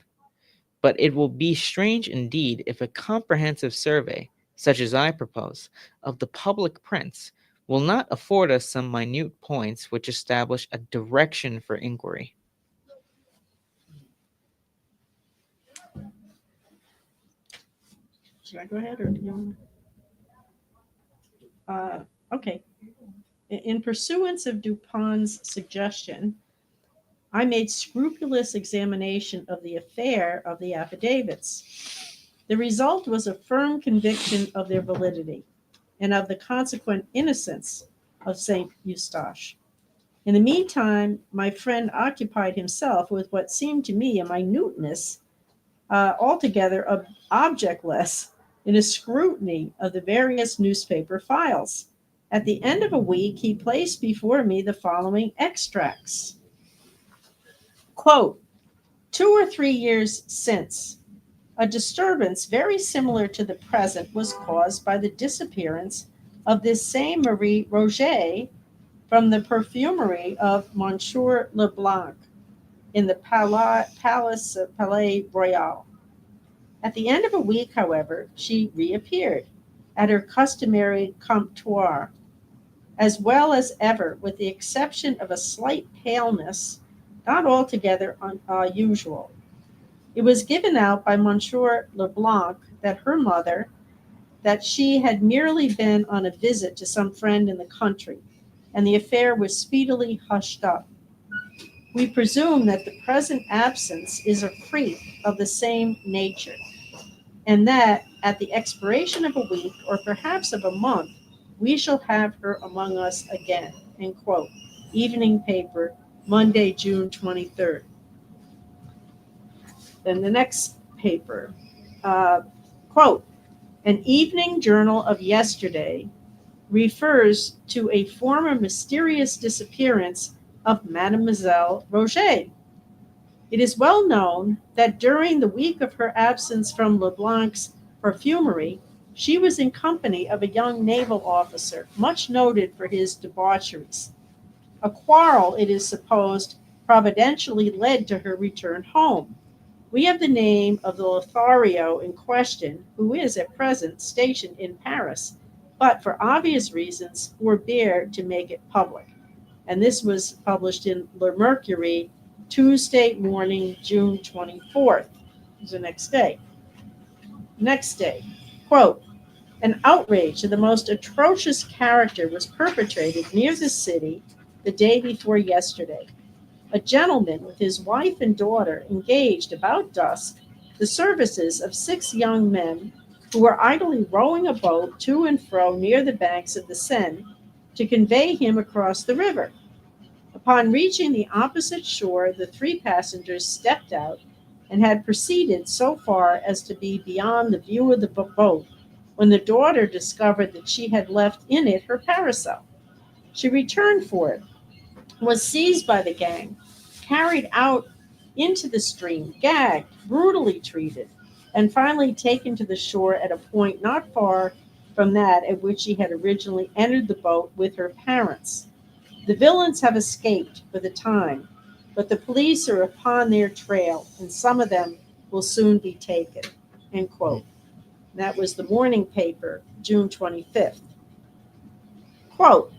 but it will be strange indeed if a comprehensive survey, such as I propose, of the public prints will not afford us some minute points which establish a direction for inquiry. Should I go ahead or do you want okay. In pursuance of Dupin's suggestion, I made scrupulous examination of the affair of the affidavits. The result was a firm conviction of their validity and of the consequent innocence of St. Eustache. In the meantime, my friend occupied himself with what seemed to me a minuteness altogether objectless in a scrutiny of the various newspaper files. At the end of a week, he placed before me the following extracts. Quote, 2 or 3 years since, a disturbance very similar to the present was caused by the disappearance of this same Marie Roget from the perfumery of Monsieur Leblanc in the Palais Royal. At the end of a week, however, she reappeared at her customary comptoir, as well as ever, with the exception of a slight paleness not altogether unusual. It was given out by Monsieur Leblanc that her mother, that she had merely been on a visit to some friend in the country, and the affair was speedily hushed up. We presume that the present absence is a freak of the same nature, and that at the expiration of a week, or perhaps of a month, we shall have her among us again. End quote. Evening paper, Monday, June 23rd. Then the next paper, quote, an evening journal of yesterday refers to a former mysterious disappearance of Mademoiselle Roget. It is well known that during the week of her absence from Leblanc's perfumery, she was in company of a young naval officer, much noted for his debaucheries. A quarrel, it is supposed, providentially led to her return home. We have the name of the Lothario in question, who is at present stationed in Paris, but for obvious reasons forbear to make it public. And this was published in Le Mercury, Tuesday morning, June 24th. It was the next day. Next day, quote, an outrage of the most atrocious character was perpetrated near the city the day before yesterday. A gentleman with his wife and daughter engaged about dusk the services of 6 young men who were idly rowing a boat to and fro near the banks of the Seine to convey him across the river. Upon reaching the opposite shore, the 3 passengers stepped out and had proceeded so far as to be beyond the view of the boat when the daughter discovered that she had left in it her parasol. She returned for it, was seized by the gang, carried out into the stream, gagged, brutally treated, and finally taken to the shore at a point not far from that at which she had originally entered the boat with her parents. The villains have escaped for the time, but the police are upon their trail, and some of them will soon be taken. End quote. That was the morning paper, June 25th. Quote,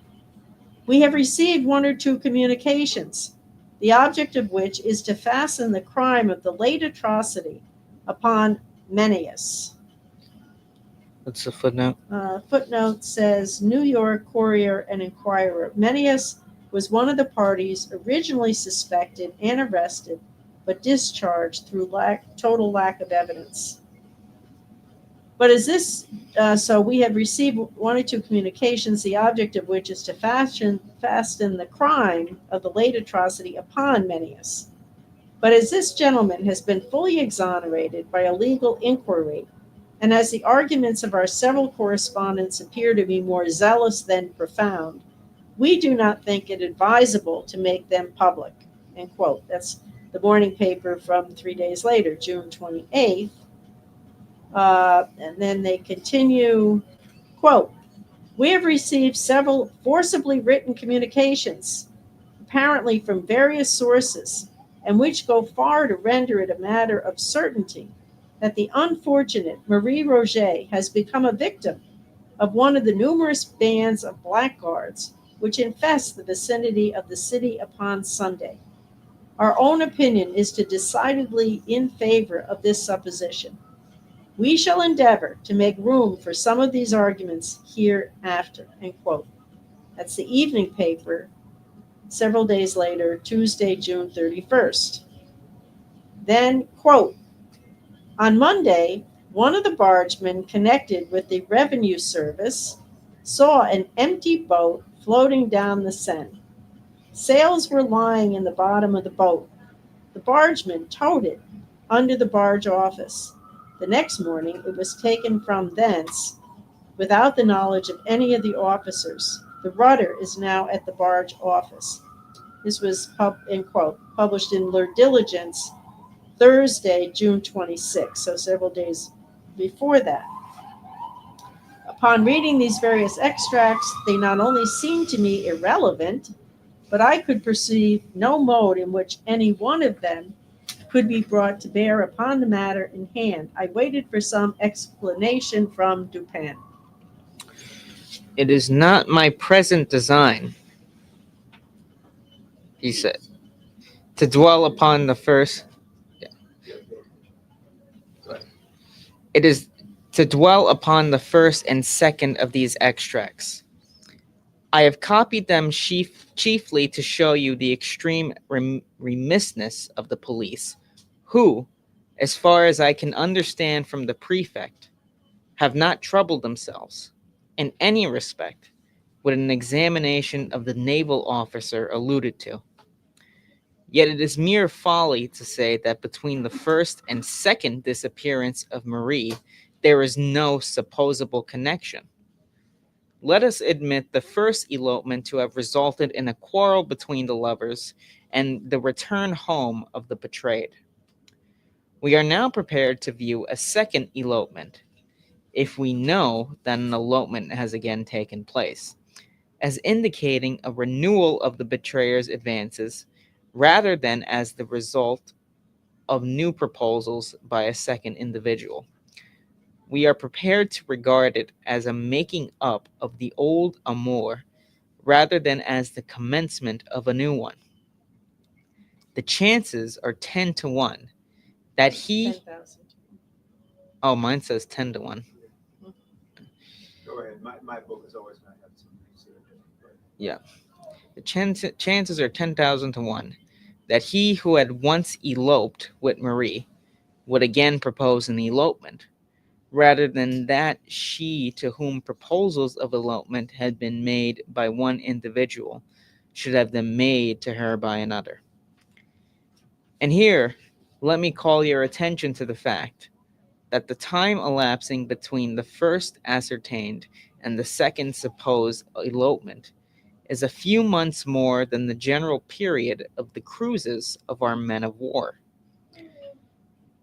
we have received 1 or 2 communications, the object of which is to fasten the crime of the late atrocity upon Menenius. What's the footnote? Footnote says New York Courier and Inquirer. Menenius was one of the parties originally suspected and arrested, but discharged through total lack of evidence. But is this, so we have received 1 or 2 communications, the object of which is to fasten the crime of the late atrocity upon Menenius. But as this gentleman has been fully exonerated by a legal inquiry, and as the arguments of our several correspondents appear to be more zealous than profound, we do not think it advisable to make them public. End quote. That's the morning paper from 3 days later, June 28th. And then they continue, quote, we have received several forcibly written communications, apparently from various sources, and which go far to render it a matter of certainty that the unfortunate Marie Roget has become a victim of one of the numerous bands of blackguards which infest the vicinity of the city upon Sunday. Our own opinion is to decidedly in favor of this supposition. We shall endeavor to make room for some of these arguments hereafter. End quote. That's the evening paper, several days later, Tuesday, June 31st. Then, quote, on Monday, one of the bargemen connected with the revenue service saw an empty boat floating down the Seine. Sails were lying in the bottom of the boat. The bargeman towed it under the barge office. The next morning, it was taken from thence without the knowledge of any of the officers. The rudder is now at the barge office. This was, in quote, published in Le Diligence Thursday, June 26, so several days before that. Upon reading these various extracts, they not only seemed to me irrelevant, but I could perceive no mode in which any one of them could be brought to bear upon the matter in hand. I waited for some explanation from Dupin. It is not my present design, he said, to dwell upon the first. It is to dwell upon the first and second of these extracts. I have copied them chiefly to show you the extreme remissness of the police, who, as far as I can understand from the prefect, have not troubled themselves, in any respect, with an examination of the naval officer alluded to. Yet it is mere folly to say that between the first and second disappearance of Marie, there is no supposable connection. Let us admit the first elopement to have resulted in a quarrel between the lovers and the return home of the betrayed. We are now prepared to view a second elopement, if we know that an elopement has again taken place, as indicating a renewal of the betrayer's advances rather than as the result of new proposals by a second individual. We are prepared to regard it as a making up of the old amour rather than as the commencement of a new one. The chances are 10 to 1 that he. 10,000. Oh, mine says 10 to 1. Go ahead. My book is always going to have some research. Yeah. The chances are 10,000 to 1 that he who had once eloped with Marie would again propose an elopement, rather than that she to whom proposals of elopement had been made by one individual should have them made to her by another. And here, let me call your attention to the fact that the time elapsing between the first ascertained and the second supposed elopement is a few months more than the general period of the cruises of our men of war.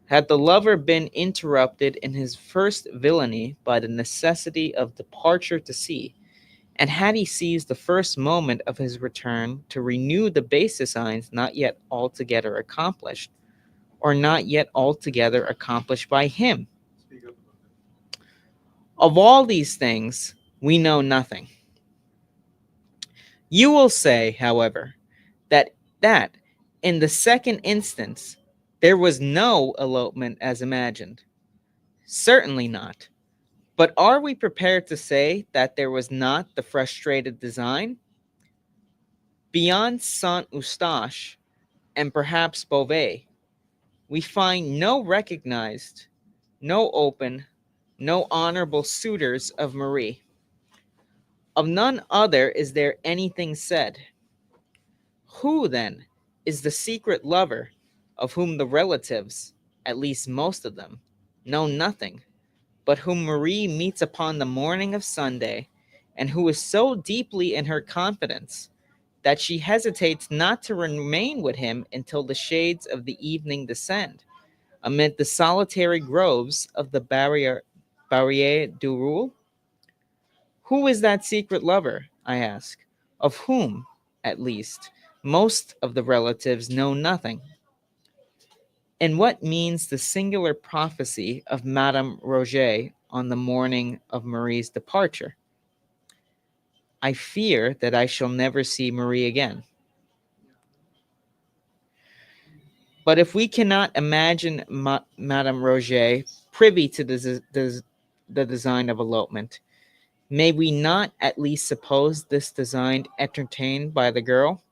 Had the lover been interrupted in his first villainy by the necessity of departure to sea, and had he seized the first moment of his return to renew the base designs not yet altogether accomplished, or not yet altogether accomplished by him? Of all these things, we know nothing. You will say, however, that in the second instance, there was no elopement as imagined. Certainly not. But are we prepared to say that there was not the frustrated design? Beyond Saint Eustache and perhaps Beauvais, we find no recognized, no open, no honorable suitors of Marie. Of none other is there anything said. Who, then, is the secret lover of whom the relatives, at least most of them, know nothing, but whom Marie meets upon the morning of Sunday, and who is so deeply in her confidence that she hesitates not to remain with him until the shades of the evening descend, amid the solitary groves of the Barrière du Roule? Who is that secret lover, I ask, of whom, at least, most of the relatives know nothing? And what means the singular prophecy of Madame Roget on the morning of Marie's departure? I fear that I shall never see Marie again. But if we cannot imagine Madame Roget privy to the design of elopement, may we not at least suppose this design entertained by the girl?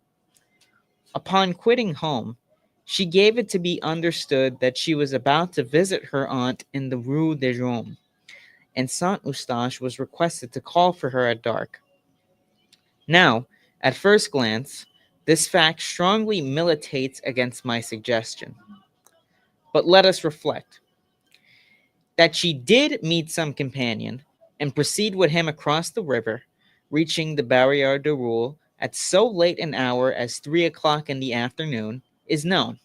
Upon quitting home, she gave it to be understood that she was about to visit her aunt in the Rue de Rome, and Saint Eustache was requested to call for her at dark. Now, at first glance, this fact strongly militates against my suggestion. But let us reflect. That she did meet some companion and proceed with him across the river, reaching the Barrière du Roule at so late an hour as 3 o'clock in the afternoon, is known.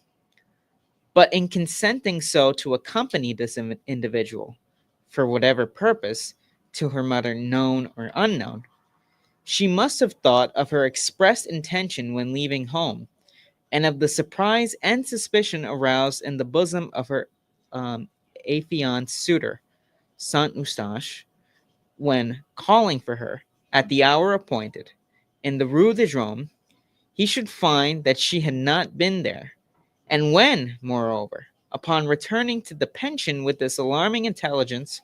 But in consenting so to accompany this individual, for whatever purpose, to her mother known or unknown, she must have thought of her expressed intention when leaving home, and of the surprise and suspicion aroused in the bosom of her affianced suitor, Saint Eustache, when calling for her at the hour appointed in the Rue de Rome, he should find that she had not been there, and when, moreover, upon returning to the pension with this alarming intelligence,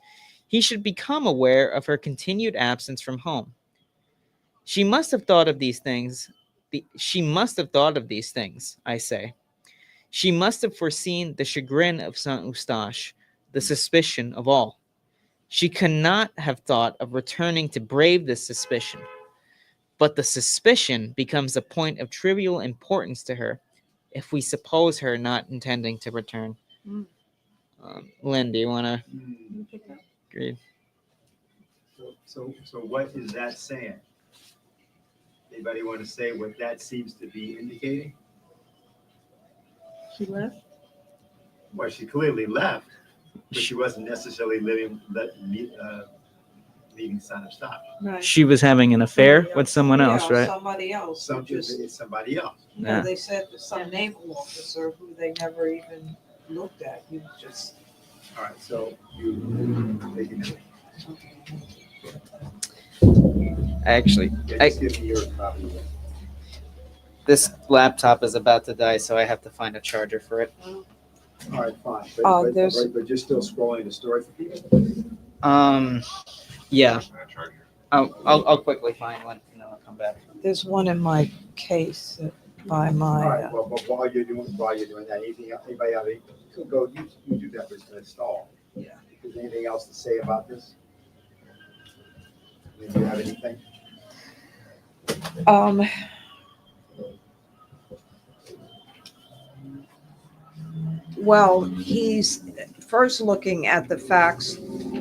he should become aware of her continued absence from home. She must have thought of these things. She must have thought of these things, I say. She must have foreseen the chagrin of Saint Eustache, the suspicion of all. She could not have thought of returning to brave this suspicion. But the suspicion becomes a point of trivial importance to her if we suppose her not intending to return. Mm. Lynn, do you want to You pick up. agree? So what is that saying? Anybody want to say what that seems to be indicating? She left. Well, she clearly left, but she wasn't necessarily leaving Saint Eustache. Right. She was having an affair Somebody with else. someone else, Yeah, right? somebody else. who Something, just, it's somebody else. Yeah. they said some naval officer who they never even looked at. You just, All right, so you take it. Actually, Yeah, just give me your copy. this laptop is about to die, so I have to find a charger for it. All right, fine. there's- But you're still scrolling the story for people? Yeah. I'll quickly find one and then I'll come back. there's one in my case by All my, right, well, but while you're doing that, anybody have any, go, you do that, but it's gonna stall. Yeah. Is there anything else to say about this? Do you have anything? Well, he's first looking at the facts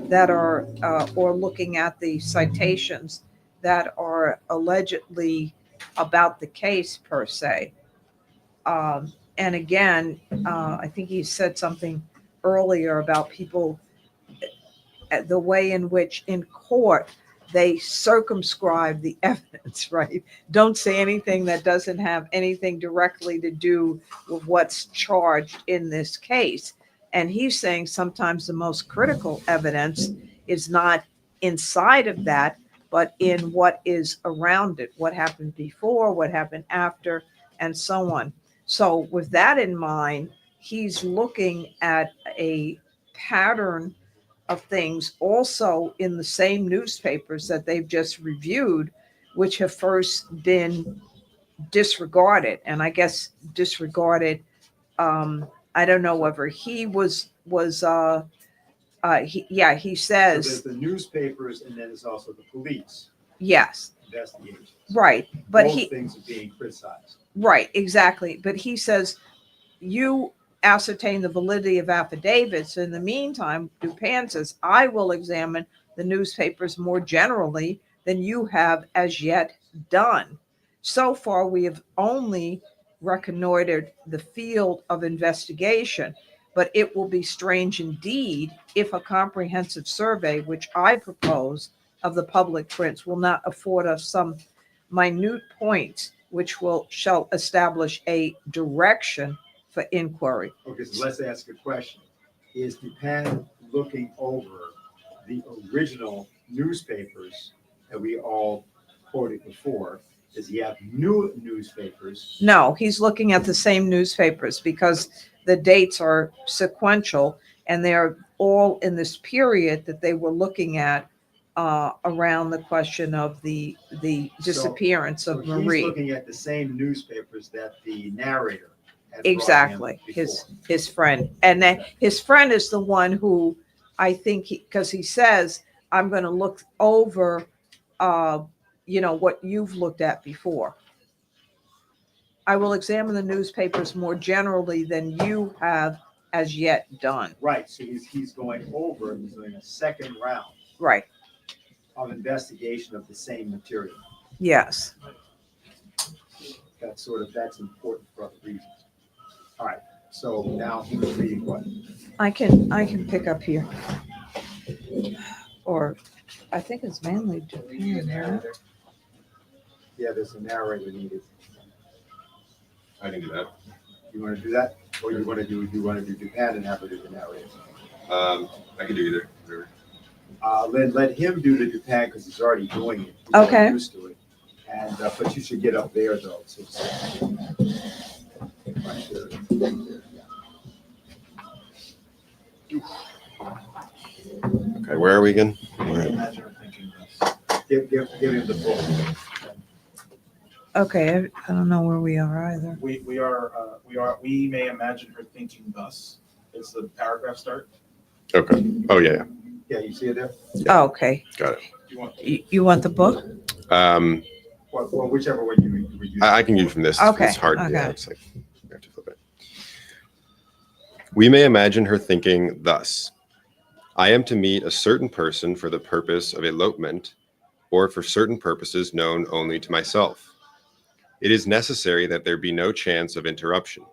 that are, or looking at the citations that are allegedly about the case per se. And again, I think he said something earlier about people, the way in which in court they circumscribe the evidence, right? Don't say anything that doesn't have anything directly to do with what's charged in this case. And he's saying sometimes the most critical evidence is not inside of that, but in what is around it, what happened before, what happened after, and so on. So with that in mind, he's looking at a pattern of things also in the same newspapers that they've just reviewed, which have first been disregarded. And I guess disregarded, I don't know whether he he So says, there's the newspapers and then there's also the police yes, investigators. right. But Both he, things are being criticized. right, exactly. But he says, you ascertain the validity of affidavits. In the meantime, Dupin says, I will examine the newspapers more generally than you have as yet done. So far, we have only reconnoitered the field of investigation, but it will be strange indeed if a comprehensive survey, which I propose, of the public prints will not afford us some minute points which shall establish a direction for inquiry. Okay, so let's ask a question. Is Dupin looking over the original newspapers that we all quoted before? Does he have new newspapers? No, he's looking at the same newspapers because the dates are sequential and they're all in this period that they were looking at around the question of the disappearance So of he's Marie. looking at the same newspapers that the narrator had brought him Exactly, before. his friend, and then his friend is the one who I think because he says I'm going to look over, what you've looked at before. I will examine the newspapers more generally than you have as yet done. Right, so he's going over, he's doing a second round Right. of investigation of the same material. Yes. That's important for other reasons. All right, so now who's reading what? I can pick up here. Or I think it's mainly Dupin there. Yeah, there's a narrator needed. I can do that. You want to do that? Or you want to do Dupin and have her do the narrator? I can do either. Whatever. Let him do the Dupin because he's already doing it. He's Okay. already used to it. And, but you should get up there though. So right there. Okay, where are we again? Give him the book. Okay, I don't know where we are either. We may imagine her thinking thus. It's the paragraph start. Okay. Oh yeah, Yeah, you see it there? Oh, okay. got it. You want You want the book? Well, whichever one you read. I can use from this. Okay, It's hard. okay. Yeah, it's like you have to flip it. We may imagine her thinking thus: I am to meet a certain person for the purpose of elopement, or for certain purposes known only to myself. It is necessary that there be no chance of interruption.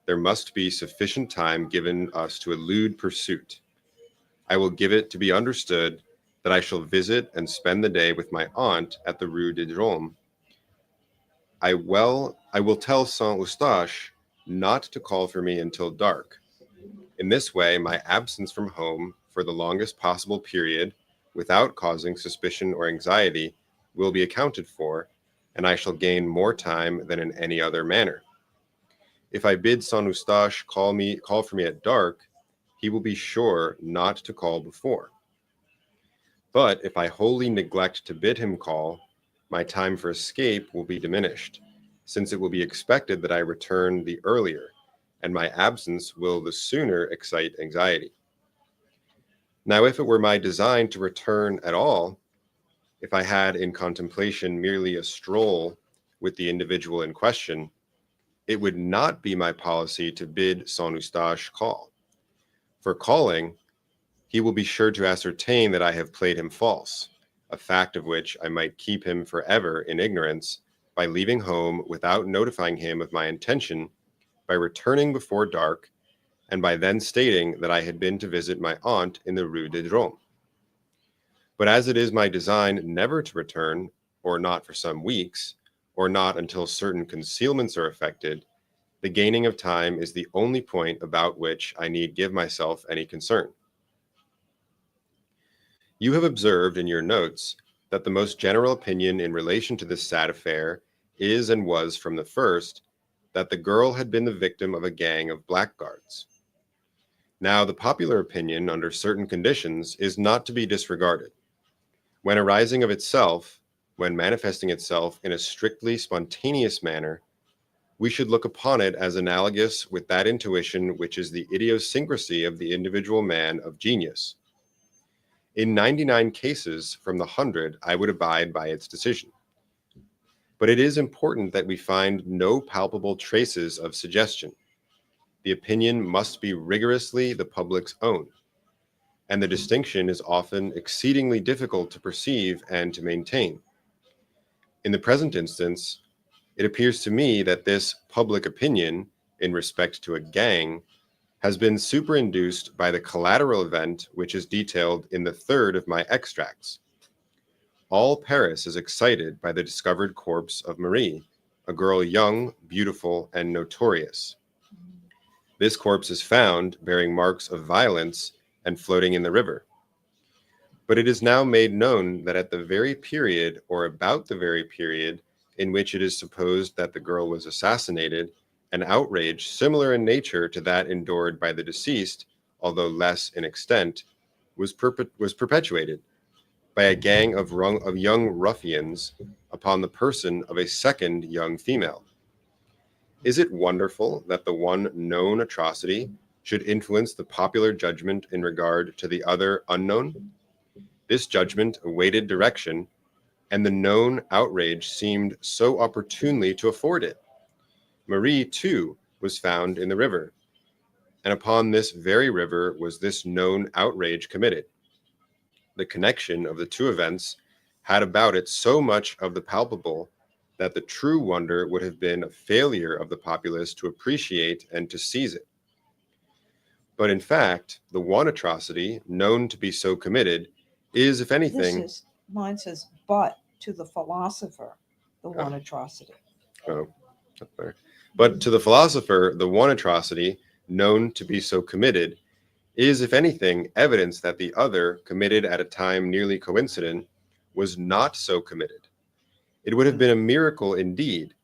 There must be sufficient time given us to elude pursuit. I will give it to be understood that I shall visit and spend the day with my aunt at the Rue de Drôme. I will tell Saint Eustache not to call for me until dark. In this way, my absence from home for the longest possible period, without causing suspicion or anxiety, will be accounted for, and I shall gain more time than in any other manner. If I bid Saint Eustache call for me at dark, he will be sure not to call before. But if I wholly neglect to bid him call, my time for escape will be diminished, since it will be expected that I return the earlier, and my absence will the sooner excite anxiety. Now, if it were my design to return at all, if I had in contemplation merely a stroll with the individual in question, it would not be my policy to bid Saint Eustache call. For calling, he will be sure to ascertain that I have played him false, a fact of which I might keep him forever in ignorance by leaving home without notifying him of my intention, by returning before dark, and by then stating that I had been to visit my aunt in the Rue de Drôme. But as it is my design never to return, or not for some weeks, or not until certain concealments are effected, the gaining of time is the only point about which I need give myself any concern. You have observed in your notes that the most general opinion in relation to this sad affair is and was from the first that the girl had been the victim of a gang of blackguards. Now, the popular opinion under certain conditions is not to be disregarded. When arising of itself, when manifesting itself in a strictly spontaneous manner, we should look upon it as analogous with that intuition which is the idiosyncrasy of the individual man of genius. In 99 cases from the 100, I would abide by its decision. But it is important that we find no palpable traces of suggestion. The opinion must be rigorously the public's own, and the distinction is often exceedingly difficult to perceive and to maintain. In the present instance, it appears to me that this public opinion, in respect to a gang, has been superinduced by the collateral event which is detailed in the third of my extracts. All Paris is excited by the discovered corpse of Marie, a girl young, beautiful, and notorious. This corpse is found bearing marks of violence and floating in the river. But it is now made known that at the very period, or about the very period, in which it is supposed that the girl was assassinated, an outrage similar in nature to that endured by the deceased, although less in extent, was perpetuated by a gang of young ruffians upon the person of a second young female. Is it wonderful that the one known atrocity should influence the popular judgment in regard to the other unknown? This judgment awaited direction, and the known outrage seemed so opportunely to afford it. Marie, too, was found in the river, and upon this very river was this known outrage committed. The connection of the two events had about it so much of the palpable that the true wonder would have been a failure of the populace to appreciate and to seize it. But in fact, the one atrocity known to be so committed is, if anything, Mine says, but to the philosopher, the one atrocity. oh, up there. But to the philosopher, the one atrocity known to be so committed is, if anything, evidence that the other, committed at a time nearly coincident, was not so committed. It would have been a miracle indeed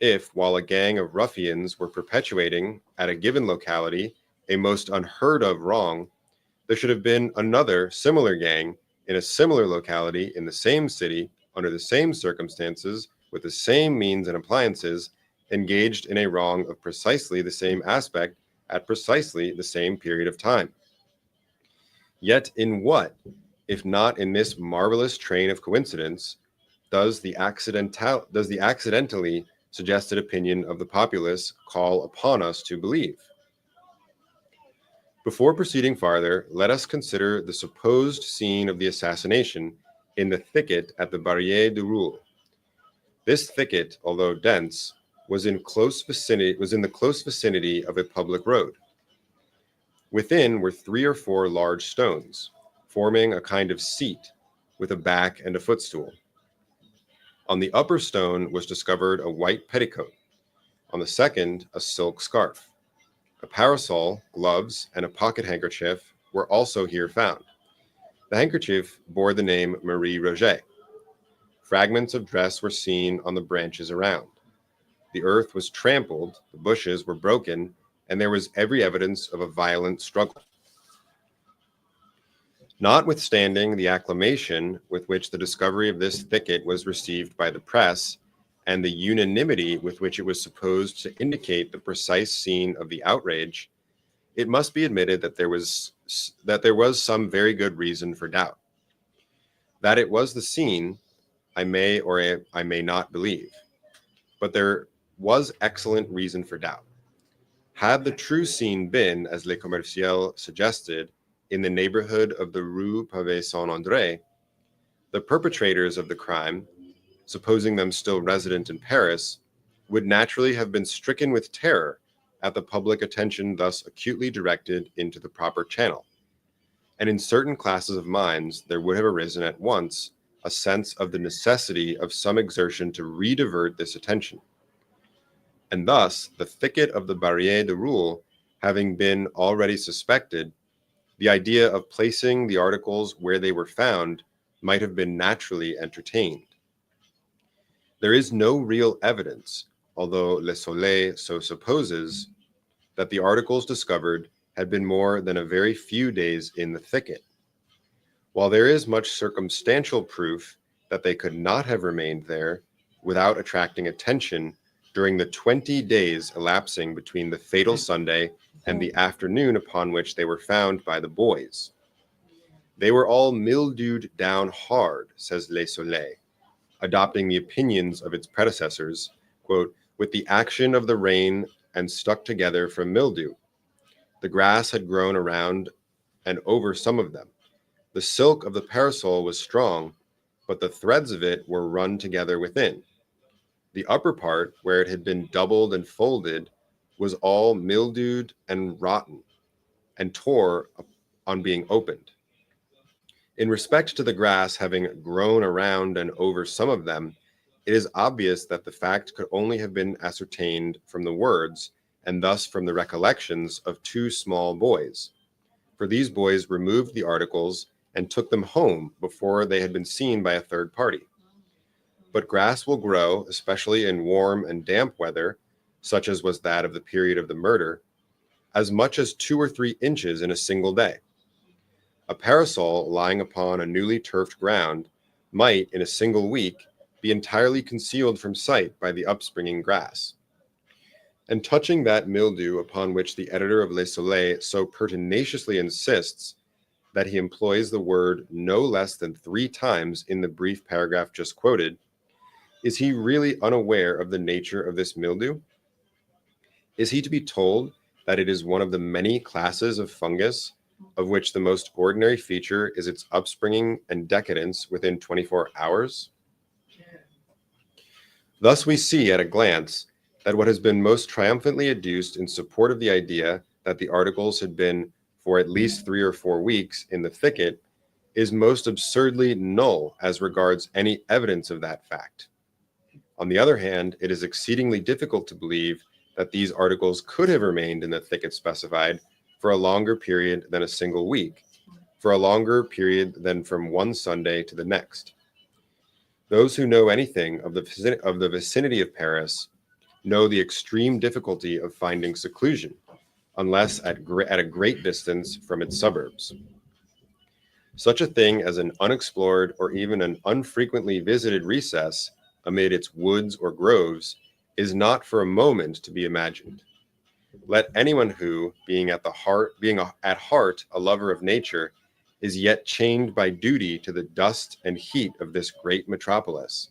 if, while a gang of ruffians were perpetuating at a given locality a most unheard of wrong, there should have been another similar gang in a similar locality in the same city, under the same circumstances, with the same means and appliances, engaged in a wrong of precisely the same aspect at precisely the same period of time. Yet in what, if not in this marvelous train of coincidence, does the accidentally suggested opinion of the populace call upon us to believe? Before proceeding farther, let us consider the supposed scene of the assassination in the thicket at the Barrière du Roule. This thicket, although dense, was in the close vicinity of a public road. Within were 3 or 4 large stones, forming a kind of seat with a back and a footstool. On the upper stone was discovered a white petticoat, on the second a silk scarf. A parasol, gloves, and a pocket handkerchief were also here found. The handkerchief bore the name Marie Roget. Fragments of dress were seen on the branches around. The earth was trampled, the bushes were broken, and there was every evidence of a violent struggle. Notwithstanding the acclamation with which the discovery of this thicket was received by the press, and the unanimity with which it was supposed to indicate the precise scene of the outrage, it must be admitted that there was some very good reason for doubt. That it was the scene, I may or I may not believe, but there was excellent reason for doubt. Had the true scene been, as Le Commerciel suggested, in the neighborhood of the Rue Pavée Saint-André, the perpetrators of the crime, supposing them still resident in Paris, would naturally have been stricken with terror at the public attention thus acutely directed into the proper channel. And in certain classes of minds, there would have arisen at once a sense of the necessity of some exertion to redivert this attention. And thus, the thicket of the Barrière du Roule having been already suspected, the idea of placing the articles where they were found might have been naturally entertained. There is no real evidence, although Le Soleil so supposes, that the articles discovered had been more than a very few days in the thicket. While there is much circumstantial proof that they could not have remained there without attracting attention during the 20 days elapsing between the fatal Sunday and the afternoon upon which they were found by the boys. They were all mildewed down hard, says Le Soleil, adopting the opinions of its predecessors, quote, with the action of the rain and stuck together from mildew. The grass had grown around and over some of them. The silk of the parasol was strong, but the threads of it were run together within. The upper part, where it had been doubled and folded, was all mildewed and rotten, and tore on being opened. In respect to the grass having grown around and over some of them, it is obvious that the fact could only have been ascertained from the words, and thus from the recollections of two small boys. For these boys removed the articles and took them home before they had been seen by a third party. But grass will grow, especially in warm and damp weather, such as was that of the period of the murder, as much as 2 or 3 inches in a single day. A parasol lying upon a newly turfed ground might, in a single week, be entirely concealed from sight by the upspringing grass. And touching that mildew upon which the editor of Le Soleil so pertinaciously insists that he employs the word no less than 3 times in the brief paragraph just quoted, is he really unaware of the nature of this mildew? Is he to be told that it is one of the many classes of fungus, of which the most ordinary feature is its upspringing and decadence within 24 hours? Thus we see at a glance that what has been most triumphantly adduced in support of the idea that the articles had been for at least 3 or 4 weeks in the thicket is most absurdly null as regards any evidence of that fact. On the other hand, it is exceedingly difficult to believe that these articles could have remained in the thicket specified for a longer period than a single week, for a longer period than from one Sunday to the next. Those who know anything of the vicinity of Paris know the extreme difficulty of finding seclusion, unless at a great distance from its suburbs. Such a thing as an unexplored or even an unfrequently visited recess amid its woods or groves is not for a moment to be imagined. Let anyone who, being at heart a lover of nature, is yet chained by duty to the dust and heat of this great metropolis,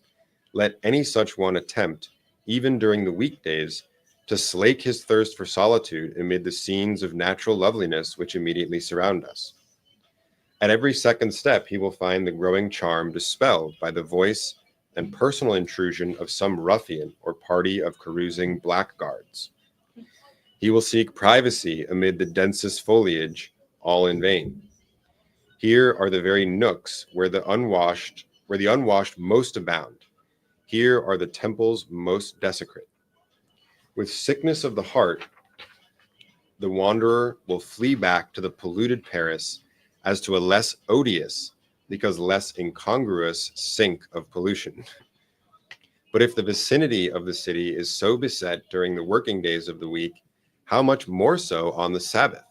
let any such one attempt, even during the weekdays, to slake his thirst for solitude amid the scenes of natural loveliness which immediately surround us. At every second step he will find the growing charm dispelled by the voice and personal intrusion of some ruffian or party of carousing blackguards. He will seek privacy amid the densest foliage, all in vain. Here are the very nooks where the unwashed most abound. Here are the temples most desecrate. With sickness of the heart, the wanderer will flee back to the polluted Paris as to a less odious, because less incongruous, sink of pollution. But if the vicinity of the city is so beset during the working days of the week, how much more so on the Sabbath?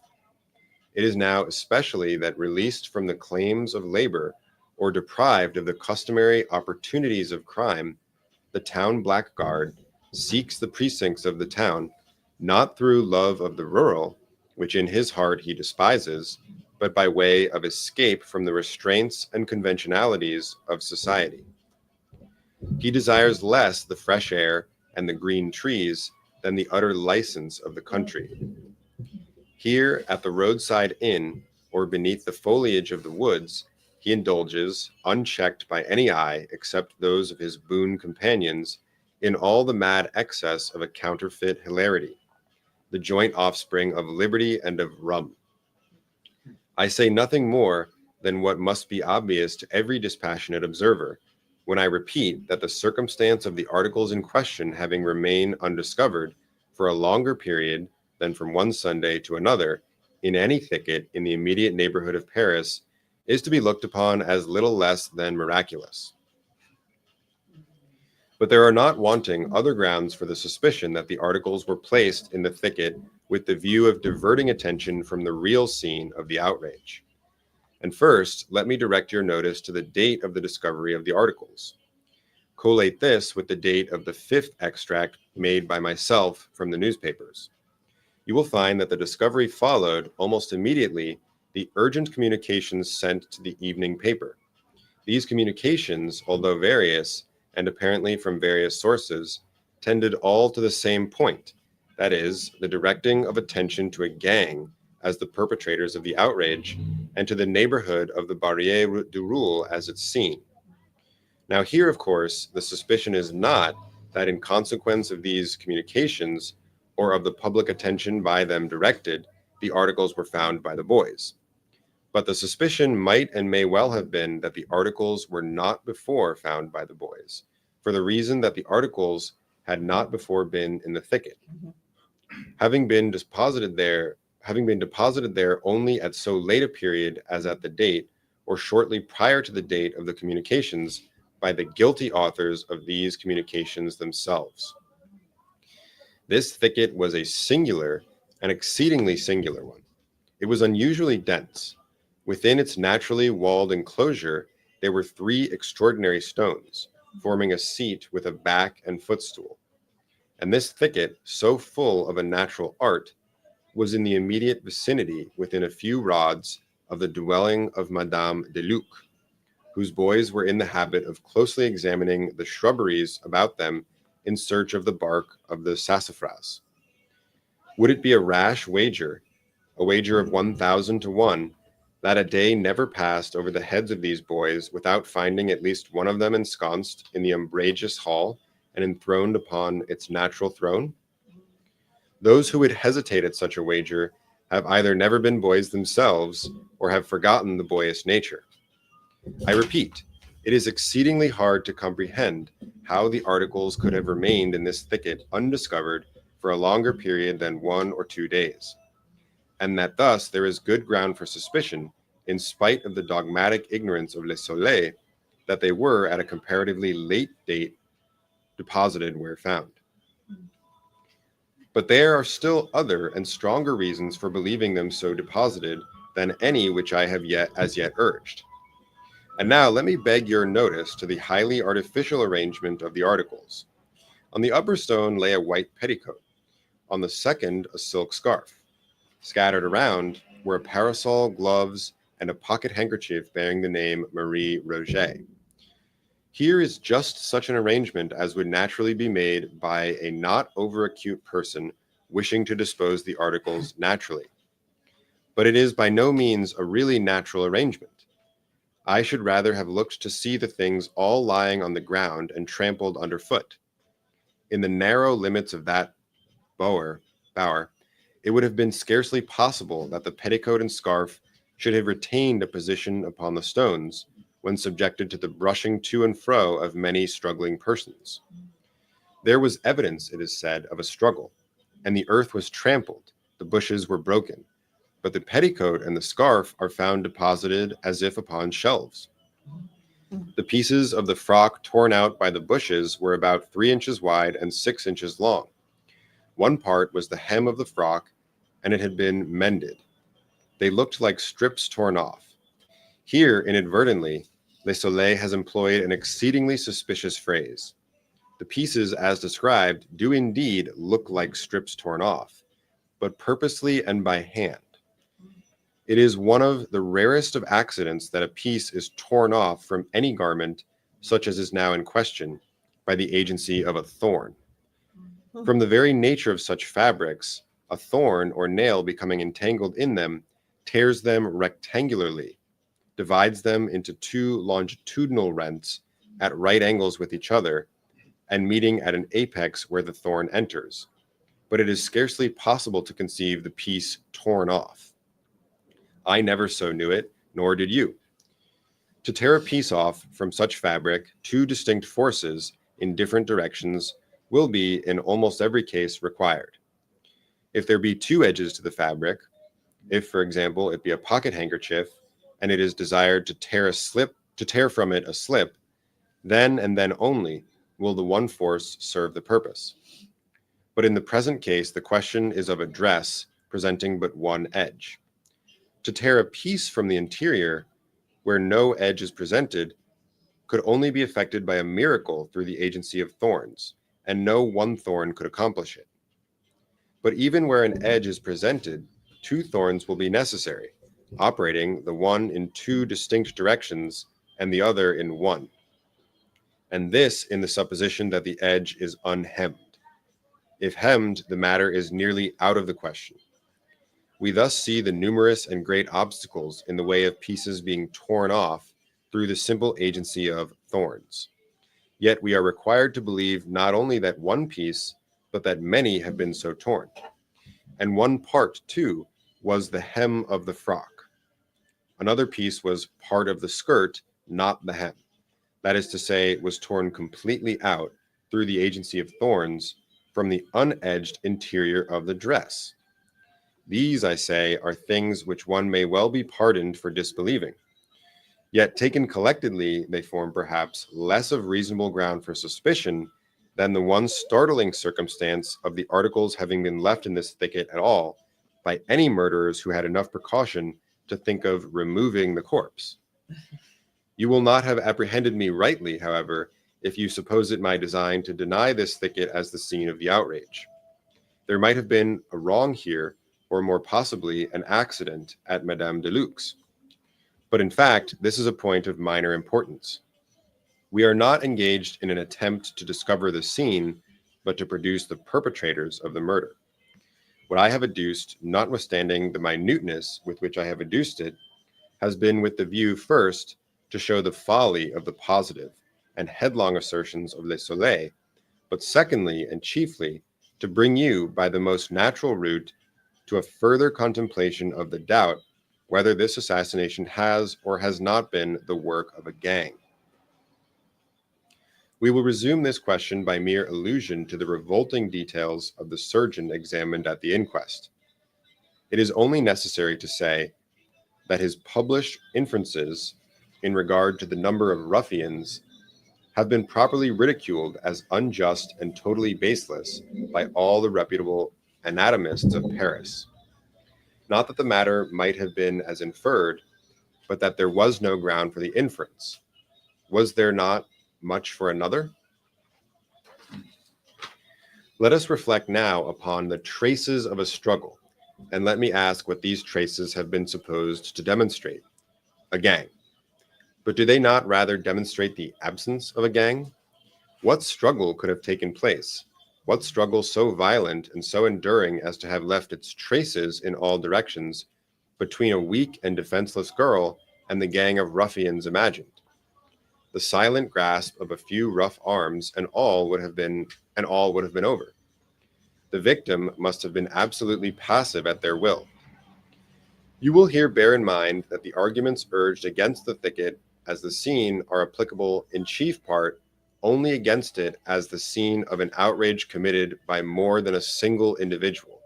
It is now especially that released from the claims of labor or deprived of the customary opportunities of crime, the town blackguard seeks the precincts of the town, not through love of the rural, which in his heart he despises, but by way of escape from the restraints and conventionalities of society. He desires less the fresh air and the green trees than the utter license of the country. Here at the roadside inn, or beneath the foliage of the woods, he indulges, unchecked by any eye except those of his boon companions, in all the mad excess of a counterfeit hilarity, the joint offspring of liberty and of rum. I say nothing more than what must be obvious to every dispassionate observer, when I repeat that the circumstance of the articles in question having remained undiscovered for a longer period than from one Sunday to another in any thicket in the immediate neighborhood of Paris is to be looked upon as little less than miraculous. But there are not wanting other grounds for the suspicion that the articles were placed in the thicket with the view of diverting attention from the real scene of the outrage. And first, let me direct your notice to the date of the discovery of the articles. Collate this with the date of the 5th extract made by myself from the newspapers. You will find that the discovery followed almost immediately the urgent communications sent to the evening paper. These communications, although various, and apparently from various sources, tended all to the same point, that is, the directing of attention to a gang as the perpetrators of the outrage, and to the neighborhood of the Barrière du Roule as its scene. Now here, of course, the suspicion is not that in consequence of these communications, or of the public attention by them directed, the articles were found by the boys. But the suspicion might and may well have been that the articles were not before found by the boys, for the reason that the articles had not before been in the thicket. Having been deposited there only at so late a period as at the date, or shortly prior to the date of the communications, by the guilty authors of these communications themselves. This thicket was a singular, an exceedingly singular one. It was unusually dense. Within its naturally walled enclosure, there were 3 extraordinary stones, forming a seat with a back and footstool. And this thicket, so full of a natural art, was in the immediate vicinity, within a few rods, of the dwelling of Madame de Luc, whose boys were in the habit of closely examining the shrubberies about them in search of the bark of the sassafras. Would it be a rash wager, a wager of 1,000 to 1, that a day never passed over the heads of these boys without finding at least one of them ensconced in the umbrageous hall and enthroned upon its natural throne? Those who would hesitate at such a wager have either never been boys themselves or have forgotten the boyish nature. I repeat, it is exceedingly hard to comprehend how the articles could have remained in this thicket undiscovered for a longer period than 1 or 2 days, and that thus there is good ground for suspicion, in spite of the dogmatic ignorance of Le Soleil, that they were at a comparatively late date deposited where found. But there are still other and stronger reasons for believing them so deposited than any which I have as yet urged. And now let me beg your notice to the highly artificial arrangement of the articles. On the upper stone lay a white petticoat, on the second a silk scarf. Scattered around were a parasol, gloves, and a pocket handkerchief bearing the name Marie Roget. Here is just such an arrangement as would naturally be made by a not over-acute person wishing to dispose the articles naturally. But it is by no means a really natural arrangement. I should rather have looked to see the things all lying on the ground and trampled underfoot. In the narrow limits of that bower, it would have been scarcely possible that the petticoat and scarf should have retained a position upon the stones when subjected to the brushing to and fro of many struggling persons. There was evidence, it is said, of a struggle, and the earth was trampled, the bushes were broken, but the petticoat and the scarf are found deposited as if upon shelves. The pieces of the frock torn out by the bushes were about 3 inches wide and 6 inches long. One part was the hem of the frock, and it had been mended. They looked like strips torn off. Here, inadvertently, Le Soleil has employed an exceedingly suspicious phrase. The pieces, as described, do indeed look like strips torn off, but purposely and by hand. It is one of the rarest of accidents that a piece is torn off from any garment, such as is now in question, by the agency of a thorn. From the very nature of such fabrics, a thorn or nail becoming entangled in them tears them rectangularly, divides them into 2 longitudinal rents at right angles with each other, and meeting at an apex where the thorn enters. But it is scarcely possible to conceive the piece torn off. I never so knew it, nor did you. To tear a piece off from such fabric, 2 distinct forces in different directions will be, in almost every case, required. If there be 2 edges to the fabric, if, for example, it be a pocket handkerchief, and it is desired to tear from it a slip, then and then only will the one force serve the purpose. But in the present case, the question is of a dress presenting but one edge. To tear a piece from the interior, where no edge is presented, could only be effected by a miracle through the agency of thorns, and no one thorn could accomplish it. But even where an edge is presented, 2 thorns will be necessary, operating the one in 2 distinct directions and the other in one. And this in the supposition that the edge is unhemmed. If hemmed, the matter is nearly out of the question. We thus see the numerous and great obstacles in the way of pieces being torn off through the simple agency of thorns. Yet we are required to believe not only that one piece, but that many have been so torn. And one part, too, was the hem of the frock. Another piece was part of the skirt, not the hem. That is to say, was torn completely out through the agency of thorns from the unedged interior of the dress. These, I say, are things which one may well be pardoned for disbelieving. Yet taken collectively, they form perhaps less of reasonable ground for suspicion than the one startling circumstance of the articles having been left in this thicket at all by any murderers who had enough precaution to think of removing the corpse. You will not have apprehended me rightly, however, if you suppose it my design to deny this thicket as the scene of the outrage. There might have been a wrong here, or more possibly an accident at Madame de Luc's. But in fact, this is a point of minor importance. We are not engaged in an attempt to discover the scene, but to produce the perpetrators of the murder. What I have adduced, notwithstanding the minuteness with which I have adduced it, has been with the view first to show the folly of the positive and headlong assertions of Le Soleil, but secondly and chiefly to bring you by the most natural route to a further contemplation of the doubt whether this assassination has or has not been the work of a gang. We will resume this question by mere allusion to the revolting details of the surgeon examined at the inquest. It is only necessary to say that his published inferences in regard to the number of ruffians have been properly ridiculed as unjust and totally baseless by all the reputable anatomists of Paris. Not that the matter might have been as inferred, but that there was no ground for the inference. Was there not much for another? Let us reflect now upon the traces of a struggle, and let me ask what these traces have been supposed to demonstrate. A gang. But do they not rather demonstrate the absence of a gang? What struggle could have taken place? What struggle so violent and so enduring as to have left its traces in all directions between a weak and defenseless girl and the gang of ruffians imagined? The silent grasp of a few rough arms and all would have been over. The victim must have been absolutely passive at their will. You will here bear in mind that the arguments urged against the thicket as the scene are applicable in chief part only against it as the scene of an outrage committed by more than a single individual.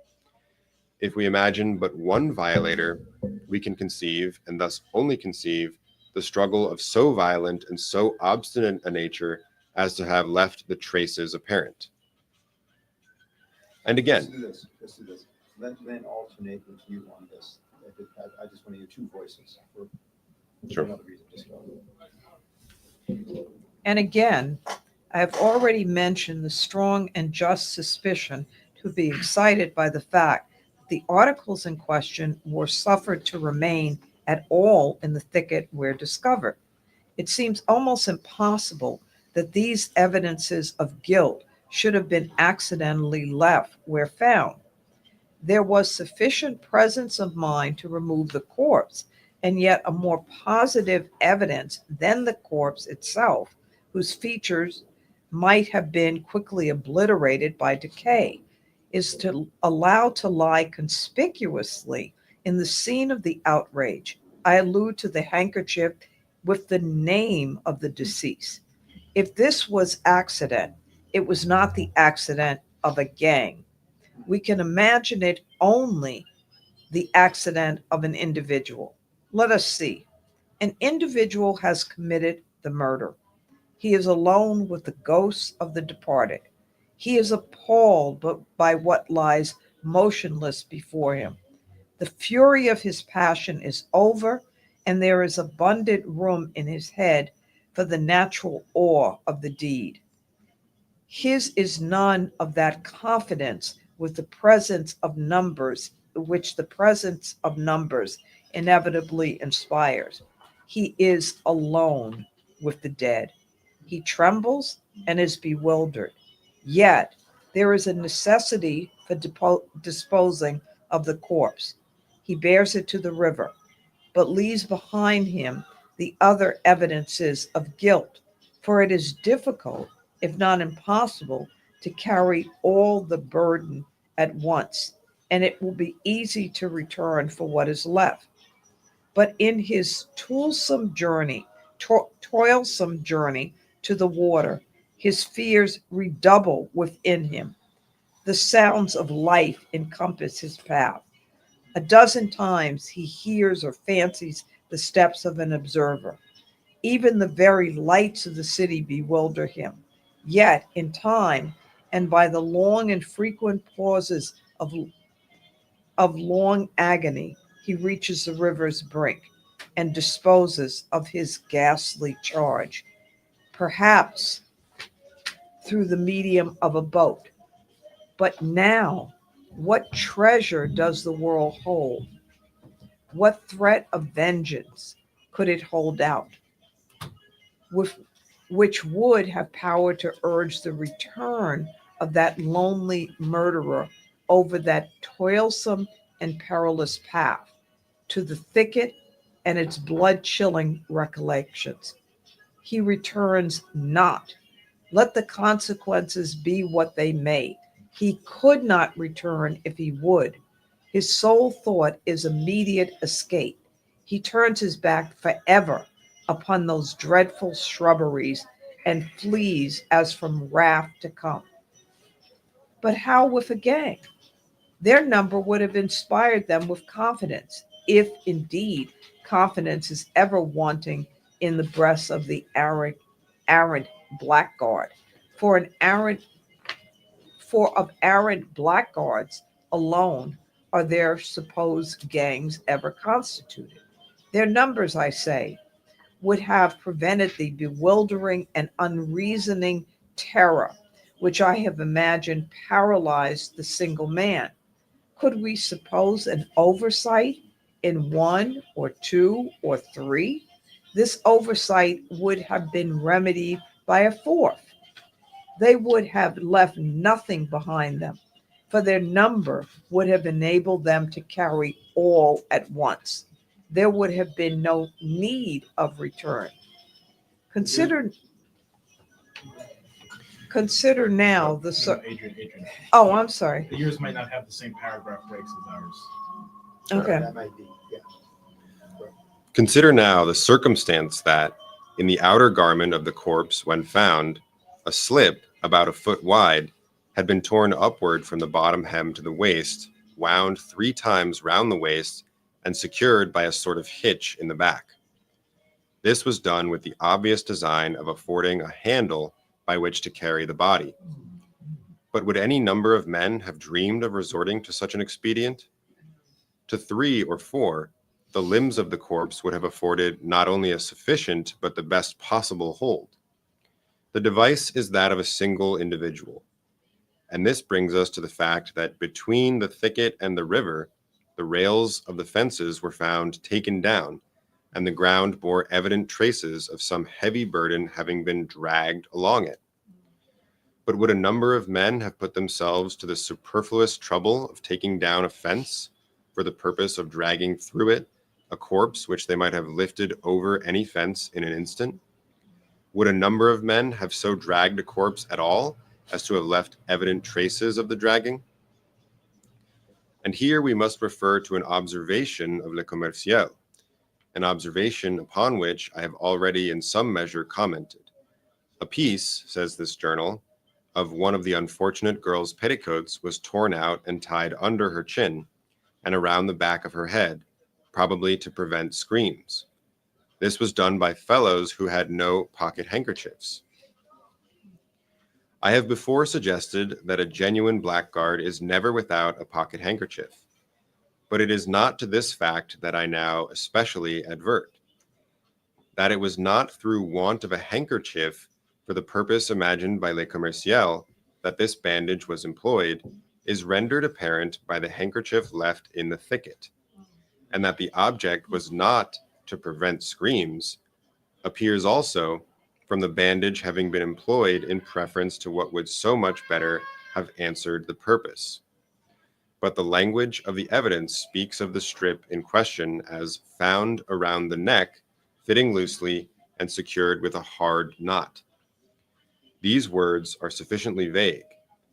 If we imagine but one violator, we can conceive, and thus only conceive, the struggle of so violent and so obstinate a nature as to have left the traces apparent. And again, Let's do this. Then alternate with you on this. I just want to hear two voices. Sure. Another reason, just go. And again, I have already mentioned the strong and just suspicion to be excited by the fact that the articles in question were suffered to remain at all in the thicket where discovered. It seems almost impossible that these evidences of guilt should have been accidentally left where found. There was sufficient presence of mind to remove the corpse, and yet a more positive evidence than the corpse itself, whose features might have been quickly obliterated by decay, is to allow to lie conspicuously in the scene of the outrage. I allude to the handkerchief with the name of the deceased. If this was accident, it was not the accident of a gang. We can imagine it only the accident of an individual. Let us see. An individual has committed the murder. He is alone with the ghosts of the departed. He is appalled by what lies motionless before him. The fury of his passion is over, and there is abundant room in his head for the natural awe of the deed. His is none of that confidence with the presence of numbers, which the presence of numbers inevitably inspires. He is alone with the dead. He trembles and is bewildered. Yet there is a necessity for disposing of the corpse. He bears it to the river, but leaves behind him the other evidences of guilt, for it is difficult, if not impossible, to carry all the burden at once and it will be easy to return for what is left. But in his toilsome journey to the water, his fears redouble within him. The sounds of life encompass his path. A dozen times he hears or fancies the steps of an observer. Even the very lights of the city bewilder him. Yet, in time, and by the long and frequent pauses of long agony, he reaches the river's brink and disposes of his ghastly charge, perhaps through the medium of a boat. But now, what treasure does the world hold? What threat of vengeance could it hold out, with, which would have power to urge the return of that lonely murderer over that toilsome and perilous path to the thicket and its blood chilling recollections? He returns not. Let the consequences be what they may. He could not return if he would. His sole thought is immediate escape. He turns his back forever upon those dreadful shrubberies and flees as from wrath to come. But how with a gang? Their number would have inspired them with confidence, if indeed confidence is ever wanting in the breasts of the arrant blackguard. For an arrant For of arrant blackguards alone are their supposed gangs ever constituted. Their numbers, I say, would have prevented the bewildering and unreasoning terror which I have imagined paralyzed the single man. Could we suppose an oversight in one or two or three? This oversight would have been remedied by a fourth. They would have left nothing behind them, for their number would have enabled them to carry all at once. There would have been no need of return. Consider consider now the Adrian. oh, I'm sorry. Yours might not have the same paragraph breaks as ours. Okay. That might be, yeah. Consider now the circumstance that, in the outer garment of the corpse when found, a slip about a foot wide had been torn upward from the bottom hem to the waist, wound 3 times round the waist, and secured by a sort of hitch in the back. This was done with the obvious design of affording a handle by which to carry the body. But would any number of men have dreamed of resorting to such an expedient? To 3 or 4, the limbs of the corpse would have afforded not only a sufficient but the best possible hold. The device is that of a single individual. And this brings us to the fact that between the thicket and the river, the rails of the fences were found taken down, and the ground bore evident traces of some heavy burden having been dragged along it. But would a number of men have put themselves to the superfluous trouble of taking down a fence for the purpose of dragging through it a corpse which they might have lifted over any fence in an instant? Would a number of men have so dragged a corpse at all as to have left evident traces of the dragging? And here we must refer to an observation of Le Commerciel, an observation upon which I have already in some measure commented. A piece, says this journal, of one of the unfortunate girl's petticoats was torn out and tied under her chin and around the back of her head, probably to prevent screams. This was done by fellows who had no pocket handkerchiefs. I have before suggested that a genuine blackguard is never without a pocket handkerchief, but it is not to this fact that I now especially advert. That it was not through want of a handkerchief for the purpose imagined by Le Commerciel that this bandage was employed is rendered apparent by the handkerchief left in the thicket, and that the object was not to prevent screams appears also from the bandage having been employed in preference to what would so much better have answered the purpose. But the language of the evidence speaks of the strip in question as found around the neck, fitting loosely and secured with a hard knot. These words are sufficiently vague,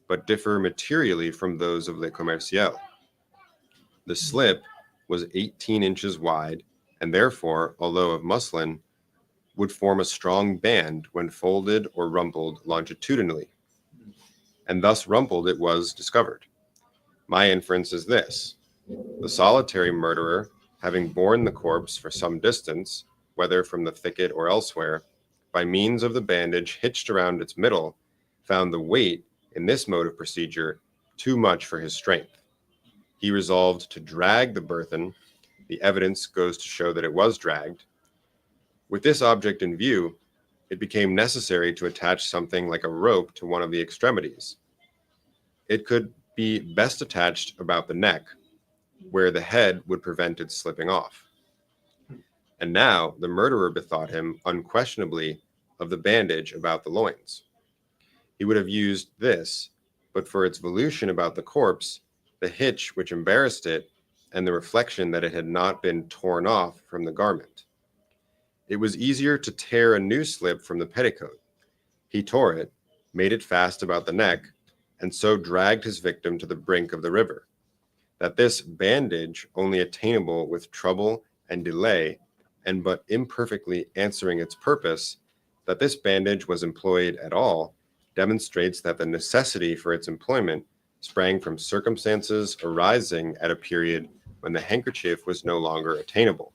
but differ materially from those of Le Commerciel. The slip was 18 inches wide, and therefore, although of muslin, would form a strong band when folded or rumpled longitudinally. And thus rumpled it was discovered. My inference is this: the solitary murderer, having borne the corpse for some distance, whether from the thicket or elsewhere, by means of the bandage hitched around its middle, found the weight in this mode of procedure too much for his strength. He resolved to drag the burthen. The evidence goes to show that it was dragged. With this object in view, it became necessary to attach something like a rope to one of the extremities. It could be best attached about the neck, where the head would prevent its slipping off. And now the murderer bethought him unquestionably of the bandage about the loins. He would have used this, but for its volution about the corpse, the hitch which embarrassed it, and the reflection that it had not been torn off from the garment. It was easier to tear a new slip from the petticoat. He tore it, made it fast about the neck, and so dragged his victim to the brink of the river. That this bandage, only attainable with trouble and delay, and but imperfectly answering its purpose, that this bandage was employed at all, demonstrates that the necessity for its employment sprang from circumstances arising at a period when the handkerchief was no longer attainable.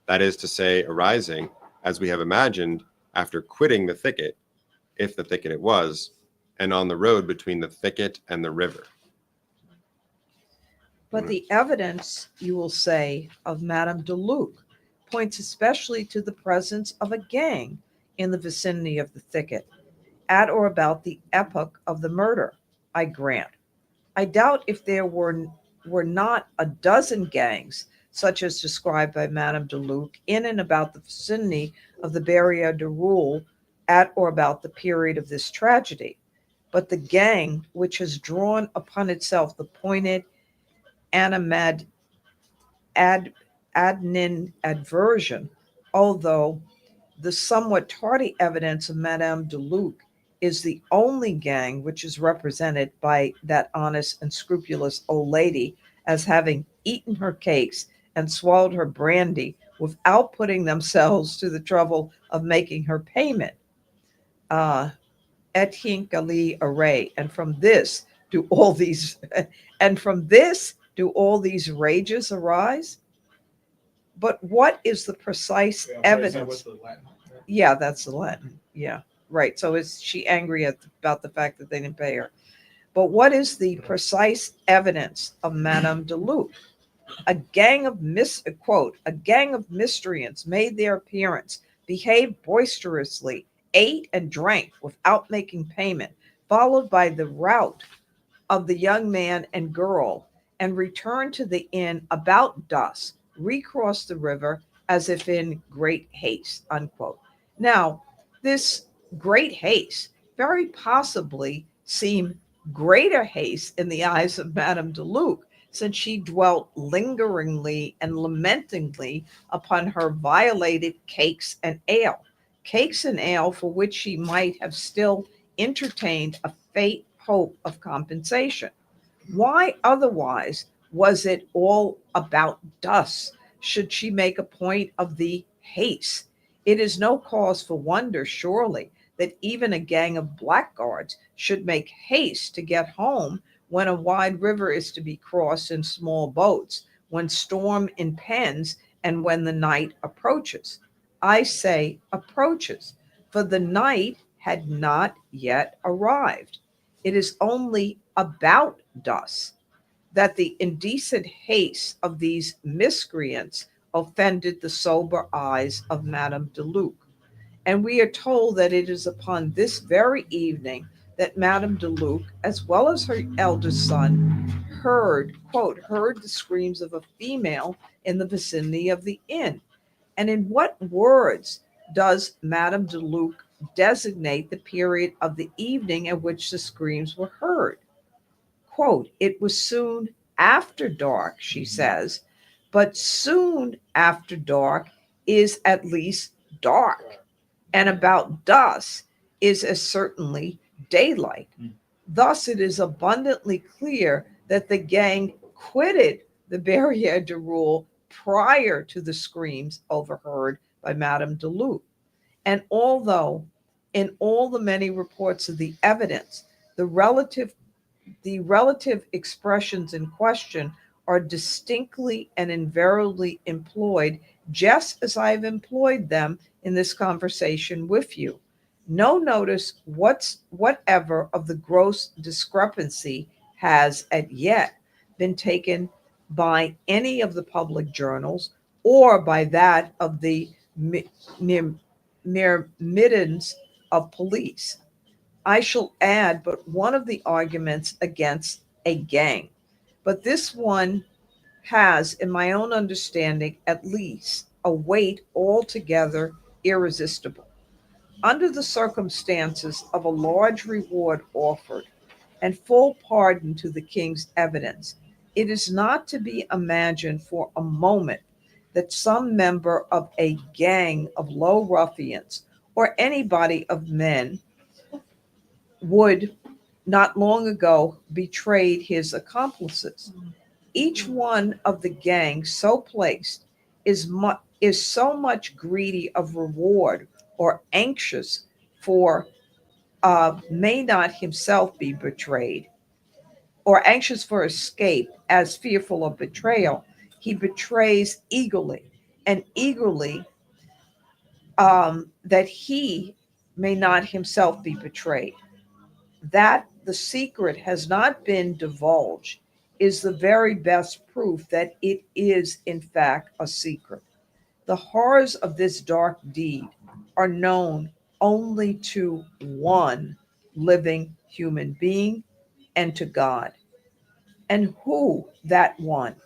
That is to say, arising, as we have imagined, after quitting the thicket, if the thicket it was, and on the road between the thicket and the river. But the evidence, you will say, of Madame de Luc points especially to the presence of a gang in the vicinity of the thicket, at or about the epoch of the murder, I grant. I doubt if there were not a dozen gangs, such as described by Madame de Luc, in and about the vicinity of the Barrière du Roule at or about the period of this tragedy. But the gang which has drawn upon itself the pointed animadversion, although the somewhat tardy evidence of Madame de Luc is the only gang which is represented by that honest and scrupulous old lady as having eaten her cakes and swallowed her brandy without putting themselves to the trouble of making her payment. Etincally array. And from this do all these rages arise? But what is the precise evidence? Yeah, that's the Latin. Yeah, right. So is she angry about the fact that they didn't pay her? But what is the precise evidence of Madame de Luc? A gang of miscreants made their appearance, behaved boisterously, ate and drank without making payment, followed by the rout of the young man and girl, and returned to the inn about dusk, recrossed the river as if in great haste, unquote. Now, this great haste very possibly seemed greater haste in the eyes of Madame de Luc, since she dwelt lingeringly and lamentingly upon her violated cakes and ale for which she might have still entertained a faint hope of compensation. Why otherwise was it all about dusk should she make a point of the haste? It is no cause for wonder, surely, that even a gang of blackguards should make haste to get home when a wide river is to be crossed in small boats, when storm impends, and when the night approaches. I say approaches, for the night had not yet arrived. It is only about dusk that the indecent haste of these miscreants offended the sober eyes of Madame de Luc. And we are told that it is upon this very evening that Madame de Luc, as well as her eldest son, heard the screams of a female in the vicinity of the inn. And in what words does Madame de Luc designate the period of the evening at which the screams were heard? It was soon after dark, she says, but soon after dark is at least dark, and about dusk is as certainly daylight. Thus, it is abundantly clear that the gang quitted the barriere de rule prior to the screams overheard by Madame de Luc. And although in all the many reports of the evidence, the relative expressions in question are distinctly and invariably employed just as I've employed them in this conversation with you. No notice whatever of the gross discrepancy has as yet been taken by any of the public journals or by that of the myrmidons of police. I shall add but one of the arguments against a gang, but this one has, in my own understanding at least, a weight altogether irresistible. Under the circumstances of a large reward offered and full pardon to the king's evidence, it is not to be imagined for a moment that some member of a gang of low ruffians or anybody of men would not long ago betrayed his accomplices. Each one of the gang so placed is so much greedy of reward or anxious for may not himself be betrayed or anxious for escape as fearful of betrayal. He betrays eagerly and eagerly that he may not himself be betrayed. That the secret has not been divulged is the very best proof that it is, in fact, a secret. The horrors of this dark deed are known only to one living human being and to God. And who that one?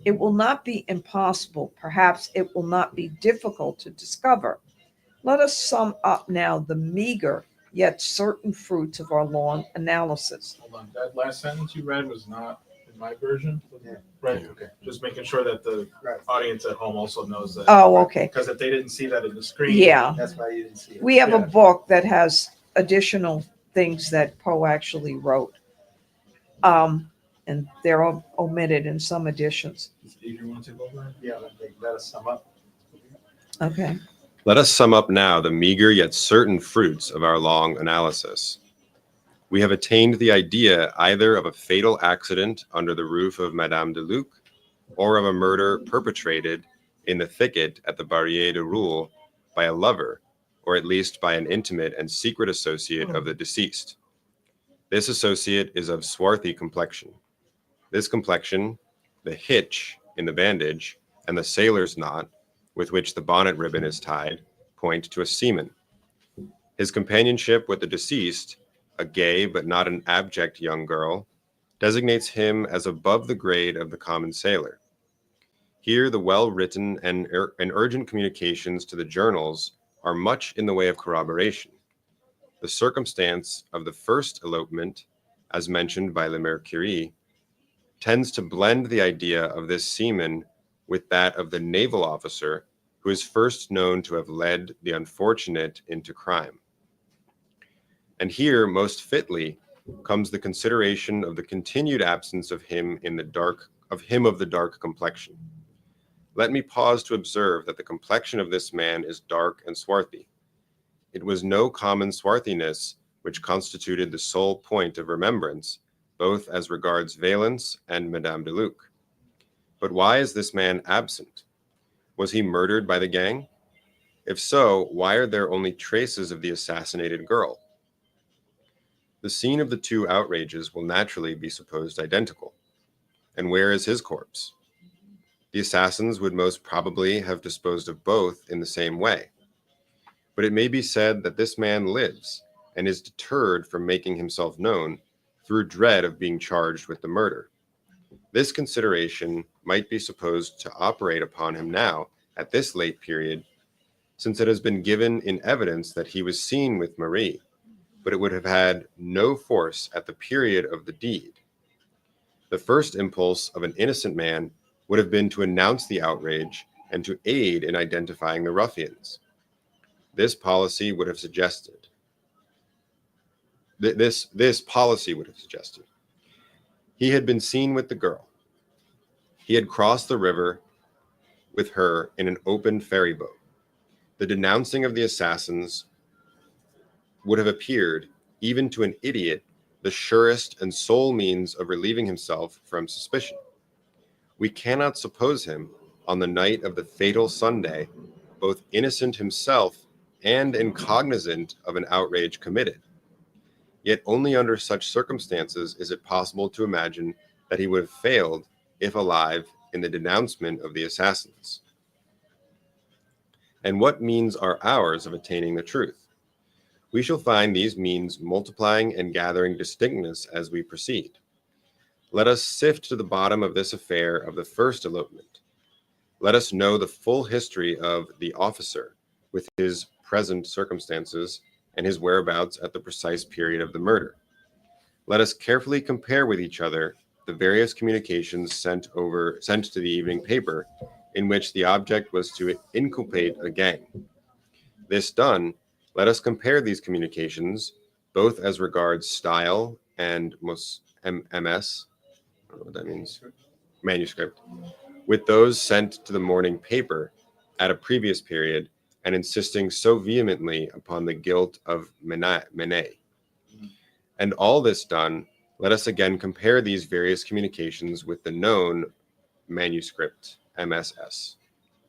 It will not be impossible, perhaps it will not be difficult to discover. Let us sum up now the meager yet certain fruits of our long analysis. Hold on, that last sentence you read was not in my version? Yeah. Right, okay. Just making sure that the Right. audience at home also knows that. Oh, okay. Because if they didn't see that in the screen. Yeah. That's why you didn't see it. We have a Yeah. book that has additional things that Poe actually wrote. And they're omitted in some editions. Steve, you want to take over? Yeah, let us sum up. Okay. Let us sum up now the meager yet certain fruits of our long analysis. We have attained the idea either of a fatal accident under the roof of Madame de Luc, or of a murder perpetrated in the thicket at the Barrière de Roule by a lover, or at least by an intimate and secret associate of the deceased. This associate is of swarthy complexion. This complexion, the hitch in the bandage, and the sailor's knot with which the bonnet ribbon is tied, point to a seaman. His companionship with the deceased, a gay but not an abject young girl, designates him as above the grade of the common sailor. Here the well-written and urgent communications to the journals are much in the way of corroboration. The circumstance of the first elopement, as mentioned by Le Mercury, tends to blend the idea of this seaman with that of the naval officer who is first known to have led the unfortunate into crime. And here, most fitly, comes the consideration of the continued absence of him of the dark complexion. Let me pause to observe that the complexion of this man is dark and swarthy. It was no common swarthiness which constituted the sole point of remembrance, both as regards Valence and Madame de Luc. But why is this man absent? Was he murdered by the gang? If so, why are there only traces of the assassinated girl? The scene of the two outrages will naturally be supposed identical. And where is his corpse? The assassins would most probably have disposed of both in the same way. But it may be said that this man lives and is deterred from making himself known through dread of being charged with the murder. This consideration might be supposed to operate upon him now at this late period, since it has been given in evidence that he was seen with Marie, but it would have had no force at the period of the deed. The first impulse of an innocent man would have been to announce the outrage and to aid in identifying the ruffians. This policy would have suggested. This policy would have suggested. He had been seen with the girl. He had crossed the river with her in an open ferry boat. The denouncing of the assassins would have appeared, even to an idiot, the surest and sole means of relieving himself from suspicion. We cannot suppose him, on the night of the fatal Sunday, both innocent himself and incognizant of an outrage committed. Yet only under such circumstances is it possible to imagine that he would have failed, if alive, in the denouncement of the assassins. And what means are ours of attaining the truth? We shall find these means multiplying and gathering distinctness as we proceed. Let us sift to the bottom of this affair of the first elopement. Let us know the full history of the officer, with his present circumstances and his whereabouts at the precise period of the murder. Let us carefully compare with each other the various communications sent to the evening paper, in which the object was to inculpate a gang. This done, let us compare these communications, both as regards style and MS, I don't know what that means, manuscript, with those sent to the morning paper at a previous period and insisting so vehemently upon the guilt of Manet. And all this done, let us again compare these various communications with the known manuscript, MSS,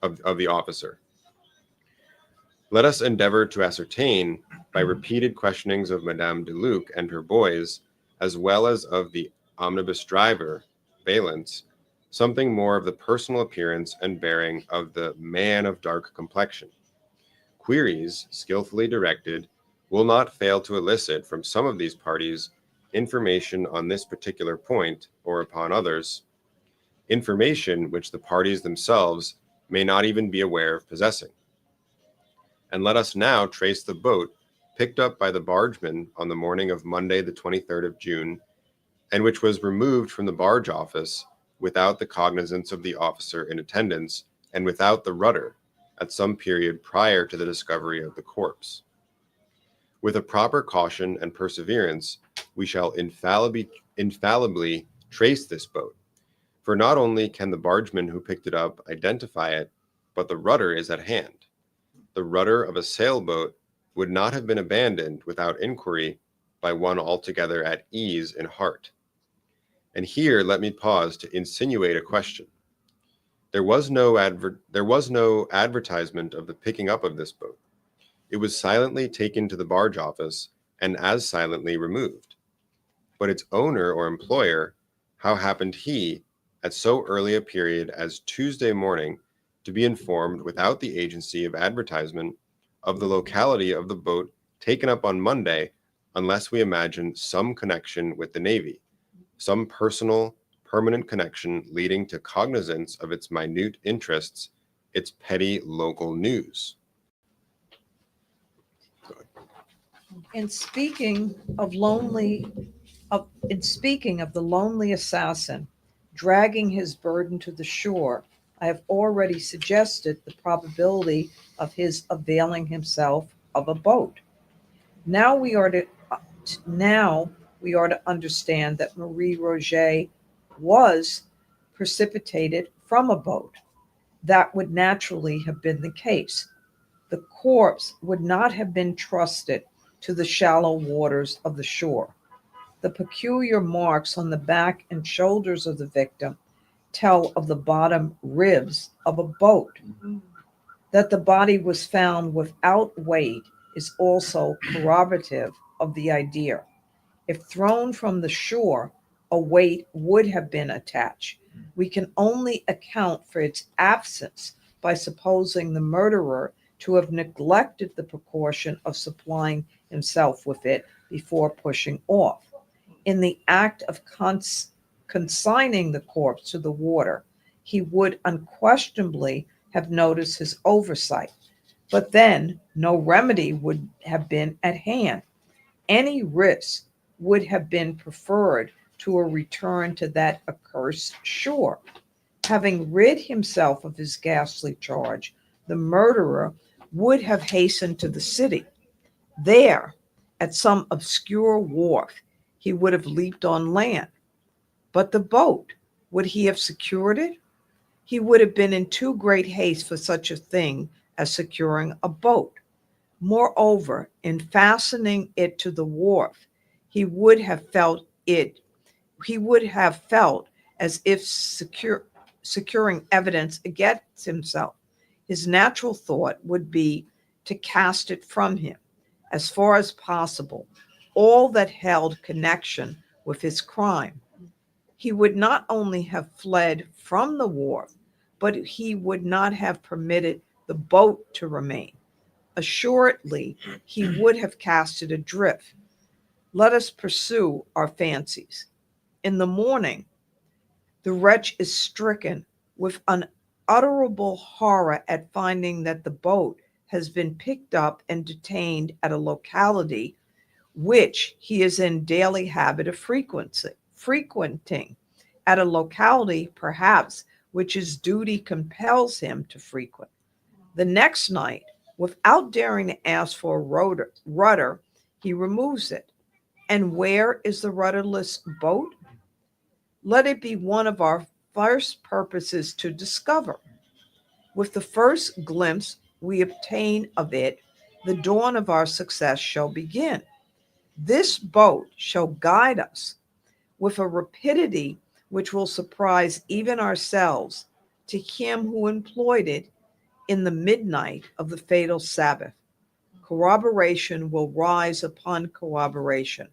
of the officer. Let us endeavor to ascertain, by repeated questionings of Madame de Luc and her boys, as well as of the omnibus driver, Valence, something more of the personal appearance and bearing of the man of dark complexion. Queries, skillfully directed, will not fail to elicit from some of these parties information on this particular point or upon others, information which the parties themselves may not even be aware of possessing. And let us now trace the boat picked up by the bargeman on the morning of Monday, the 23rd of June, and which was removed from the barge office without the cognizance of the officer in attendance and without the rudder at some period prior to the discovery of the corpse. With a proper caution and perseverance, we shall infallibly trace this boat, for not only can the bargeman who picked it up identify it, but the rudder is at hand. The rudder of a sailboat would not have been abandoned without inquiry by one altogether at ease in heart. And here let me pause to insinuate a question. There was no advertisement of the picking up of this boat. It was silently taken to the barge office and as silently removed. But its owner or employer, how happened he, at so early a period as Tuesday morning, to be informed without the agency of advertisement of the locality of the boat taken up on Monday, unless we imagine some connection with the Navy, some personal, permanent connection leading to cognizance of its minute interests, its petty local news? In speaking of the lonely assassin dragging his burden to the shore, I have already suggested the probability of his availing himself of a boat. Now we are to understand that Marie Roget was precipitated from a boat. That would naturally have been the case. The corpse would not have been trusted to the shallow waters of the shore. The peculiar marks on the back and shoulders of the victim tell of the bottom ribs of a boat. That the body was found without weight is also corroborative of the idea. If thrown from the shore, a weight would have been attached. We can only account for its absence by supposing the murderer to have neglected the precaution of supplying himself with it before pushing off. In the act of consigning the corpse to the water, he would unquestionably have noticed his oversight. But then no remedy would have been at hand. Any risk would have been preferred to a return to that accursed shore. Having rid himself of his ghastly charge, the murderer would have hastened to the city. There, at some obscure wharf, he would have leaped on land. But the boat, would he have secured it He would have been in too great haste for such a thing as securing a boat. Moreover, in fastening it to the wharf, he would have felt as if securing evidence against himself. His natural thought would be to cast it from him, as far as possible, all that held connection with his crime. He would not only have fled from the wharf, but he would not have permitted the boat to remain. Assuredly, he would have cast it adrift. Let us pursue our fancies. In the morning, the wretch is stricken with unutterable horror at finding that the boat has been picked up and detained at a locality which he is in daily habit of frequenting, at a locality perhaps which his duty compels him to frequent. The next night, without daring to ask for a rudder, he removes it. And where is the rudderless boat? Let it be one of our first purposes to discover. With the first glimpse we obtain of it, the dawn of our success shall begin. This boat shall guide us with a rapidity which will surprise even ourselves to him who employed it in the midnight of the fatal Sabbath. Corroboration will rise upon corroboration.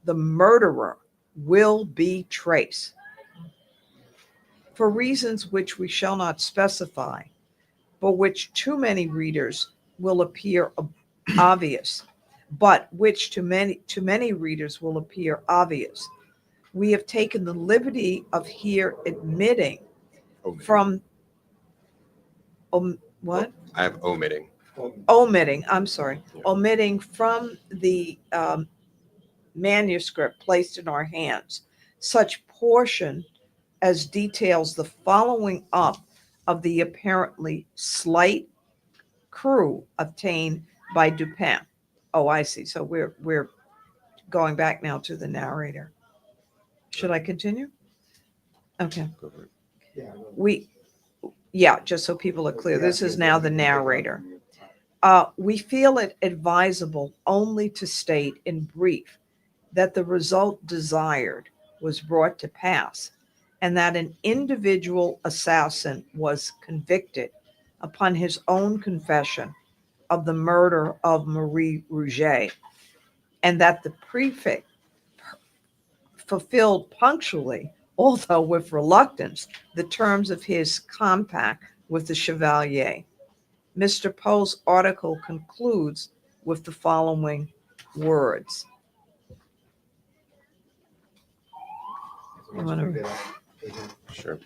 The murderer will be traced. For reasons which we shall not specify, but which to many readers will appear obvious, we have taken the liberty of here admitting from what? I have omitting. Omitting from the manuscript placed in our hands such portion as details the following up of the apparently slight clue obtained by Dupin. Oh, I see. So we're going back now to the narrator. Should I continue? Okay. Go for it. Just so people are clear, this is now the narrator. We feel it advisable only to state in brief that the result desired was brought to pass, and that an individual assassin was convicted upon his own confession of the murder of Marie Roget, and that the prefect fulfilled punctually, although with reluctance, the terms of his compact with the Chevalier. Mr. Poe's article concludes with the following words. Sure.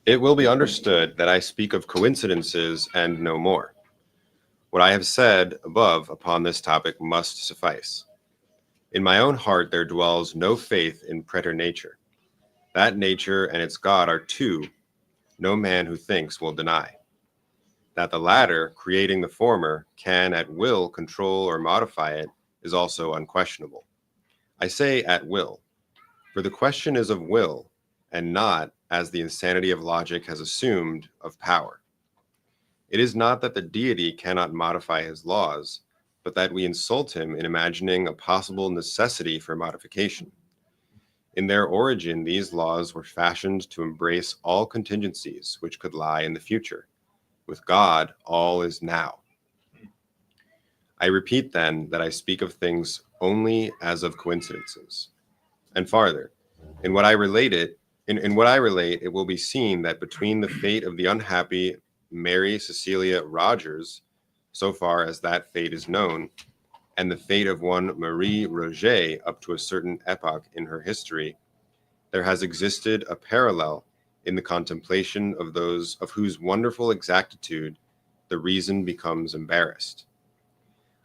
It will be understood that I speak of coincidences and no more. What I have said above upon this topic must suffice. In my own heart there dwells no faith in preternature. That nature and its God are two, no man who thinks will deny. That the latter, creating the former, can at will control or modify it is also unquestionable. I say at will, for the question is of will, and not, as the insanity of logic has assumed, of power. It is not that the deity cannot modify his laws, but that we insult him in imagining a possible necessity for modification. In their origin, these laws were fashioned to embrace all contingencies which could lie in the future. With God, all is now. I repeat then that I speak of things only as of coincidences. And farther, in what I relate, it will be seen that between the fate of the unhappy Mary Cecilia Rogers, so far as that fate is known, and the fate of one Marie Roget up to a certain epoch in her history, there has existed a parallel in the contemplation of those of whose wonderful exactitude the reason becomes embarrassed.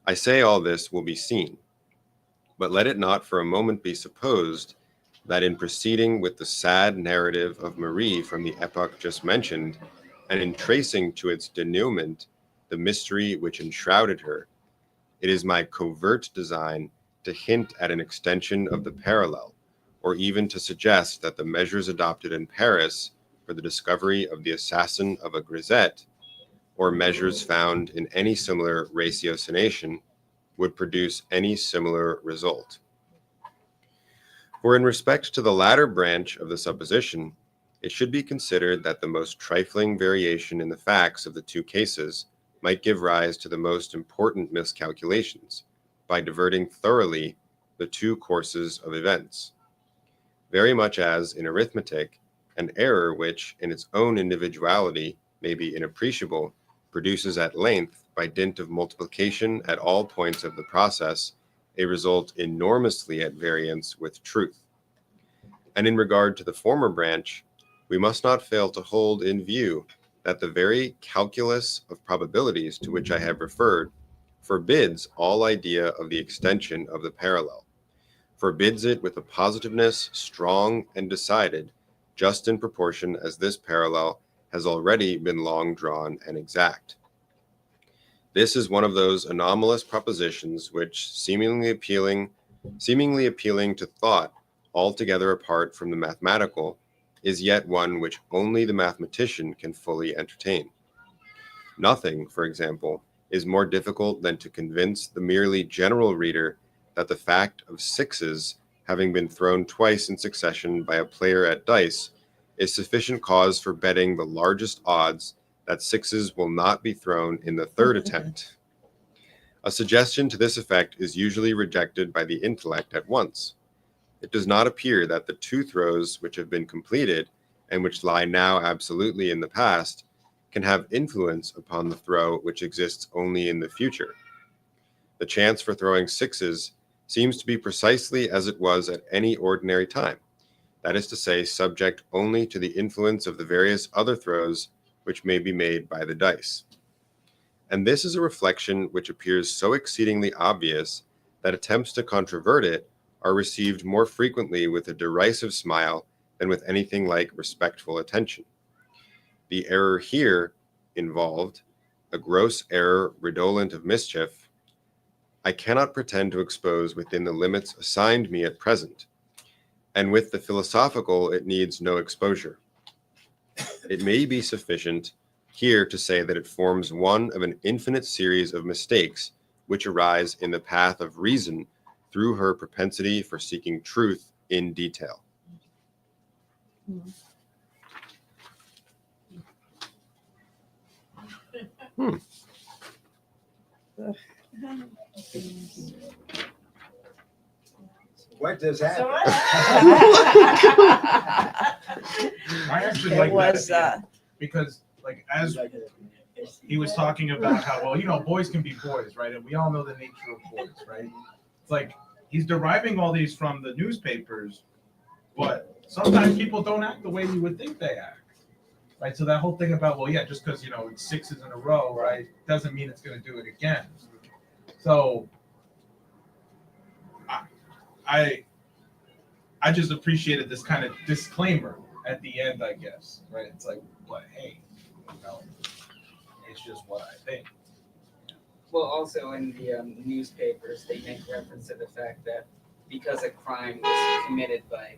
I say all this will be seen, but let it not for a moment be supposed that in proceeding with the sad narrative of Marie from the epoch just mentioned, and in tracing to its denouement the mystery which enshrouded her, it is my covert design to hint at an extension of the parallel, or even to suggest that the measures adopted in Paris for the discovery of the assassin of a grisette, or measures found in any similar ratiocination, would produce any similar result. For in respect to the latter branch of the supposition, it should be considered that the most trifling variation in the facts of the two cases might give rise to the most important miscalculations by diverting thoroughly the two courses of events. Very much as in arithmetic, an error which in its own individuality may be inappreciable produces at length, by dint of multiplication at all points of the process, a result enormously at variance with truth. And in regard to the former branch, we must not fail to hold in view that the very calculus of probabilities to which I have referred forbids all idea of the extension of the parallel, forbids it with a positiveness strong and decided, just in proportion as this parallel has already been long drawn and exact. This is one of those anomalous propositions which, seemingly appealing to thought altogether apart from the mathematical, is yet one which only the mathematician can fully entertain. Nothing, for example, is more difficult than to convince the merely general reader that the fact of sixes having been thrown twice in succession by a player at dice is sufficient cause for betting the largest odds that sixes will not be thrown in the third attempt. A suggestion to this effect is usually rejected by the intellect at once. It does not appear that the two throws which have been completed, and which lie now absolutely in the past, can have influence upon the throw which exists only in the future. The chance for throwing sixes seems to be precisely as it was at any ordinary time, that is to say, subject only to the influence of the various other throws which may be made by the dice. And this is a reflection which appears so exceedingly obvious that attempts to controvert it are received more frequently with a derisive smile than with anything like respectful attention. The error here involved, a gross error redolent of mischief, I cannot pretend to expose within the limits assigned me at present, and with the philosophical it needs no exposure. It may be sufficient here to say that it forms one of an infinite series of mistakes which arise in the path of reason through her propensity for seeking truth in detail. What does that? I actually It like was, that idea, because like as he was talking about how, well, you know, boys can be boys, right? And we all know the nature of boys, right? It's like he's deriving all these from the newspapers, but sometimes people don't act the way you would think they act, right? So that whole thing about, well, yeah, just because, you know, it's sixes in a row, right, doesn't mean it's going to do it again. So I just appreciated this kind of disclaimer at the end, I guess, right? It's like, but hey, you know, it's just what I think. Well, also in the newspapers, they make reference to the fact that because a crime was committed by,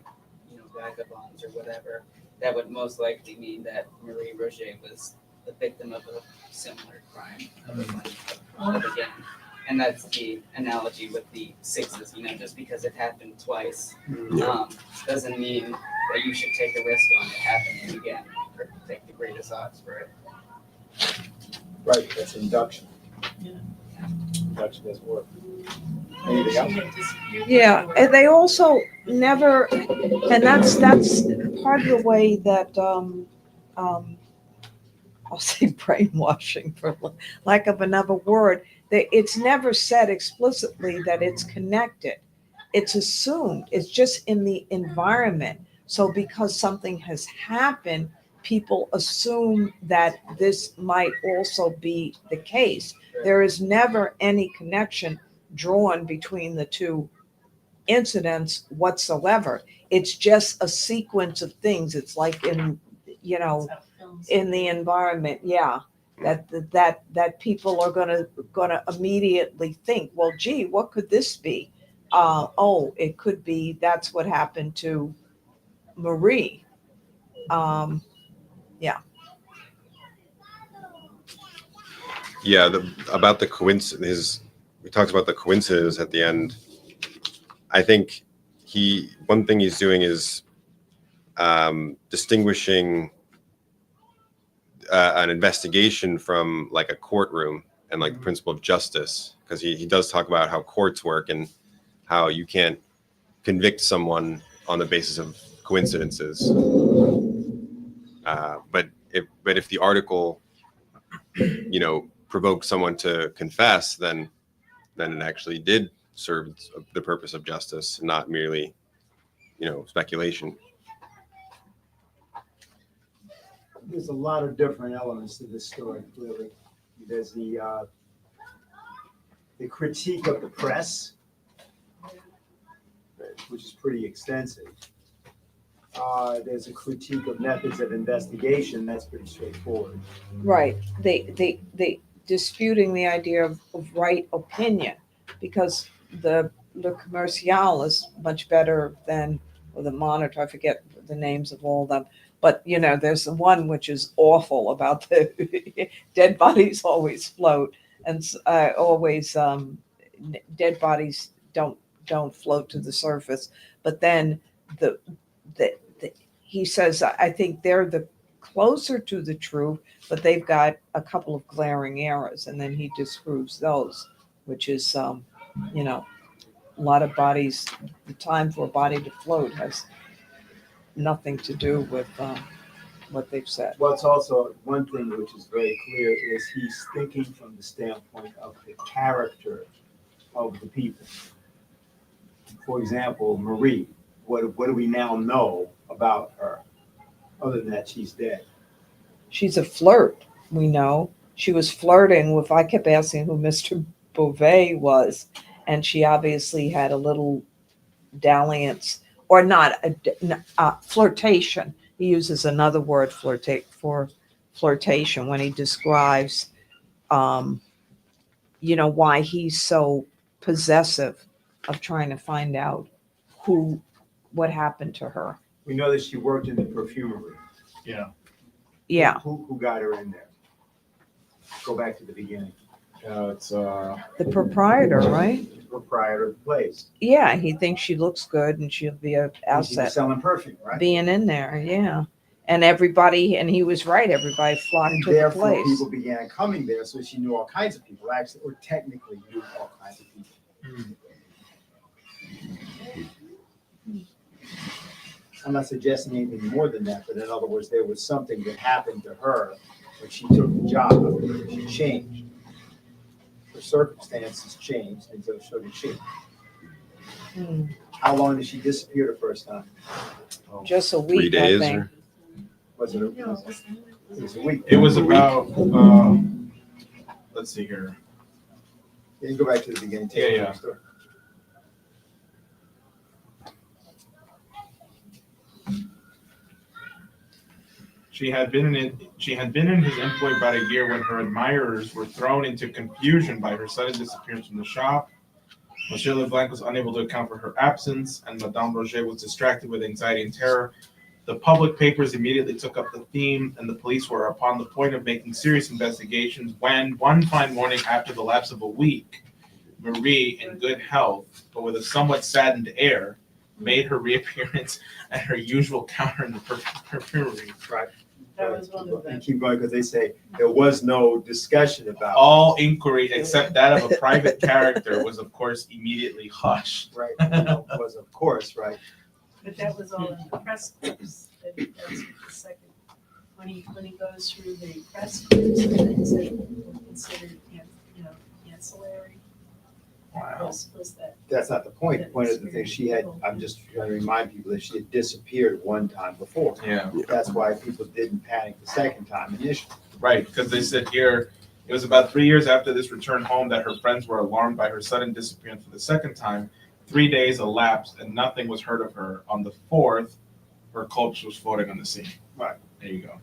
you know, vagabonds or whatever, that would most likely mean that Marie Roget was the victim of a similar crime of again. And that's the analogy with the sixes, you know, just because it happened twice doesn't mean that you should take a risk on it happening again or take the greatest odds for it. Right, that's induction. Induction doesn't work. Anything else? Yeah, and they also never, and that's part of the way that I'll say brainwashing for lack of another word. It's never said explicitly that it's connected. It's assumed. It's just in the environment. So because something has happened, people assume that this might also be the case. There is never any connection drawn between the two incidents whatsoever. It's just a sequence of things. It's like in, you know, in the environment, yeah, that people are gonna immediately think, well, gee, what could this be? Oh, it could be that's what happened to Marie. Yeah, about the coincidence. We talked about the coincidence at the end. I think one thing he's doing is distinguishing an investigation from like a courtroom and like the principle of justice, because he does talk about how courts work and how you can't convict someone on the basis of coincidences. But if the article, provoked someone to confess, then it actually did serve the purpose of justice, not merely, speculation. There's a lot of different elements to this story, clearly. There's the critique of the press, which is pretty extensive. There's a critique of methods of investigation. That's pretty straightforward. Right. They disputing the idea of right opinion, because the Le Commercial is much better than, or the Monitor, I forget the names of all of them. But, there's the one which is awful about the dead bodies always float, and always dead bodies don't float to the surface. But then he says, I think they're the closer to the truth, but they've got a couple of glaring errors, and then he disproves those, which is, a lot of bodies, the time for a body to float has nothing to do with what they've said. Well, it's also one thing which is very clear is he's thinking from the standpoint of the character of the people. For example, Marie, what do we now know about her, other than that she's dead? She's a flirt, we know. She was flirting with, I kept asking who Mr. Beauvais was, and she obviously had a little dalliance, or not, flirtation. He uses another word for flirtation when he describes, why he's so possessive of trying to find out what happened to her. We know that she worked in the perfumery. Yeah. Yeah. Who got her in there? Go back to the beginning. It's The proprietor, right? The proprietor of the place. Yeah, he thinks she looks good and she'll be an And she was asset selling perfume, right? being in there. Yeah. And he was right. Everybody flocked And to the therefore, place. people began coming there, so she knew all kinds of people, actually, or technically knew all kinds of people. I'm not suggesting anything more than that, but in other words, there was something that happened to her when she took the job. She changed. Her circumstances changed, and so did she. Hmm. How long did she disappear the first time? Just a week, 3 days, I think. or Was it a week? It was about. Let's see here. You can go back to the beginning. Yeah. She had been in his employ about a year when her admirers were thrown into confusion by her sudden disappearance from the shop. Monsieur Leblanc was unable to account for her absence, and Madame Roget was distracted with anxiety and terror. The public papers immediately took up the theme, and the police were upon the point of making serious investigations when, one fine morning after the lapse of a week, Marie, in good health, but with a somewhat saddened air, made her reappearance at her usual counter in the perfumery. Right. That was one of them. And keep going, because they say there was no discussion about. All inquiry except that of a private character was, of course, immediately hushed. Right, was of course, right. But that was all in the press clips. That's the second, when he goes through the press clips and things that were considered, ancillary. Wow. Was that? That's not the point. The point is the thing I'm just trying to remind people that she had disappeared one time before. Yeah. That's why people didn't panic the second time initially. Right, because they said here, it was about 3 years after this return home that her friends were alarmed by her sudden disappearance for the second time. 3 days elapsed and nothing was heard of her. On the 4th, her corpse was floating on the sea. Right. There you go.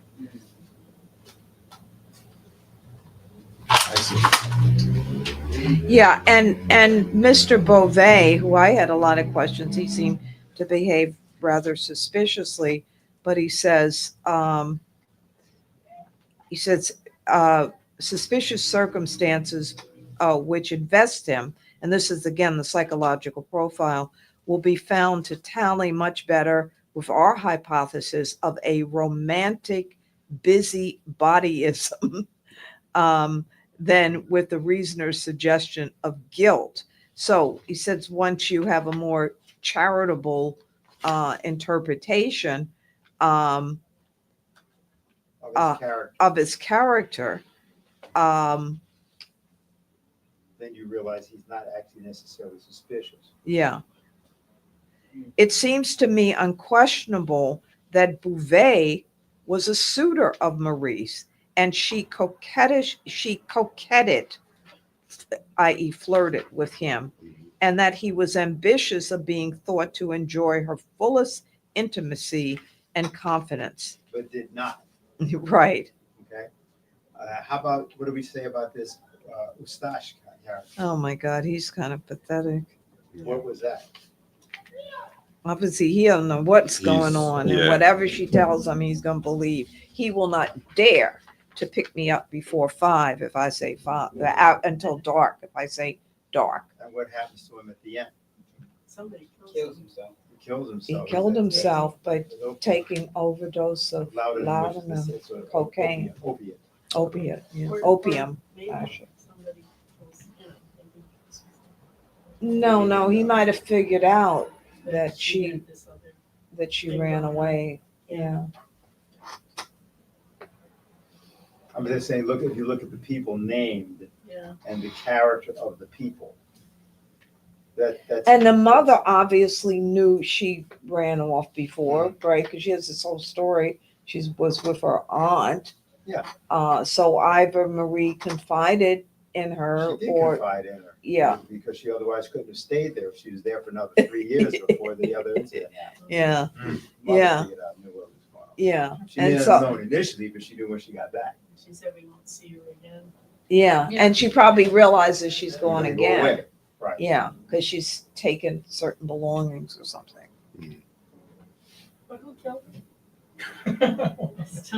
I see. Yeah, and Mr. Beauvais, who I had a lot of questions, he seemed to behave rather suspiciously, but he says he says, suspicious circumstances which invest him, and this is again the psychological profile, will be found to tally much better with our hypothesis of a romantic busybodyism than with the reasoner's suggestion of guilt. So he says once you have a more charitable interpretation Of his character, of his character, then you realize he's not actually necessarily suspicious. yeah. It seems to me unquestionable that Bouvet was a suitor of Marie's, and she coquetted, i.e., flirted with him, and that he was ambitious of being thought to enjoy her fullest intimacy and confidence. But did not. Right. Okay. How about, what do we say about this Eustache character? Oh my God, he's kind of pathetic. What was that? Obviously, he don't know what's going He's- on, and yeah. whatever she tells him, he's gonna believe. He will not dare to pick me up before 5 if I say 5, out until dark if I say dark. And what happens to him at the end? Somebody kills Kills him. himself. He kills He himself. killed himself by Nope. taking overdose of laudanum, It's a cocaine. Opiate. opiate, Or- opium. Maybe Actually. somebody kills him. No, he might have figured out that she had this other- ran away. Yeah. I'm just saying, look, if you look at the people named Yeah. and the character of the people, that's. And the mother obviously knew she ran off before, right? Because she has this whole story. She was with her aunt. Yeah. So either Marie confided in her, She did or confide in her. yeah, Because she otherwise couldn't have stayed there. She was there for another 3 years before the other incident happened. yeah, Mother Yeah. figured out, knew what was going on. yeah, She may and not so have known initially, but she knew when she got back. She said we won't see her again. yeah, Yeah. and she probably realizes she's going They go again. away. Right. Yeah, because she's taken certain belongings or something. But who killed him?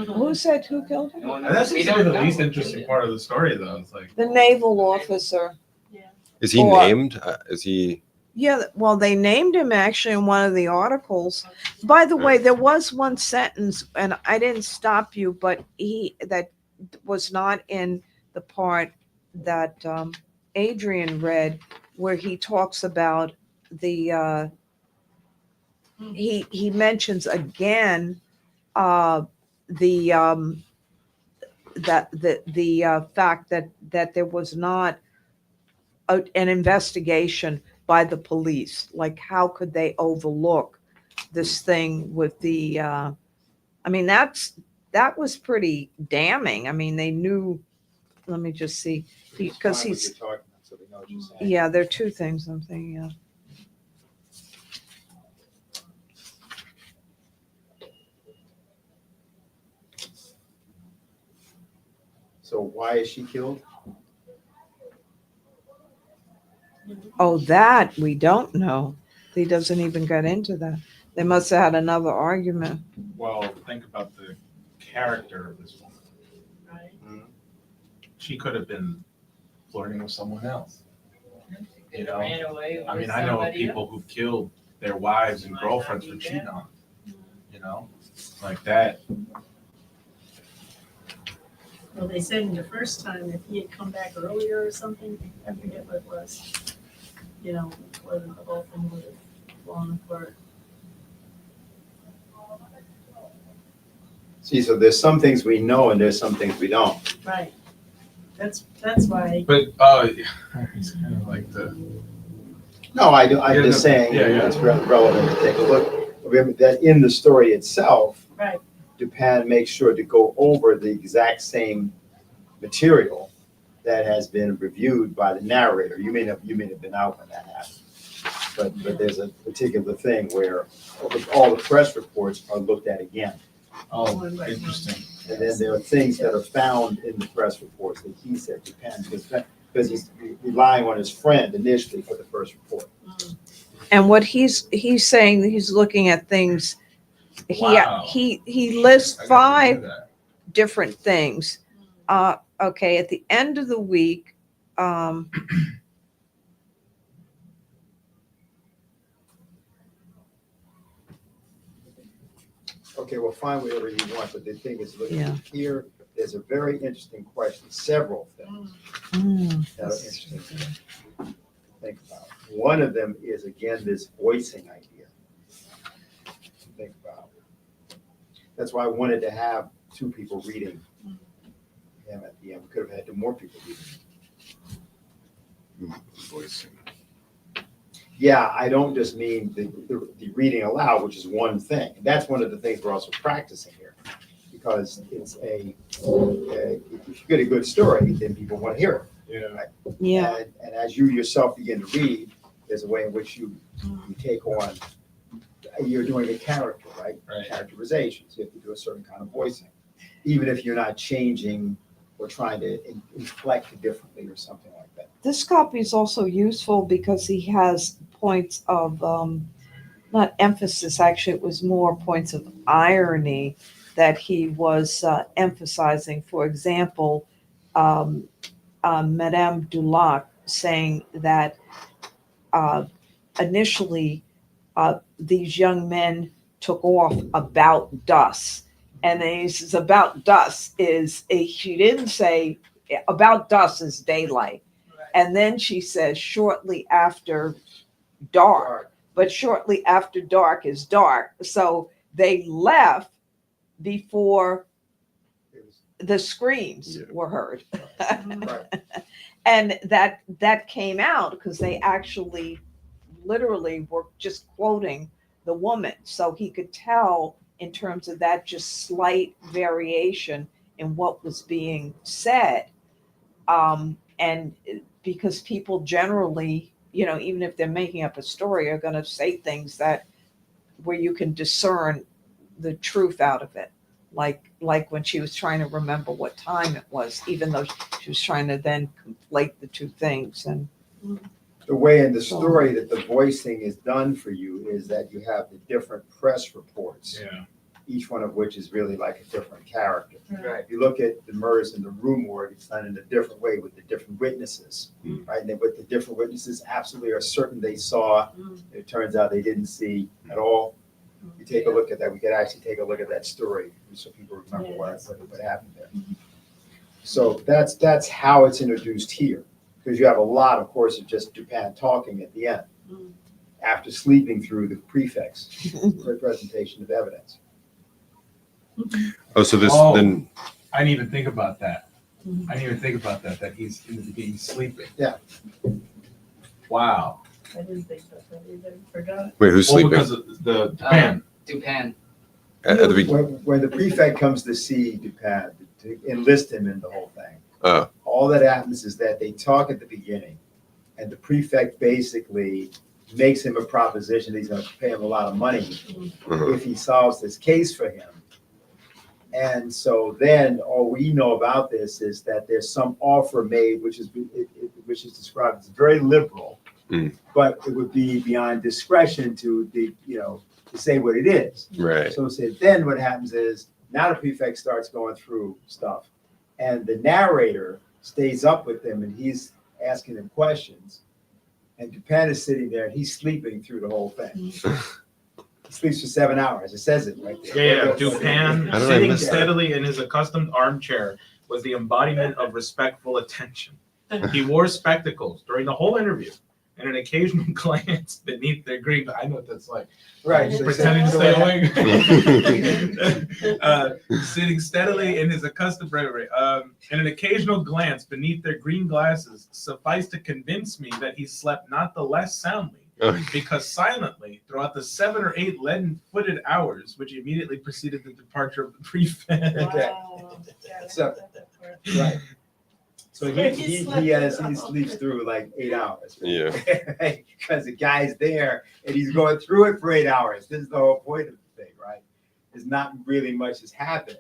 Who said who killed him? And that's We just don't the know. least interesting part of the story, though. It's like, The naval officer. Is he Or- named? Is he? Yeah, well, they named him actually in one of the articles. By the way, there was one sentence, and I didn't stop you, but that was not in the part that Adrian read, where he talks about the he mentions again the fact that there was not an investigation by the police. Like, how could they overlook this thing with the I mean, that was pretty damning. I mean, they knew. Let me just see, because Define what he's, you're talking about, so they know what you're saying. yeah, there are two things I'm thinking of. So why is she killed? Oh, that we don't know. He doesn't even get into that. They must have had another argument. well, think about the character of this woman. Right. She could have been flirting with someone else. You know, Ran away I with mean, I know of somebody people who've killed their wives and girlfriends for cheating on them. You know, like that. Well, they said in the first time if he had come back earlier or something, I forget what it was. You know, whether the whole thing would have fallen apart. See, so there's some things we know and there's some things we don't. Right. That's why. But it's kind of like the No, I'm Yeah, just no, saying, yeah, yeah. it's relevant to take a look. Remember that in the story itself, Right. Dupin makes sure to go over the exact same material that has been reviewed by the narrator. You may have been out when that happened. But there's a particular thing where all the press reports are looked at again. interesting. And then there are things that are found in the press reports that he said Dupin, because he's relying on his friend initially for the first report. And what he's saying, he's looking at things. Wow. He lists I gotta 5 do that. different things Okay, at the end of the week, Okay, well, find whatever you want, but the thing is, look, Yeah. here, there's a very interesting question, several things that are interesting to think about. One of them is, again, this voicing idea. To think about. That's why I wanted to have two people reading him at the end. We could have had more people reading. Voicing. Yeah, I don't just mean the reading aloud, which is one thing. That's one of the things we're also practicing here. Because it's if you get a good story, then people want to hear it. Yeah. yeah, And as you yourself begin to read, there's a way in which you take on, you're doing a character, right? Right. Characterizations. You have to do a certain kind of voicing, even if you're not changing or trying to inflect differently or something like that. this copy is also useful because he has points of not emphasis. Actually, it was more points of irony that he was emphasizing. For example, Madame Dulac saying that initially these young men took off about dusk. And then he says about dusk she didn't say about dusk is daylight. And then she says shortly after dark, but shortly after dark is dark. So they left before the screams were heard. Right. And that came out because they actually literally were just quoting the woman. So he could tell in terms of that just slight variation in what was being said. And because people generally, even if they're making up a story, are going to say things that where you can discern the truth out of it. Like when she was trying to remember what time it was, even though she was trying to then conflate the two things. And The way in the story that the voicing is done for you is that you have the different press reports, Yeah. each one of which is really like a different character. Right. If you look at the murders in the Rue Morgue, it's done in a different way with the different witnesses, right? And then with the different witnesses, absolutely are certain they saw. It turns out they didn't see at all. You take a look at that. We could actually take a look at that story so people remember what happened there. So that's how it's introduced here, because you have a lot, of course, of just Dupin talking at the end after sleeping through the prefix presentation of evidence. Oh, so this Oh. then I didn't even think about that. I didn't even think about that he's in the beginning sleeping. Yeah. Wow. I didn't think about that either. Forgot. wait, who's Well, sleeping because of the Dupin. Dupin. at the beginning? When the prefect comes to see Dupin, to enlist him in the whole thing, Oh, all that happens is that they talk at the beginning, and the prefect basically makes him a proposition that he's going to pay him a lot of money if he solves this case for him. And so then all we know about this is that there's some offer made, which is described as very liberal, but it would be beyond discretion to say what it is. right. So then what happens is now the prefect starts going through stuff, and the narrator stays up with him, and he's asking him questions, and Dupin is sitting there, and he's sleeping through the whole thing. He sleeps for 7 hours. It says it right there. Yeah. Dupin How did I sitting miss that? steadily in his accustomed armchair was the embodiment of respectful attention. He wore spectacles during the whole interview, and an occasional glance beneath their green. I know what that's like. Right. So Pretending to so stay what awake. Sitting steadily in his accustomed and an occasional glance beneath their green glasses sufficed to convince me that he slept not the less soundly, because silently throughout the 7 or 8 leaden-footed hours which immediately preceded the departure of the prefect. Wow. Yeah, So- Right. So he sleeps through like 8 hours. Yeah. Because the guy's there and he's going through it for 8 hours. This is the whole point of the thing, right? There's not really much that's happening.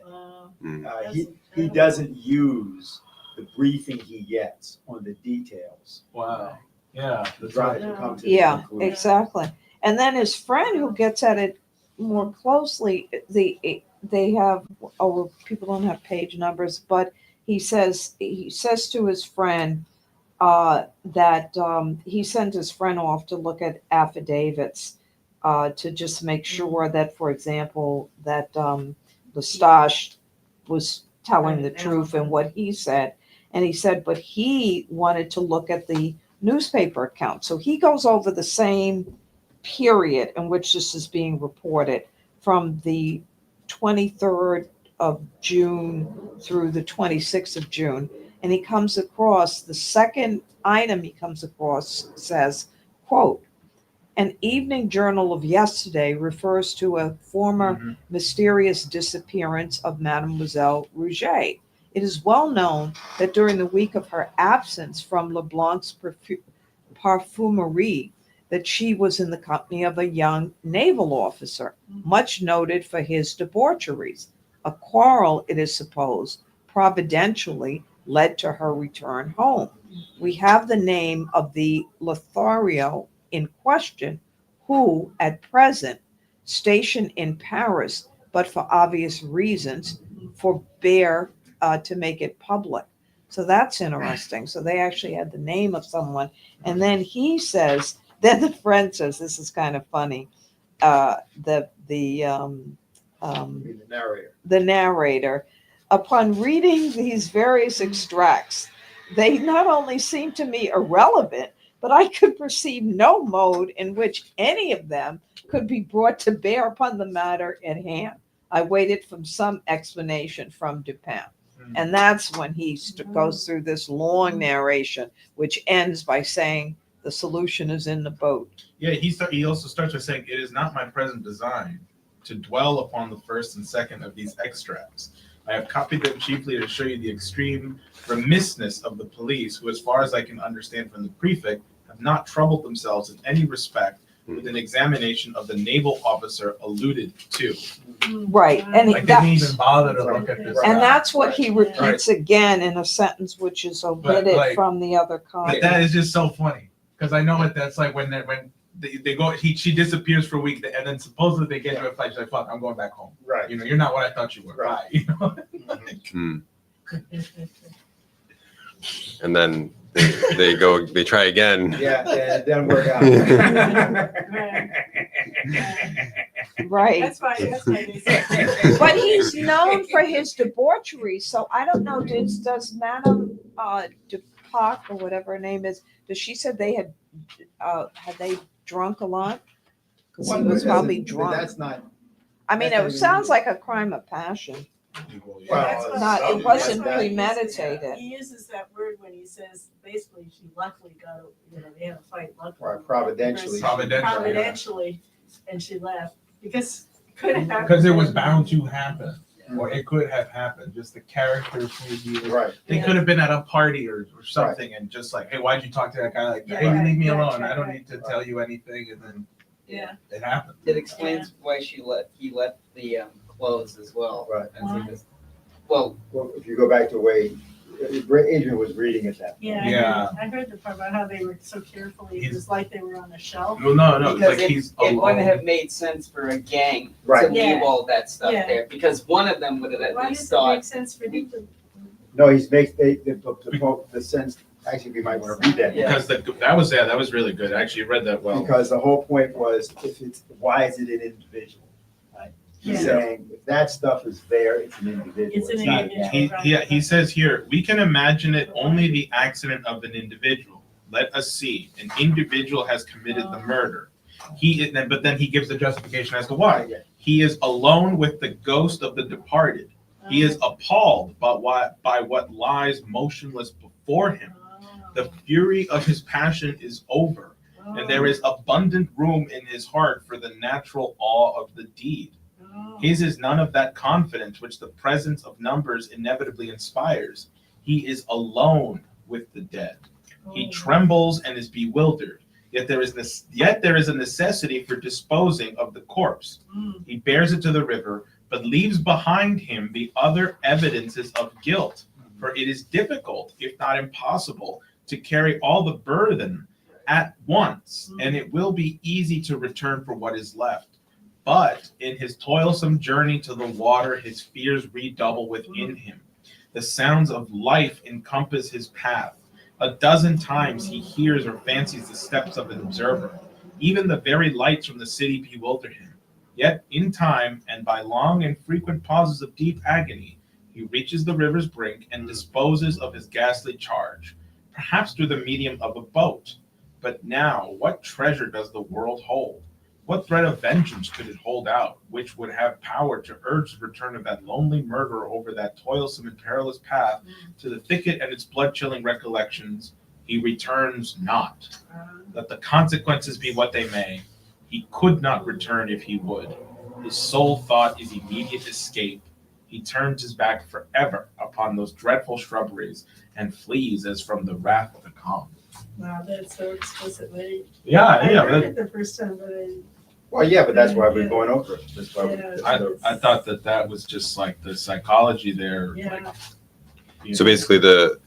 He doesn't use the briefing he gets on the details. Wow. Yeah. To try to come to yeah, the conclusion. exactly. And then his friend who gets at it more closely, they have, people don't have page numbers, but he says to his friend that he sent his friend off to look at affidavits to just make sure that, for example, that Lestage was telling the truth in what he said. And he said, but he wanted to look at the newspaper account. So he goes over the same period in which this is being reported from the 23rd of June through the 26th of June. And he comes across, the second item he comes across says, quote, an evening journal of yesterday refers to a former mysterious disappearance of Mademoiselle Roget. It is well known that during the week of her absence from Leblanc's parfumerie, that she was in the company of a young naval officer, much noted for his debaucheries. A quarrel, it is supposed, providentially led to her return home. We have the name of the Lothario in question, who at present stationed in Paris, but for obvious reasons forbear to make it public. So that's interesting. So they actually had the name of someone. And then he says, then the friend says, this is kind of funny. The narrator, upon reading these various extracts, they not only seem to me irrelevant, but I could perceive no mode in which any of them could be brought to bear upon the matter at hand. I waited for some explanation from Dupin. And that's when he goes through this long narration, which ends by saying the solution is in the boat. Yeah, he also starts by saying, it is not my present design to dwell upon the first and second of these extracts. I have copied them chiefly to show you the extreme remissness of the police, who, as far as I can understand from the prefect, have not troubled themselves in any respect with an examination of the naval officer alluded to. Right. And Like, they didn't even bother to look at this. and guy. that's what he repeats again in a sentence which is omitted like- from the other copy. But that is just so funny, because I know it. That's like when they go, she disappears for a week, and then supposedly they get to a flight. She's like, "Fuck, I'm going back home." Right. You know, you're not what I thought you were. Right. Bye. You know? And then they try again. Yeah, it doesn't work out. Right. That's why they say. But he's known for his debauchery, so I don't know, does Madame Dupac or whatever her name is, does she said they had they drunk a lot? Because he was probably drunk. That's not. I mean, it sounds like a crime of passion. That's what- Not, it wasn't that's why he uses- premeditated. He uses that word when he says, basically, she luckily got, they had a fight luckily. Right, providentially. Providentially, and she left, because it could have happened. Because it was bound to happen, or it could have happened. Just the characters, maybe. Right. They could have been at a party or something, and just like, hey, why'd you talk to that guy? Like, hey, you leave me alone. I don't need to tell you anything, and then Yeah. it happened. It explains why he left the clothes as well. Right. As he was, well, Well, if you go back to the way Adrian was reading it that. Yeah. Yeah. I heard the part about how they were so carefully, it was like they were on a shelf. Well, no, because like he's it wouldn't alone. have made sense for a gang Right. to Yeah. leave all that stuff Yeah. there, because one of them would have at Why least does it thought. make sense for him to? No, the sense, actually, we might want to read that. Yeah. Because that was really good. I actually read that well. Because the whole point was, why is it an individual? Right? He's Yeah. saying, if that stuff is there, it's an individual. It's an not a individual. gang. He says here, we can imagine it only the accident of an individual. Let us see, an individual has committed the murder. But then he gives the justification as to why. Yeah. He is alone with the ghost of the departed. He is appalled by what lies motionless before him. The fury of his passion is over, and there is abundant room in his heart for the natural awe of the deed. His is none of that confidence which the presence of numbers inevitably inspires. He is alone with the dead. He trembles and is bewildered. Yet there is a necessity for disposing of the corpse. He bears it to the river, but leaves behind him the other evidences of guilt. For it is difficult, if not impossible, to carry all the burden at once, and it will be easy to return for what is left. But in his toilsome journey to the water, his fears redouble within him. The sounds of life encompass his path. A dozen times he hears or fancies the steps of an observer. Even the very lights from the city bewilder him. Yet, in time, and by long and frequent pauses of deep agony, he reaches the river's brink and disposes of his ghastly charge, perhaps through the medium of a boat. But now, what treasure does the world hold? What threat of vengeance could it hold out, which would have power to urge the return of that lonely murderer over that toilsome and perilous path to the thicket and its blood-chilling recollections? He returns not. Let the consequences be what they may, he could not return if he would. His sole thought is immediate escape. He turns his back forever upon those dreadful shrubberies and flees as from the wrath to come. Wow, that's so explicitly. Yeah, I yeah. heard it the first time, but Well, yeah, but that's why we're going over it. That's why I thought that was just like the psychology there. Yeah. Like, So basically, the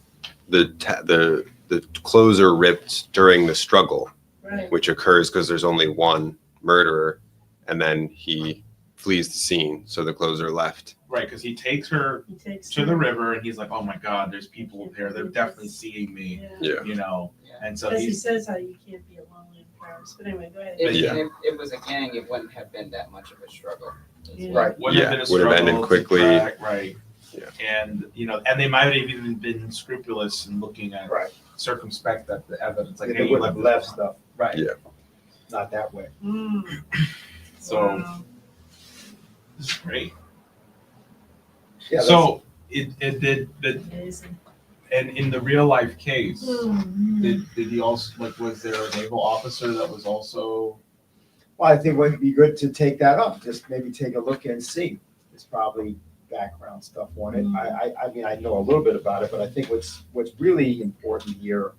clothes are ripped during the struggle, right. which occurs because there's only one murderer, and then he flees the scene, so the clothes are left. right, because he takes her He takes to the river and he's like, oh my God, there's people there. They're definitely seeing me, Yeah. you know. And so As he he's says how you can't be alone in Paris. But anyway, go ahead. Yeah. If it was a gang, it wouldn't have been that much of a struggle. Yeah. Right. would have Yeah, been a would have struggle ended to quickly. track, right. Yeah. And you know, and they might have even been scrupulous in looking at Right. circumspect at the evidence. Like, They hey, you would have left left this stuff, right. Yeah. not that way. Mm. So Wow. this is great. Yeah, So it did Amazing. and in the real life case, Mm. did he also, like, was there a naval officer that was also? Well, I think it would be good to take that up, just maybe take a look and see. There's probably background stuff on it. I mean, I know a little bit about it, but I think what's really important here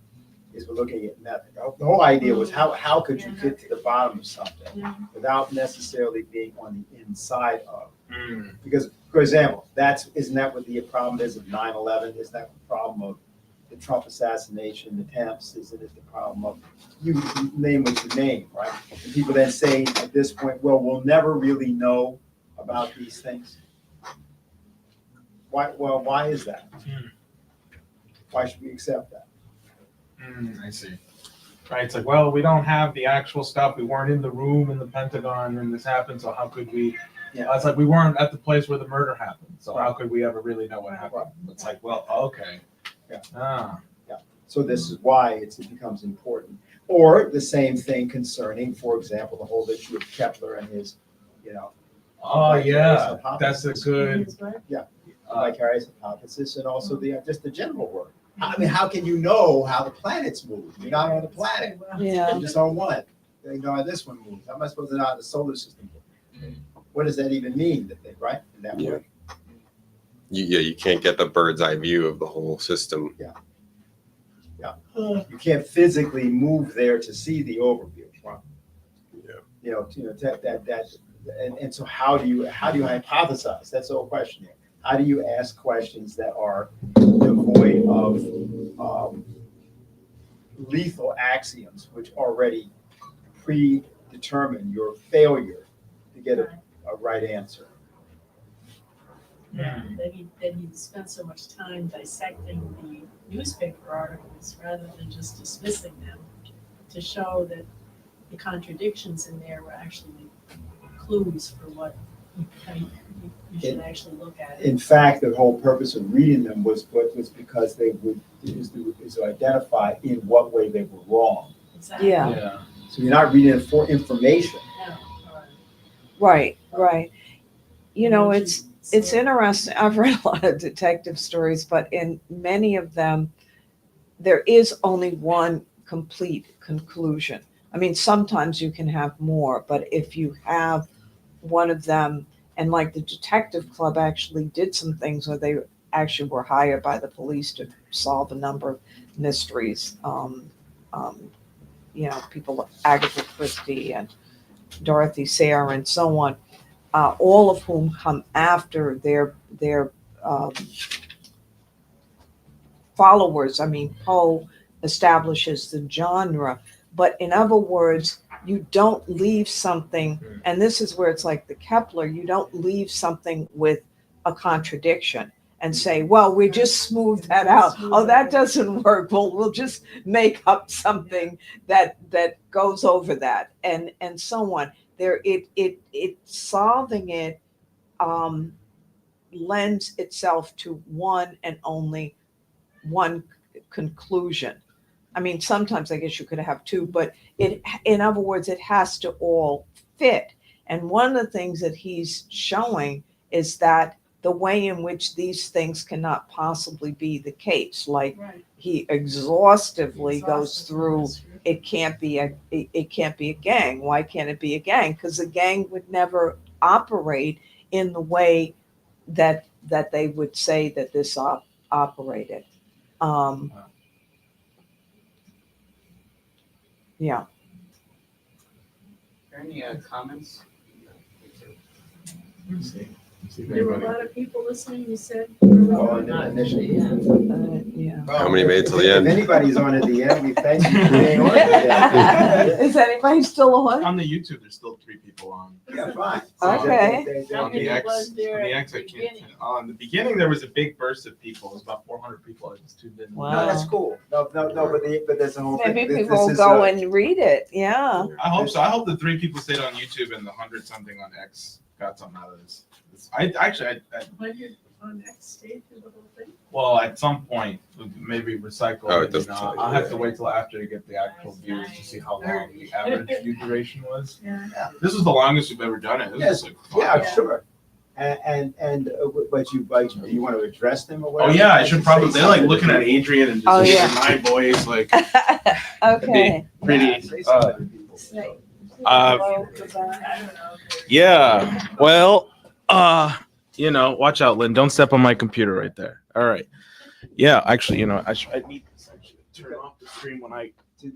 is we're looking at method. The whole idea was how could you get to the bottom of something Yeah. without necessarily being on the inside of? Mm, Because, for example, isn't that what the problem is of 9/11? Isn't that the problem of the Trump assassination attempts? Isn't it the problem of, you name what you name, right? And people then say at this point, well, we'll never really know about these things. Why is that? Why should we accept that? I see. Right, it's like, well, we don't have the actual stuff. We weren't in the room in the Pentagon when this happened, so how could we? Yeah. It's like we weren't at the place where the murder happened, so how Right. could we ever really know what happened? It's like, well, okay. Yeah. Ah. So this is why it becomes important. Or the same thing concerning, for example, the whole issue of Kepler and his, Oh yeah, hypothesis. that's a good. vicarious hypothesis, and also just the general work. I mean, how can you know how the planets move? You're not on the planet. Yeah. You're just on one. They know how this one moves. How am I supposed to know how the solar system moves? What does that even mean? Right? In that Yeah. way. You can't get the bird's eye view of the whole system. You can't physically move there to see the overview. Right? Yeah. And so how do you hypothesize? That's the whole question here. How do you ask questions that are devoid of lethal axioms, which already predetermine your failure to get a right answer? Yeah, that he spent so much time dissecting the newspaper articles rather than just dismissing them, to show that the contradictions in there were actually clues for what you should actually look at it. In fact, the whole purpose of reading them was because they would is to identify in what way they were wrong. Exactly. Yeah. Yeah. So you're not reading it for information. No, Right, right. You know, it's So- interesting. I've read a lot of detective stories, but in many of them, there is only one complete conclusion. I mean, sometimes you can have more, but if you have one of them, and like the detective club actually did some things where they actually were hired by the police to solve a number of mysteries. People like Agatha Christie and Dorothy Sayre and so on, all of whom come after their followers. I mean, Poe establishes the genre, but in other words, you don't leave something, and this is where it's like the Kepler, you don't leave something with a contradiction. and say, well, we just smoothed that out. Oh, that doesn't work. Well, we'll just make up something that goes over that, and so on. There, it solving it lends itself to one and only one conclusion. I mean, sometimes I guess you could have two, but in other words, it has to all fit. And one of the things that he's showing is that the way in which these things cannot possibly be the case, like Right. he exhaustively goes through, it can't be a gang. Why can't it be a gang? Because a gang would never operate in the way that they would say that this operated. Yeah. Are there any comments? Let's see. Let's see if There were a anybody- lot of people listening, you said. Not initially, yeah. Yeah. How many made it till the end? If anybody's on at the end, we thank you for being on at the end. Is anybody still on? On the YouTube, there's still 3 people on. Yeah, fine. Okay. How On many the X, was there on the at X, the I can't. beginning? On the beginning, there was a big burst of people. It was about 400 people. I just tuned in. Wow. No, that's cool. No, but there's a whole thing. Maybe This people will is, go and read it. Yeah. I hope so. I hope the 3 people stayed on YouTube and the 100 something on X got something out of this. I actually, I 100 on next stage of the whole thing? well, at some point, maybe recycle. Oh, it maybe doesn't not. say. I'll have to wait till after to get the actual views to see how long the average view duration was. Yeah. This is the longest we've ever done it. This Yes. is like fun. Yeah, sure. But you want to address them or Oh whatever? yeah, I should probably. They're like looking at Adrian and just Oh, listening yeah. to my voice, like Okay. pretty. Say something to people. Say. Uh, Hello, goodbye. I don't know. Yeah. Well, watch out, Lynn. Don't step on my computer right there. All right. Yeah, actually, I need to actually turn off the stream when I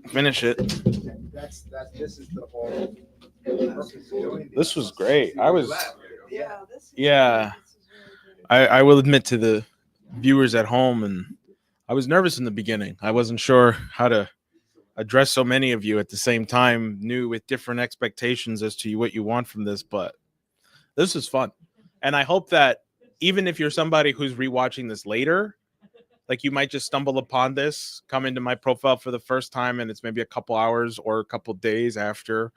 finish it. This is the whole purpose of doing This was great. I was, Yeah. yeah. I will admit to the viewers at home, and I was nervous in the beginning. I wasn't sure how to address so many of you at the same time, new with different expectations as to what you want from this, but this is fun. And I hope that even if you're somebody who's rewatching this later, like you might just stumble upon this, come into my profile for the first time, and it's maybe a couple hours or a couple days after.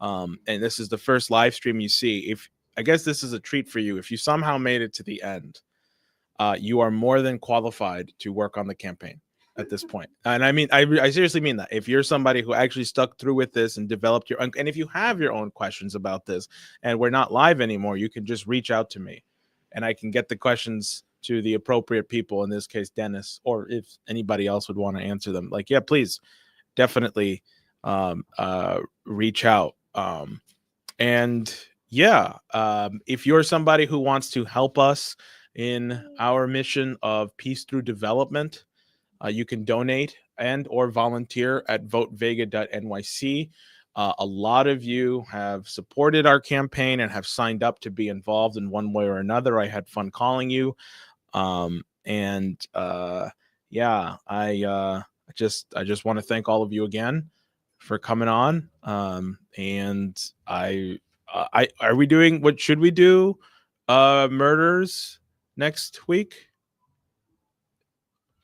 And this is the first live stream you see. I guess this is a treat for you. If you somehow made it to the end, you are more than qualified to work on the campaign at this point. And I mean, I seriously mean that. If you're somebody who actually stuck through with this and developed your own, and if you have your own questions about this and we're not live anymore, you can just reach out to me and I can get the questions to the appropriate people, in this case, Dennis, or if anybody else would want to answer them. Like, yeah, please definitely reach out. If you're somebody who wants to help us in our mission of peace through development, you can donate and or volunteer at votevega.nyc. A lot of you have supported our campaign and have signed up to be involved in one way or another. I had fun calling you. I just want to thank all of you again for coming on. Are we doing, what should we do? Murders next week?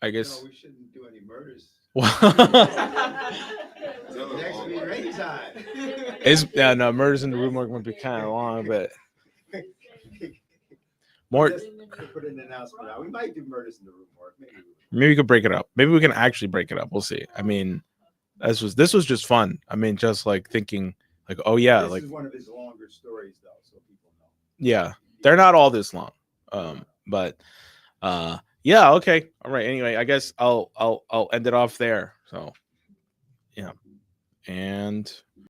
I guess. No, we shouldn't do any murders. Next week, rain time. Murders in the Room might be kind of long, but more. Put an announcement out. We might do murders in the room, Mark. Maybe we could break it up. Maybe we can actually break it up. We'll see. I mean, this was just fun. I mean, just like thinking, like, oh yeah, This like, is one of his longer stories, though, so people know. yeah, they're not all this long. Yeah, okay, all right. Anyway, I guess I'll end it off there. So, yeah, and